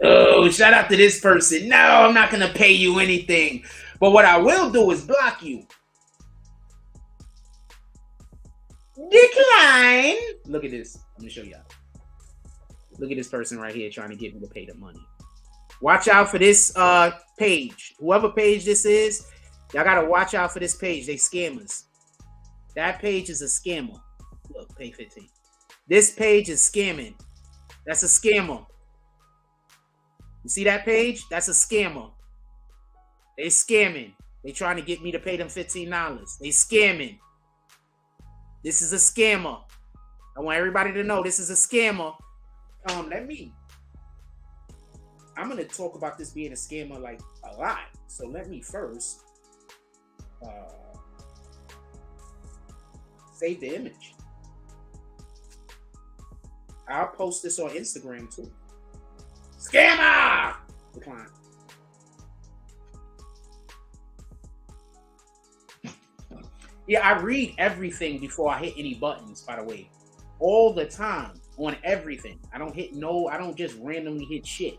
Oh, shout out to this person. No, I'm not going to pay you anything. But what I will do is block you. Decline. Look at this. I'm going to show y'all. Look at this person right here trying to get me to pay the money. Watch out for this page. Whoever page this is, y'all got to watch out for this page. They scammers. That page is a scammer. Look, pay 15. This page is scamming. That's a scammer. You see that page? That's a scammer. They scamming. They trying to get me to pay them $15. They scamming. This is a scammer. I want everybody to know this is a scammer. I'm going to talk about this being a scammer like a lot. So let me first save the image. I'll post this on Instagram too. Scammer! Decline. Yeah, I read everything before I hit any buttons, by the way. All the time on everything. I don't just randomly hit shit.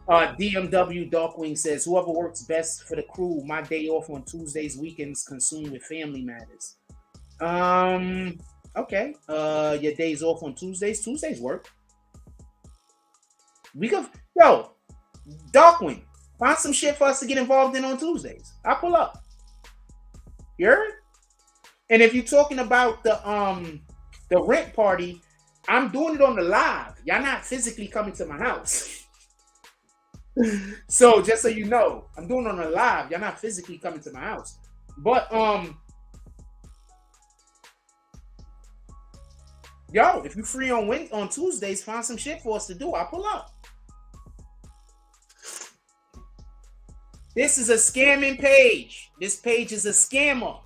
DMW Darkwing says, whoever works best for the crew, my day off on Tuesdays, weekends consumed with family matters. Okay. Your days off on Tuesdays. Tuesdays work. Darkwing, find some shit for us to get involved in on Tuesdays. I'll pull up. You heard? And if you're talking about the rent party, I'm doing it on the live. Y'all not physically coming to my house. So just so you know, I'm doing it on the live. Y'all not physically coming to my house. But if you're free on Tuesdays, find some shit for us to do. I'll pull up. This is a scamming page. This page is a scammer.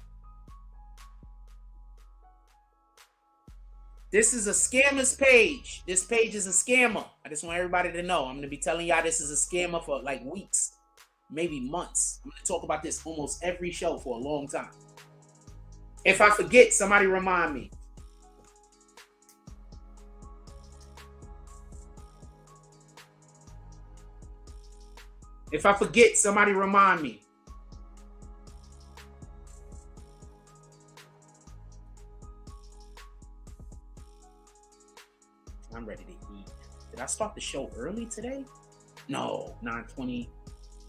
This is a scammer's page. This page is a scammer. I just want everybody to know. I'm going to be telling y'all this is a scammer for like weeks, maybe months. I'm going to talk about this almost every show for a long time. If I forget, somebody remind me. If I forget, somebody remind me. I'm ready to eat. Did I start the show early today? No, 9:20,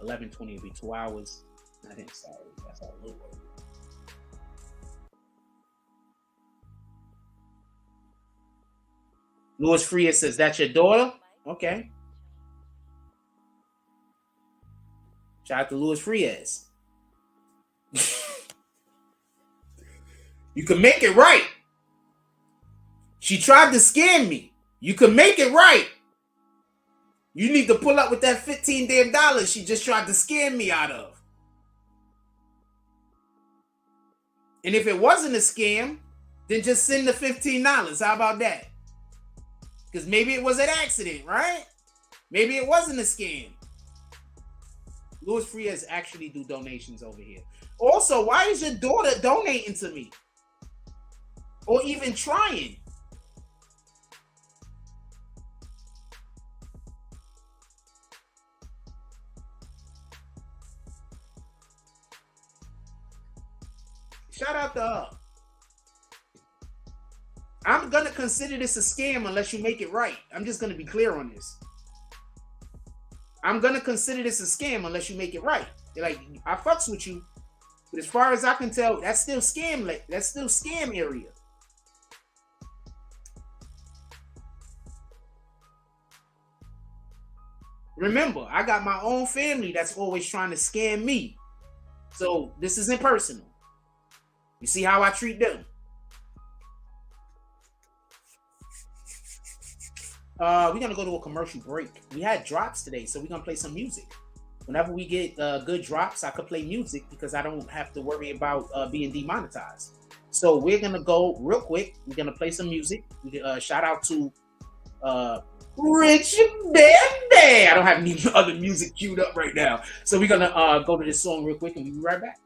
11:20 will be 2 hours. I didn't start early. That's all a little early. Louis Frias says, that's your daughter? Okay. Shout out to Louis Frias. You can make it right. She tried to scam me. You can make it right. You need to pull up with that $15 damn she just tried to scam me out of. And if it wasn't a scam, then just send the $15. How about that? Because maybe it was an accident, right? Maybe it wasn't a scam. Louis Frias actually do donations over here. Also, why is your daughter donating to me? Or even trying? Shout out to her. I'm going to consider this a scam unless you make it right. I'm just going to be clear on this. I'm going to consider this a scam unless you make it right. They're like, I fucks with you. But as far as I can tell, that's still scam. That's still scam area. Remember, I got my own family that's always trying to scam me. So this isn't personal. You see how I treat them? We're going to go to a commercial break. We had drops today, so we're going to play some music. Whenever we get good drops, I could play music because I don't have to worry about being demonetized. So we're going to go real quick. We're going to play some music. Shout out to Rich Band. I don't have any other music queued up right now. So we're going to go to this song real quick and we'll be right back.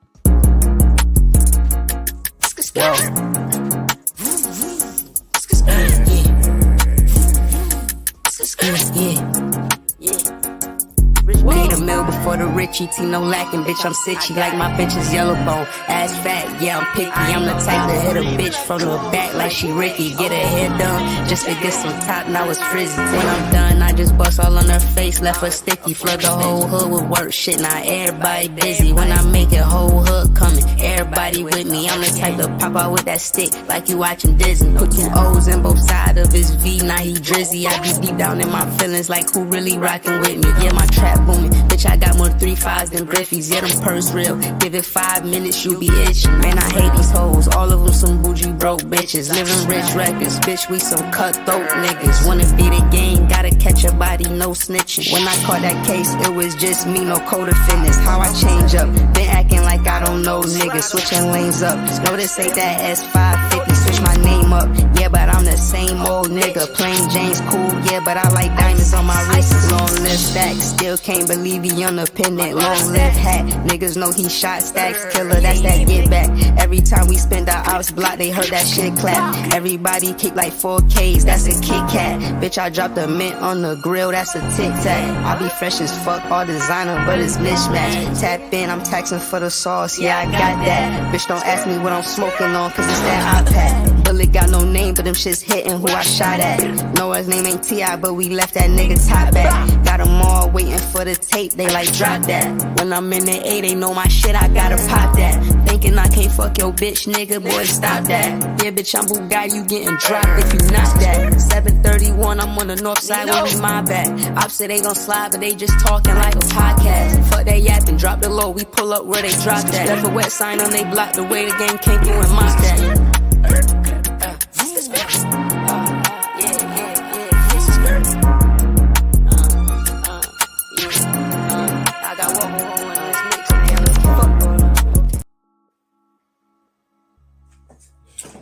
Paid a meal before the Richie, T no lacking, bitch, I'm sitchy like my bitch is yellow bone. Ass fat, yeah, I'm picky, I'm the type to hit a bitch from the back like she Ricky. Get her hair done, just to get some top, now it's frizzy. When I'm done, I just bust all on her face, left her sticky. Flood the whole hood with work, shit, now everybody busy. When I make it, whole hood coming, everybody with me. I'm the type to pop out with that stick, like you watching Disney. Put 2 O's in both sides of his V, now he drizzy. I be deep down in my feelings, like who really rocking with me? Yeah, my trap booming, bitch, I got more 3 5s than Griffies. Yeah, them purse real, give it 5 minutes, you be itching. Man, I hate these hoes, all of them some bougie broke bitches. Living rich records, bitch, we some cutthroat niggas. Wanna be the game, gotta catch a body, no snitching. When I caught that case, it was just me, no code of fitness. How I change up, been acting like I don't know niggas. Switching lanes up, no this ain't that S550, switch my name up. yeah, but I'm the same old nigga. Plain Jane's cool, yeah, but I like diamonds on my wrist. Long live Stacks, still can't believe he independent. Long live Hat, niggas know he shot Stacks. Killer, that's that get back. Every time we spend our ops block, they heard that shit clap. Everybody kick like 4Ks, that's a Kit Kat. Bitch, I dropped a mint on the grill, that's a Tic Tac. I be fresh as fuck, all designer, but it's mismatch. Tap in, I'm taxing for the sauce, yeah, I got that. Bitch, don't ask me what I'm smoking on, cause it's that iPad. Bullet got no name, but them shits hitting who I shot at. No, his name ain't T.I., but we left that nigga top back. Got them all waiting for the tape, they like drop that. When I'm in the A, they know my shit, I gotta pop that. Thinking I can't fuck your bitch, nigga, boy, stop that. Yeah, bitch, I'm Bugatti, you getting dropped if you not that. 731, I'm on the north side, where we my back. Ops say they gon' slide, but they just talking like a podcast. Fuck that yapping, drop the low, we pull up where they drop that. Left a wet sign on they block, the way the game came through and mock that.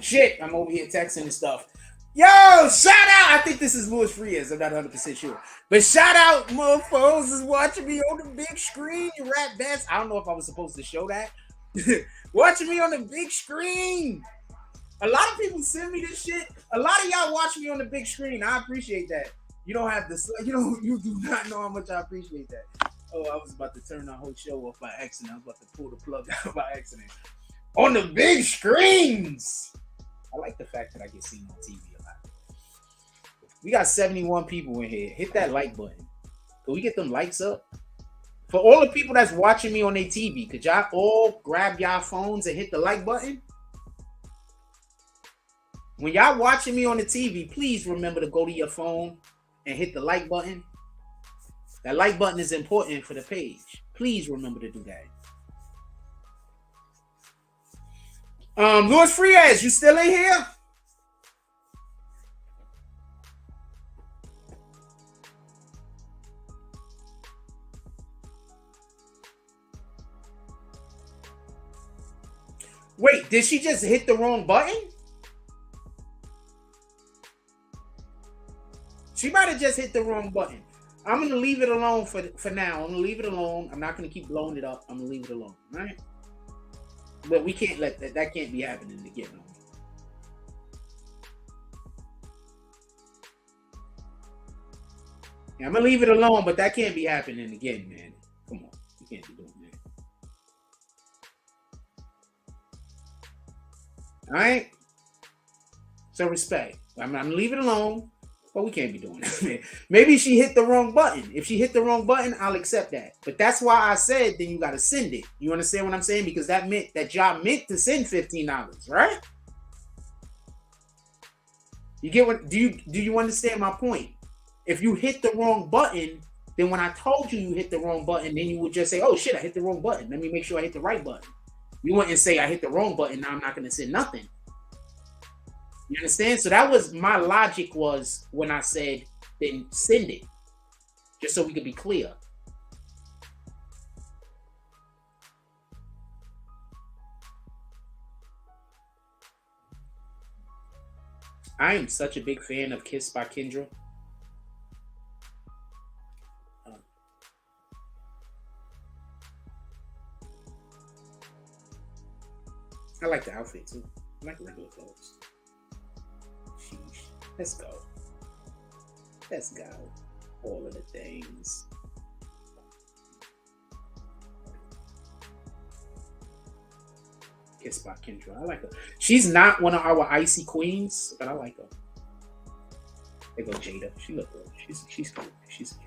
Shit, I'm over here texting and stuff. Yo, shout out. I think this is Louis Frias. I'm not 100% sure. But shout out, motherfuckers, is watching me on the big screen. You rap best. I don't know if I was supposed to show that. Watching me on the big screen. A lot of people send me this shit. A lot of y'all watch me on the big screen. I appreciate that. You don't have this. You do not know how much I appreciate that. Oh, I was about to turn the whole show off by accident. I was about to pull the plug out by accident. On the big screens. I like the fact that I get seen on TV a lot. We got 71 people in here. Hit that like button. Can we get them likes up? For all the people that's watching me on their TV, could y'all all grab y'all phones and hit the like button? When y'all watching me on the TV, please remember to go to your phone and hit the like button. That like button is important for the page. Please remember to do that. Louis Frias, you still in here? Wait, did she just hit the wrong button? She might have just hit the wrong button. I'm going to leave it alone for now. I'm going to leave it alone. I'm not going to keep blowing it up. I'm going to leave it alone. All right? But we can't let that can't be happening again. Yeah, I'm gonna leave it alone, but that can't be happening again, man. Come on, you can't be doing that. All right. So respect. I'm gonna leave it alone, but we can't be doing that. Maybe she hit the wrong button. If she hit the wrong button, I'll accept that. But that's why I said then you gotta send it. You understand what I'm saying? Because that job meant to send $15, right? You get what? Do you understand my point? If you hit the wrong button, then when I told you hit the wrong button, then you would just say, "Oh shit, I hit the wrong button. Let me make sure I hit the right button." You wouldn't say I hit the wrong button. Now I'm not gonna send nothing. You understand? So that was my logic, was when I said then send it, just so we could be clear. I am such a big fan of Kiss by Kendra. I like the outfit too. I like regular clothes. Sheesh. Let's go. Let's go. All of the things. Kiss by Kendra. I like her. She's not one of our icy queens, but I like her. There go Jada. She look good. She's cool. She's cute.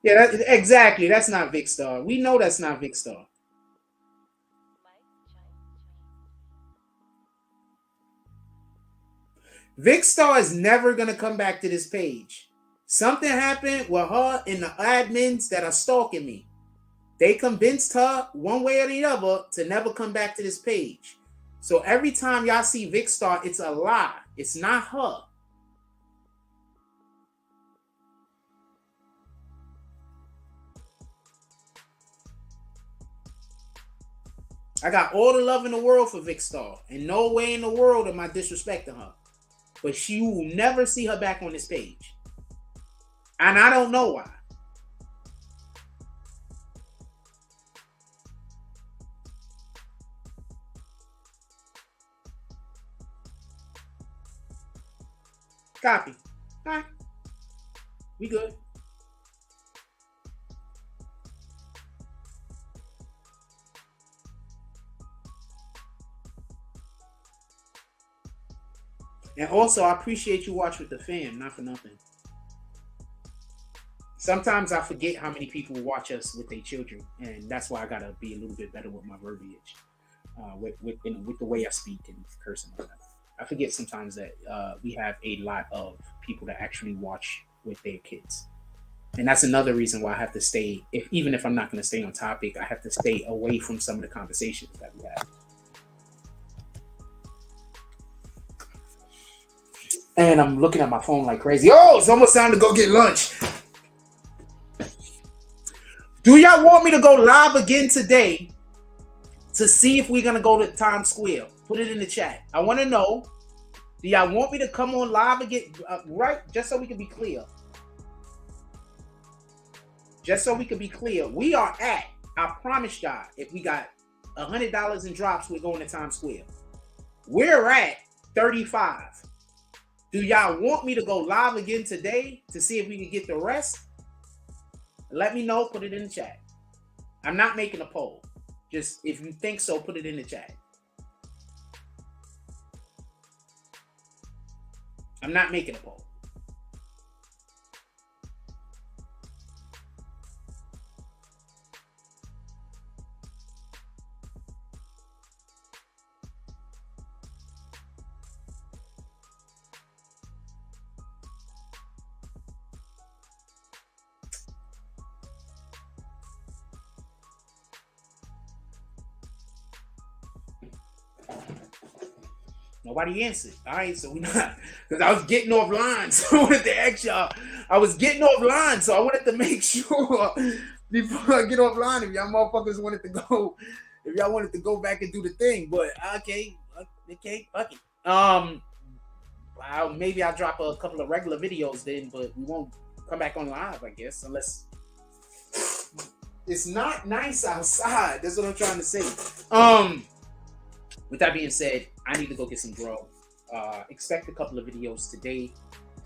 Yeah, exactly. That's not Vic Star. We know that's not Vic Star. Vic Star is never going to come back to this page. Something happened with her and the admins that are stalking me. They convinced her one way or the other to never come back to this page. So every time y'all see Vic Star, it's a lie. It's not her. I got all the love in the world for Vic Star, and no way in the world am I disrespecting her. But you will never see her back on this page. And I don't know why. Copy. All right. We good. And also, I appreciate you watch with the fam, not for nothing. Sometimes I forget how many people watch us with their children, and that's why I gotta be a little bit better with my verbiage, with the way I speak and cursing. I forget sometimes that we have a lot of people that actually watch with their kids, and that's another reason why I have to stay. Even if I'm not going to stay on topic, I have to stay away from some of the conversations that we have. And I'm looking at my phone like crazy. Oh, it's almost time to go get lunch. Do y'all want me to go live again today to see if we're going to go to Times Square? Put it in the chat. I want to know, do y'all want me to come on live again? Right? Just so we can be clear. Just so we can be clear. We are at, I promise y'all, if we got $100 in drops, we're going to Times Square. We're at 35. Do y'all want me to go live again today to see if we can get the rest? Let me know. Put it in the chat. I'm not making a poll. Just if you think so, put it in the chat. I'm not making a poll. Nobody answered. All right, so we not, because I was getting offline, so I wanted to ask y'all. I was getting offline, so I wanted to make sure before I get offline if y'all motherfuckers wanted to go, if y'all wanted to go back and do the thing. But okay, fuck it. Maybe I'll drop a couple of regular videos then, but we won't come back on live, I guess, unless it's not nice outside. That's what I'm trying to say. With that being said, I need to go get some grub. Expect a couple of videos today.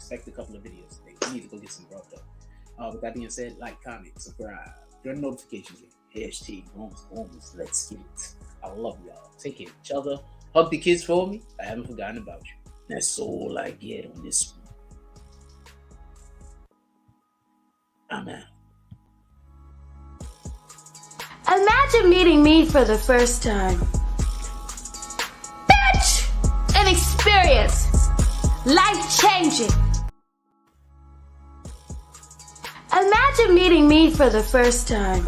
We need to go get some grub though. With that being said, like, comment, subscribe, turn notifications in. #Homes. Let's get it. I love y'all. Take care of each other. Hug the kids for me. I haven't forgotten about you. That's all I get on this one. I'm out. Imagine meeting me for the first time. An experience, life-changing. Imagine meeting me for the first time.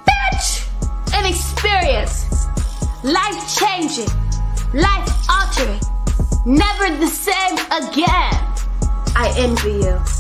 Bitch! An experience, life-changing, life-altering, never the same again. I envy you.